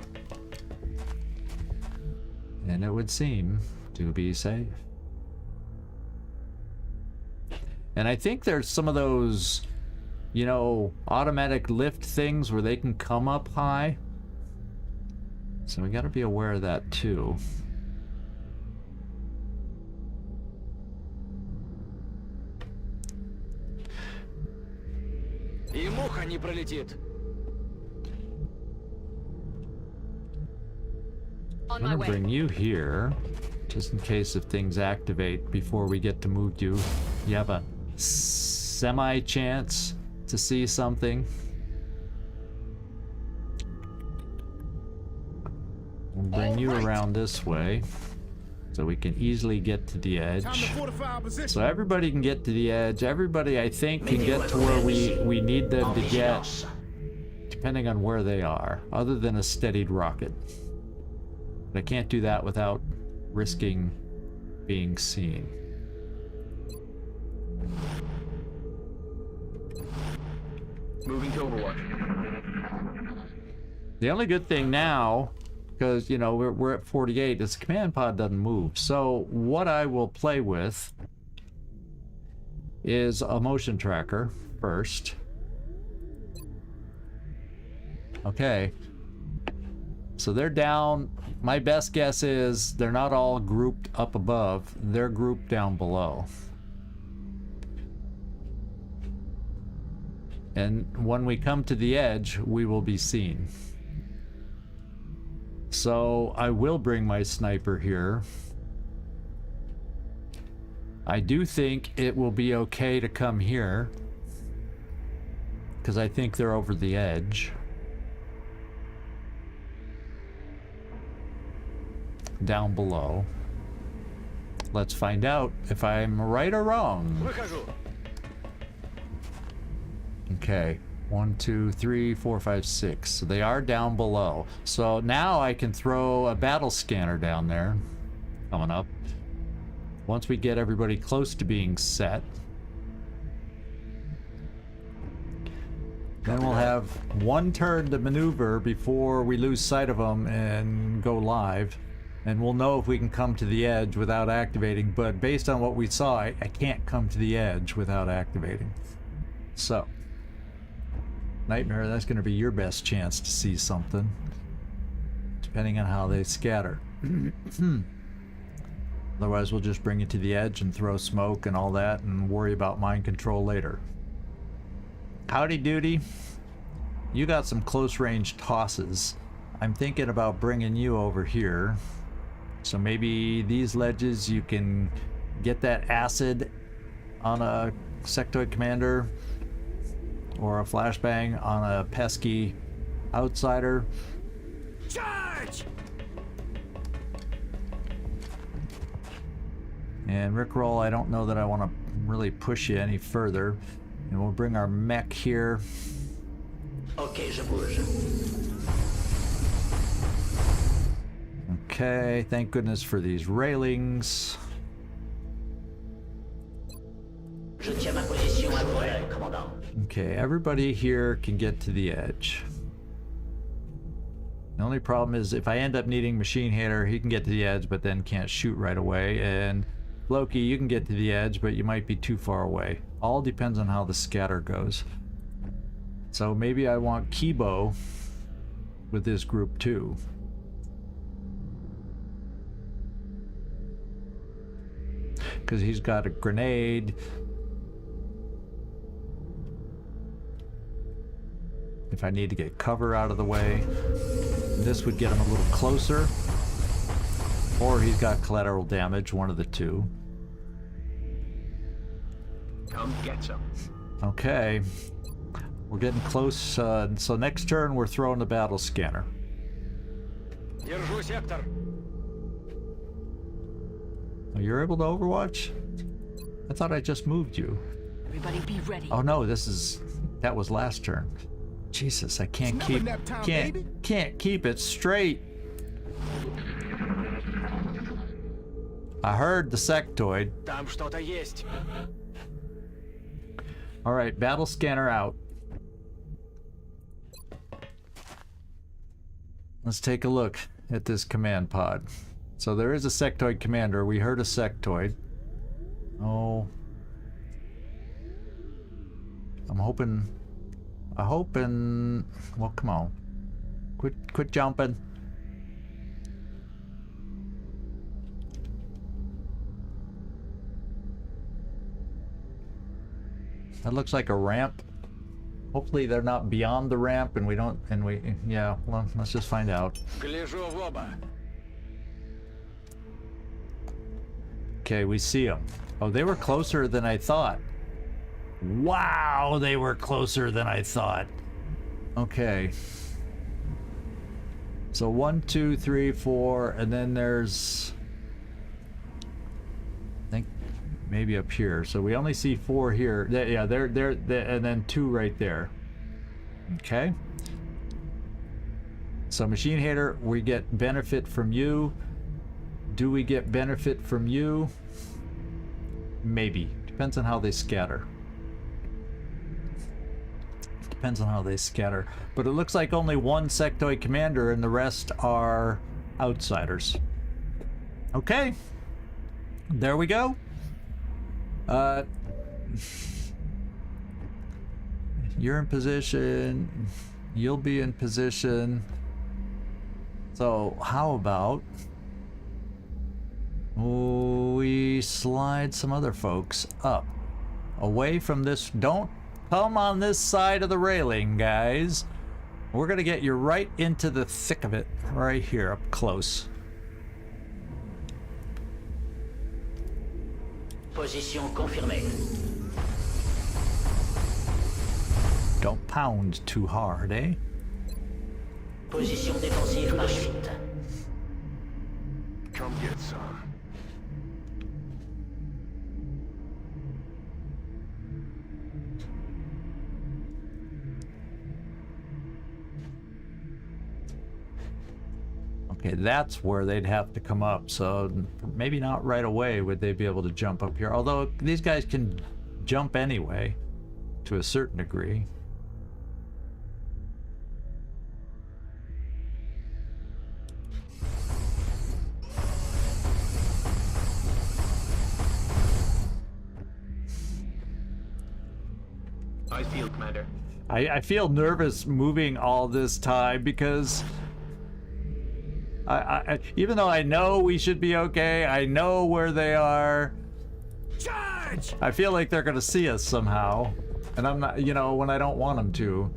And it would seem to be safe. And I think there's some of those, you know, automatic lift things where they can come up high. So we got to be aware of that too. И муха не пролетит. On I'm my gonna way. bring you here, just in case if things activate before we get to move you. You have a semi-chance to see something. We'll bring you around this way so we can easily get to the edge. Time to fortify our position. So everybody can get to the edge. Everybody, I think, can get to where we need them to get, depending on where they are, other than a steadied rocket. But I can't do that without risking being seen. Moving to Overwatch. The only good thing now, because, you know, we're at 48, this command pod doesn't move. So what I will play with is a motion tracker first. Okay. So they're down. My best guess is they're not all grouped up above. They're grouped down below. And when we come to the edge, we will be seen. So I will bring my sniper here. I do think it will be okay to come here, because I think they're over the edge. Down below. Let's find out if I'm right or wrong. Выхожу. Okay, 1, 2, 3, 4, 5, 6. So they are down below. So now I can throw a battle scanner down there. Coming up. Once we get everybody close to being set. Then we'll have one turn to maneuver before we lose sight of them and go live. And we'll know if we can come to the edge without activating. But based on what we saw, I can't come to the edge without activating. So. Nightmare, that's going to be your best chance to see something, depending on how they scatter. Otherwise, we'll just bring you to the edge and throw smoke and all that and worry about mind control later. Howdy doody. You got some close range tosses. I'm thinking about bringing you over here. So maybe these ledges, you can get that acid on a sectoid commander, or a flashbang on a pesky outsider. Charge! And Rickroll, I don't know that I want to really push you any further. And we'll bring our mech here. Ok, je bouge. Okay, thank goodness for these railings. Je tiens ma position à couvert, commandant. Okay, everybody here can get to the edge. The only problem is if I end up needing Machine Hater, he can get to the edge but then can't shoot right away. And Loki, you can get to the edge but you might be too far away. All depends on how the scatter goes. So maybe I want Kibo with this group too. Because he's got a grenade. If I need to get cover out of the way, this would get him a little closer. Or he's got collateral damage, one of the two. Come get some. Okay. We're getting close. So next turn, we're throwing the battle scanner. Держу сектор. Oh, you're able to Overwatch? I thought I just moved you. Everybody be ready. Oh no, that was last turn. Jesus, I can't It's keep never nap time, baby. can't keep it straight. I heard the sectoid. Там что-то есть. All right, battle scanner out. Let's take a look at this command pod. So there is a sectoid commander. We heard a sectoid. Oh. I'm hoping... Well, come on. Quit jumping. That looks like a ramp. Hopefully they're not beyond the ramp and yeah, well, let's just find out. Гляжу в оба. Okay, we see them. Oh, they were closer than I thought. Wow, they were closer than I thought. Okay. So 1, 2, 3, 4, and then there's, I think maybe up here. So we only see 4 here. Yeah, there, and then 2 right there. Okay. So Machine Hater, we get benefit from you. Do we get benefit from you? Maybe. Depends on how they scatter. Depends on how they scatter. But it looks like only one sectoid commander and the rest are outsiders. Okay. There we go. You're in position. You'll be in position. So how about we slide some other folks up away from this? Don't come on this side of the railing, guys. We're gonna get you right into the thick of it, right here, up close. Position confirmée. Don't pound too hard, eh? Position défensive marche vite. Come get some. Okay, that's where they'd have to come up, so maybe not right away would they be able to jump up here. Although these guys can jump anyway, to a certain degree. I feel, Commander. I feel nervous moving all this time because I even though I know we should be okay, I know where they are. Charge! I feel like they're gonna see us somehow, and I'm not, you know, when I don't want them to.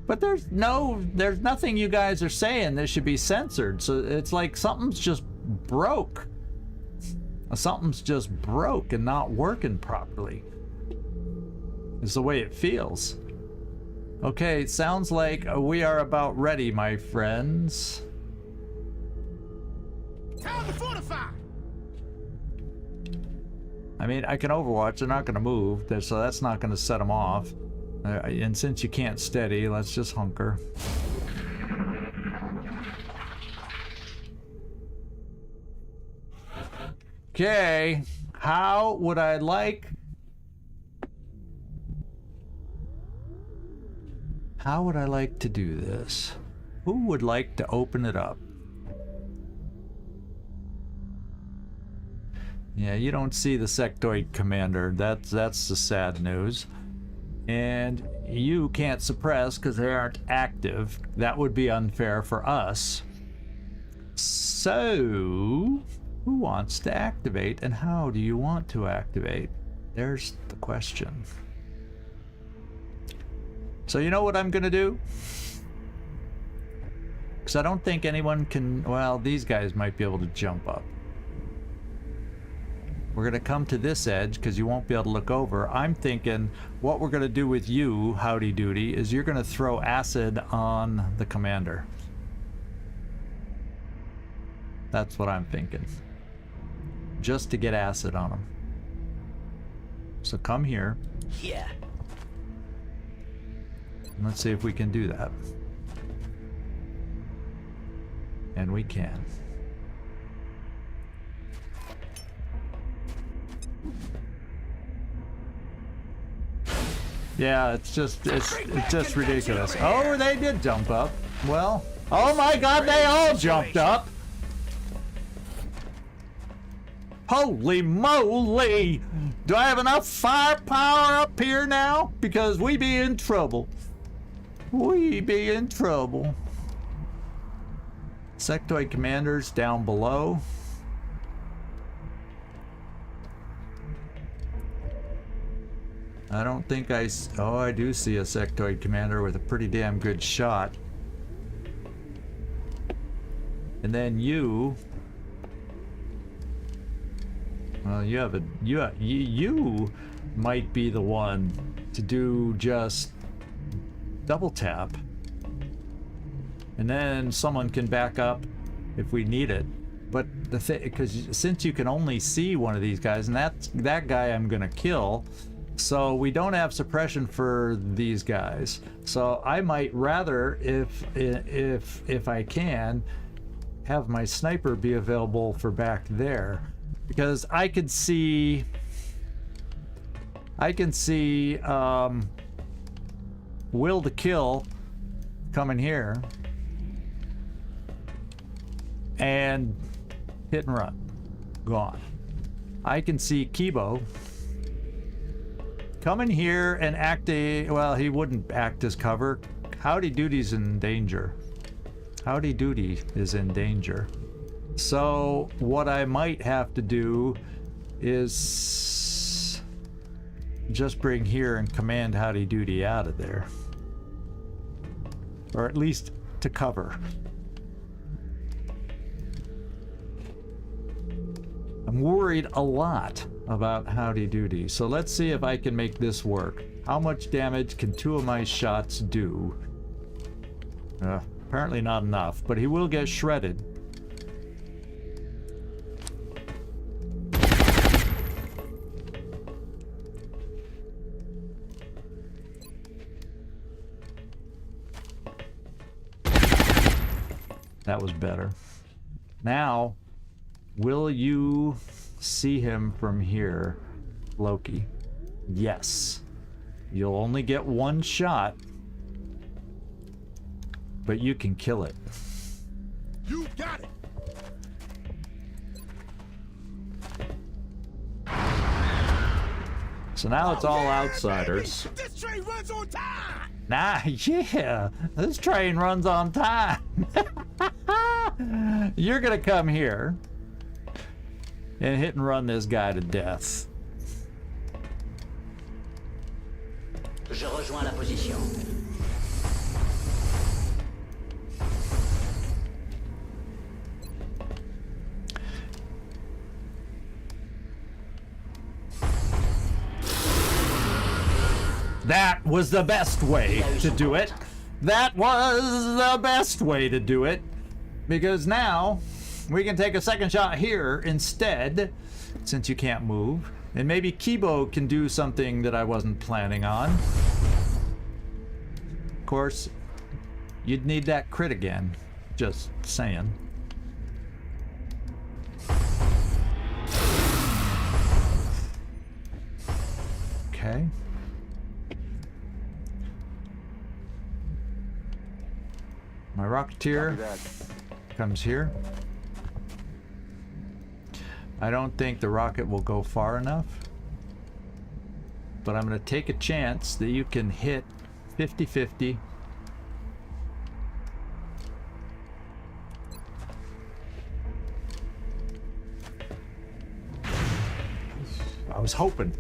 But there's nothing you guys are saying that should be censored, so it's like something's just broke. Something's just broke and not working properly. It's the way it feels. Okay, it sounds like we are about ready, my friends. Time to fortify! I mean, I can Overwatch, they're not going to move, so that's not going to set them off. And since you can't steady, let's just hunker. Okay, how would I like... How would I like to do this? Who would like to open it up? Yeah, you don't see the sectoid commander. That's the sad news. And you can't suppress because they aren't active. That would be unfair for us. So, who wants to activate and how do you want to activate? There's the question. So you know what I'm gonna do? Because I don't think anyone can, well, these guys might be able to jump up. We're gonna come to this edge because you won't be able to look over. I'm thinking what we're gonna do with you, Howdy Doody, is you're gonna throw acid on the commander. That's what I'm thinking. Just to get acid on him. So come here. Yeah. Let's see if we can do that. And we can. Yeah, it's just ridiculous. Oh, they did jump up. Well, oh my God, they all jumped up. Holy moly! Do I have enough firepower up here now? Because we be in trouble. We be in trouble. Sectoid commanders down below. I don't think oh, I do see a sectoid commander with a pretty damn good shot. And then you, well, you might be the one to do just double tap, and then someone can back up if we need it. But the thing, because since you can only see one of these guys, and that guy I'm gonna kill, so we don't have suppression for these guys. So I might rather, if I can, have my sniper be available for back there, because I can see Will to Kill coming here and hit and run, gone. I can see Kibo coming here and well, he wouldn't act as cover. Howdy Doody's in danger. Howdy Doody is in danger. So what I might have to do is just bring here and command Howdy Doody out of there, or at least to cover. I'm worried a lot about Howdy Doody, so let's see if I can make this work. How much damage can 2 of my shots do? Apparently not enough, but he will get shredded. That was better. Now, will you see him from here, Loki? Yes. You'll only get 1 shot, but you can kill it. You got it. So now it's all outsiders. This train runs on time. Nah, yeah, this train runs on time. You're gonna come here and hit and run this guy to death. Je rejoins la position. That was the best way to do it. That was the best way to do it. Because now we can take a second shot here instead, since you can't move. And maybe Kibo can do something that I wasn't planning on. Of course, you'd need that crit again. Just saying. Okay. My Rocketeer comes here. I don't think the rocket will go far enough, but I'm going to take a chance that you can hit 50-50. I was hoping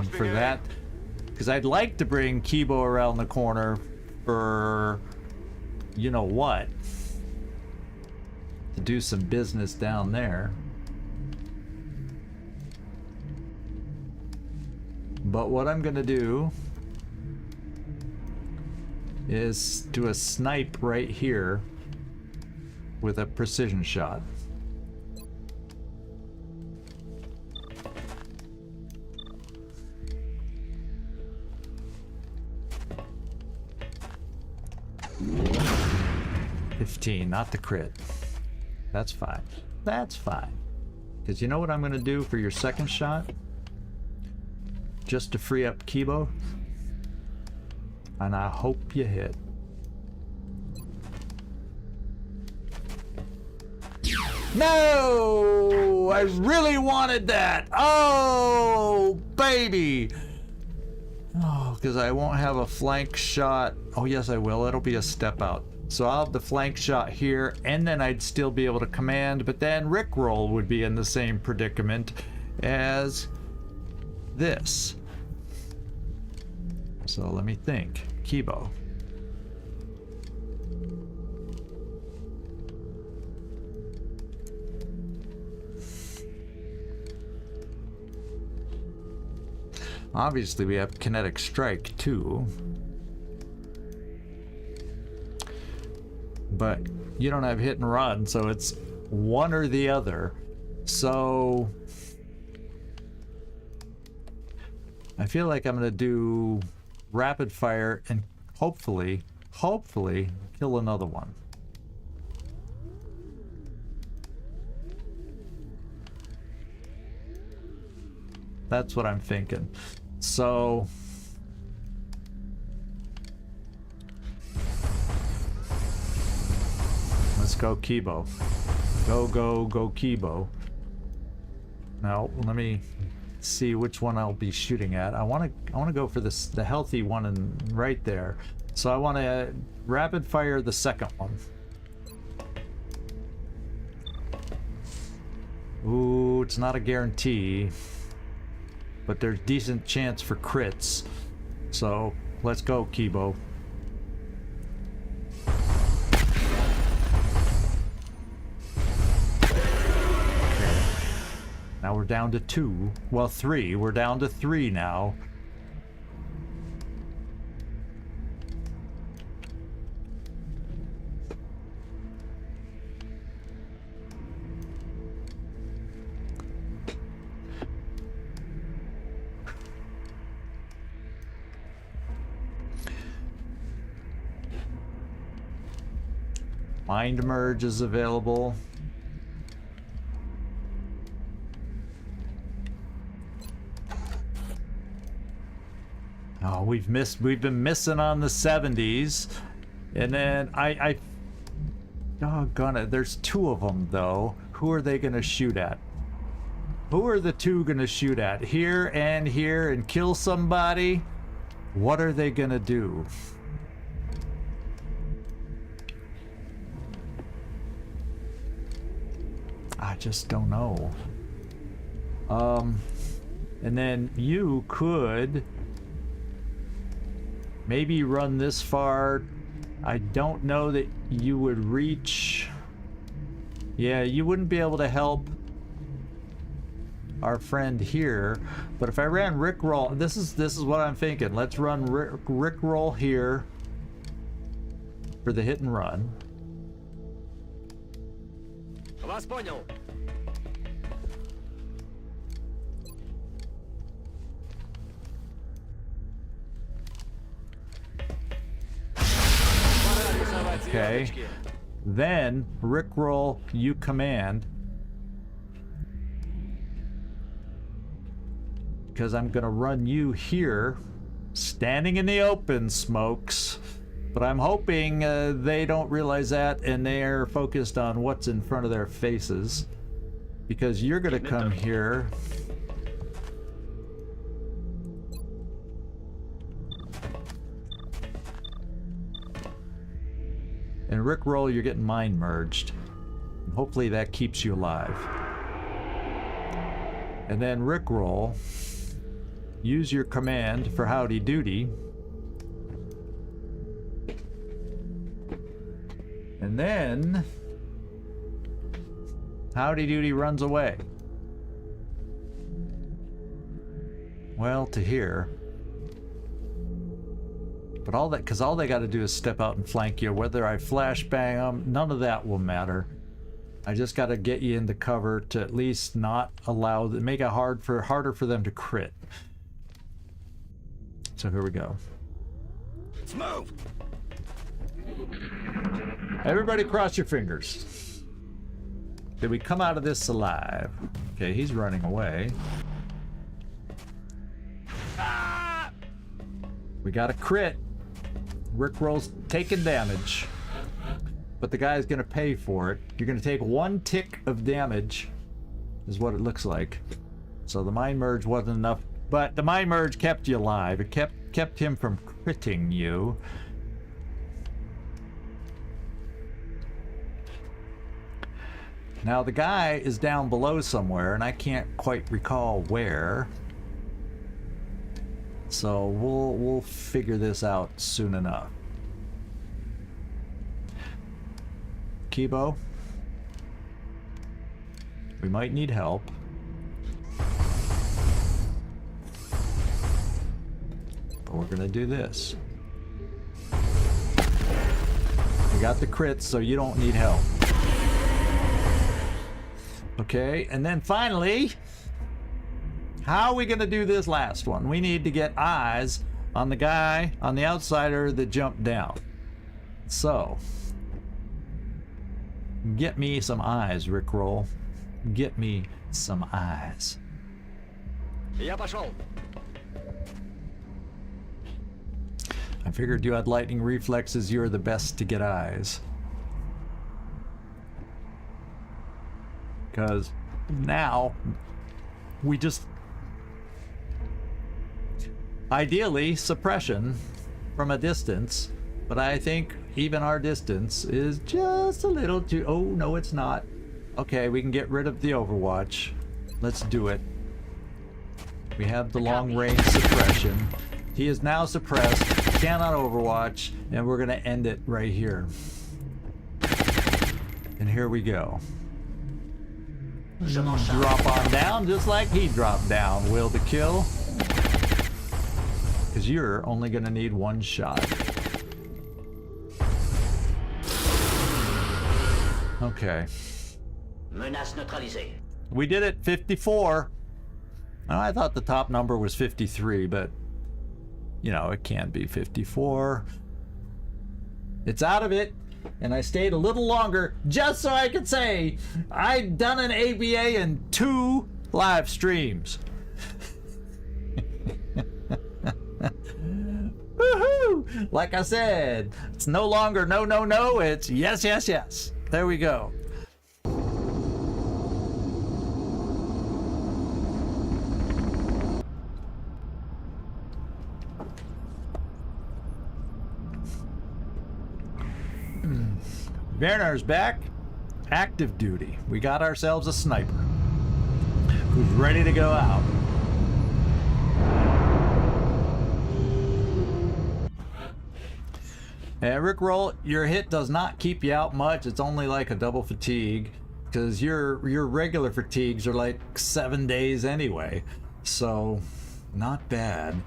for that, because I'd like to bring Kibo around the corner for you know what, to do some business down there. But what I'm gonna do is do a snipe right here with a precision shot. Not the crit. That's fine. That's fine. Because you know what I'm going to do for your second shot? Just to free up Kibo. And I hope you hit. No! I really wanted that! Oh, baby! Oh, because I won't have a flank shot. Oh, yes, I will. It'll be a step out. So I'll have the flank shot here, and then I'd still be able to command, but then Rickroll would be in the same predicament as this. So let me think. Kibo. Obviously we have kinetic strike too. but you don't have hit and run, so it's one or the other. So I feel like I'm gonna do rapid fire and hopefully kill another one. That's what I'm thinking. So let's go Kibo. Go Kibo. Now let me see which one I'll be shooting at. I want to go for the healthy one and right there. So I want to rapid fire the second one. Ooh, it's not a guarantee, but there's decent chance for crits. So let's go, Kibo. Okay. Now we're down to 2. Well, 3. We're down to 3 now. Mind merge is available. Oh, we've been missing on the 70s. And then doggone it, there's 2 of them though. Who are they gonna shoot at? Who are the 2 gonna shoot at? Here and kill somebody? What are they gonna do? I just don't know. And then you could maybe run this far. I don't know that you would reach. Yeah, you wouldn't be able to help our friend here. But if I ran Rickroll, this is what I'm thinking. Let's run Rickroll here for the hit and run. Вас понял. Okay. Then Rickroll you command. Because I'm gonna run you here, standing in the open, smokes. But I'm hoping they don't realize that and they're focused on what's in front of their faces. Because you're gonna come here. And Rickroll, you're getting mind merged. And hopefully that keeps you alive. And then Rickroll, use your command for Howdy Doody. And then Howdy Doody runs away. Well, to here. But all that, because all they got to do is step out and flank you. Whether I flashbang them, none of that will matter. I just got to get you into cover to at least not allow, make it harder for them to crit. So here we go. Let's move. Everybody cross your fingers. Did we come out of this alive? Okay, he's running away. Ah! We got a crit. Rickroll's taking damage. But the guy's gonna pay for it. You're gonna take 1 tick of damage, is what it looks like. So the mind merge wasn't enough, but the mind merge kept you alive. It kept him from critting you. Now the guy is down below somewhere, and I can't quite recall where. So we'll figure this out soon enough. Kibo, we might need help. But we're gonna do this. We got the crits, so you don't need help. Okay, and then finally, how are we gonna do this last one? We need to get eyes on the guy, on the outsider that jumped down. So, get me some eyes, Rickroll. Get me some eyes. Я пошел. I figured you had lightning reflexes, you're the best to get eyes. Because now, we just... Ideally, suppression from a distance, but I think even our distance is just a little too... Oh, no, it's not. Okay, we can get rid of the Overwatch. Let's do it. We have the long-range suppression. He is now suppressed, cannot Overwatch, and we're gonna end it right here. And here we go. Drop on down just like he dropped down. Will to kill. Because you're only gonna need one shot. Okay. Menace neutralisée. We did it, 54. I thought the top number was 53, but you know, it can be 54. It's out of it, and I stayed a little longer just so I could say I'd done an ABA in 2 live streams. Woohoo! Like I said, it's no longer no, no, no, it's yes, yes, yes. There we go. Werner's back. Active duty. We got ourselves a sniper who's ready to go out. And Rickroll, your hit does not keep you out much. It's only like a double fatigue, because your regular fatigues are like 7 days anyway. So, not bad.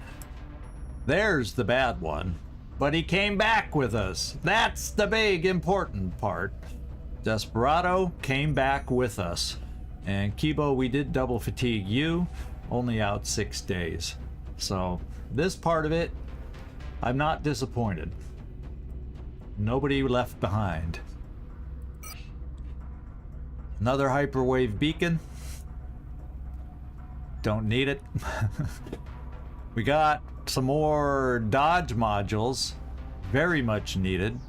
There's the bad one. But he came back with us. That's the big important part. Desperado came back with us. And Kibo, we did double fatigue you, only out 6 days. So this part of it, I'm not disappointed. Nobody left behind. Another hyperwave beacon. Don't need it. We got some more dodge modules, very much needed.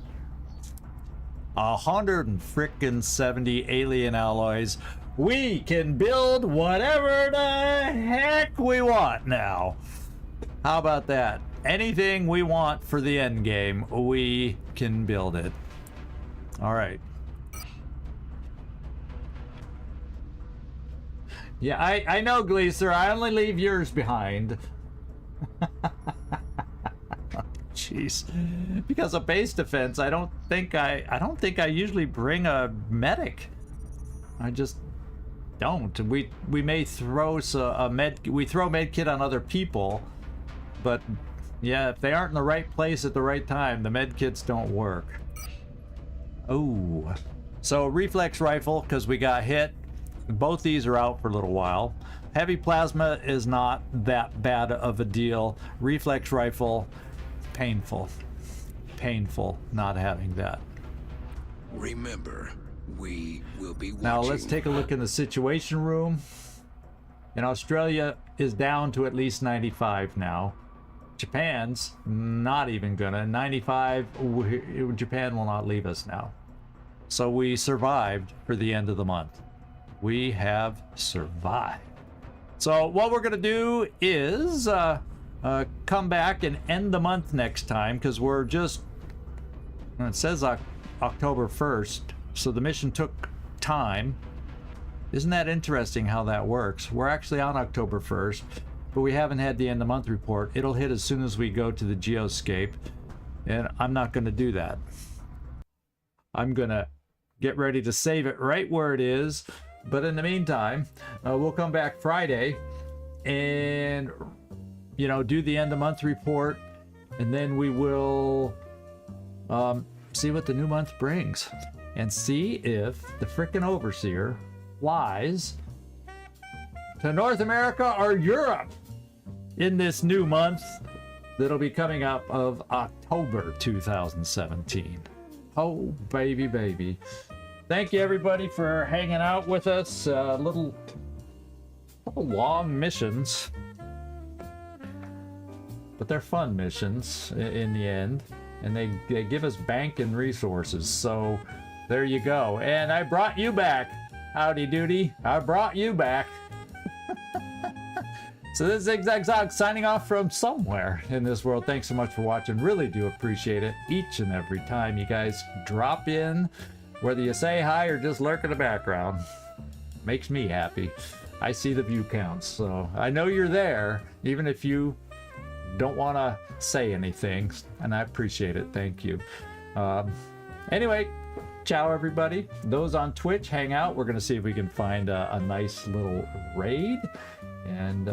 170 alien alloys. We can build whatever the heck we want now. How about that? Anything we want for the end game, we can build it. All right. Yeah, I know, Gleaser. I only leave yours behind. Jeez. Because of base defense, I don't think I usually bring a medic. I just don't. We may throw we throw medkit on other people, but yeah, if they aren't in the right place at the right time, the medkits don't work. Oh. So reflex rifle, because we got hit. Both these are out for a little while. Heavy plasma is not that bad of a deal. Reflex rifle, painful. Painful not having that. Remember, we will be watching. Now let's take a look in the situation room. And Australia is down to at least 95 now. Japan's not even gonna. 95, Japan will not leave us now. So we survived for the end of the month. We have survived. So what we're gonna do is come back and end the month next time, because we're just, it says October 1st, so the mission took time. Isn't that interesting how that works? We're actually on October 1st, but we haven't had the end of month report. It'll hit as soon as we go to the geoscape, and I'm not gonna do that. I'm gonna get ready to save it right where it is. But in the meantime, we'll come back Friday and, you know, do the end of month report, and then we will see what the new month brings and see if the frickin' overseer flies to North America or Europe in this new month that'll be coming up of October 2017. Oh, baby, baby. Thank you, everybody, for hanging out with us. Couple long missions, but they're fun missions in the end, and they give us bank and resources. So there you go. And I brought you back. Howdy doody. I brought you back. So this is 𝐜𝐴𝐳 signing off from somewhere in this world. Thanks so much for watching. Really do appreciate it each and every time you guys drop in, whether you say hi or just lurk in the background. Makes me happy. I see the view counts, so I know you're there, even if you don't want to say anything, and I appreciate it. Thank you. Anyway, ciao everybody. Those on Twitch, hang out. We're going to see if we can find a nice little raid, and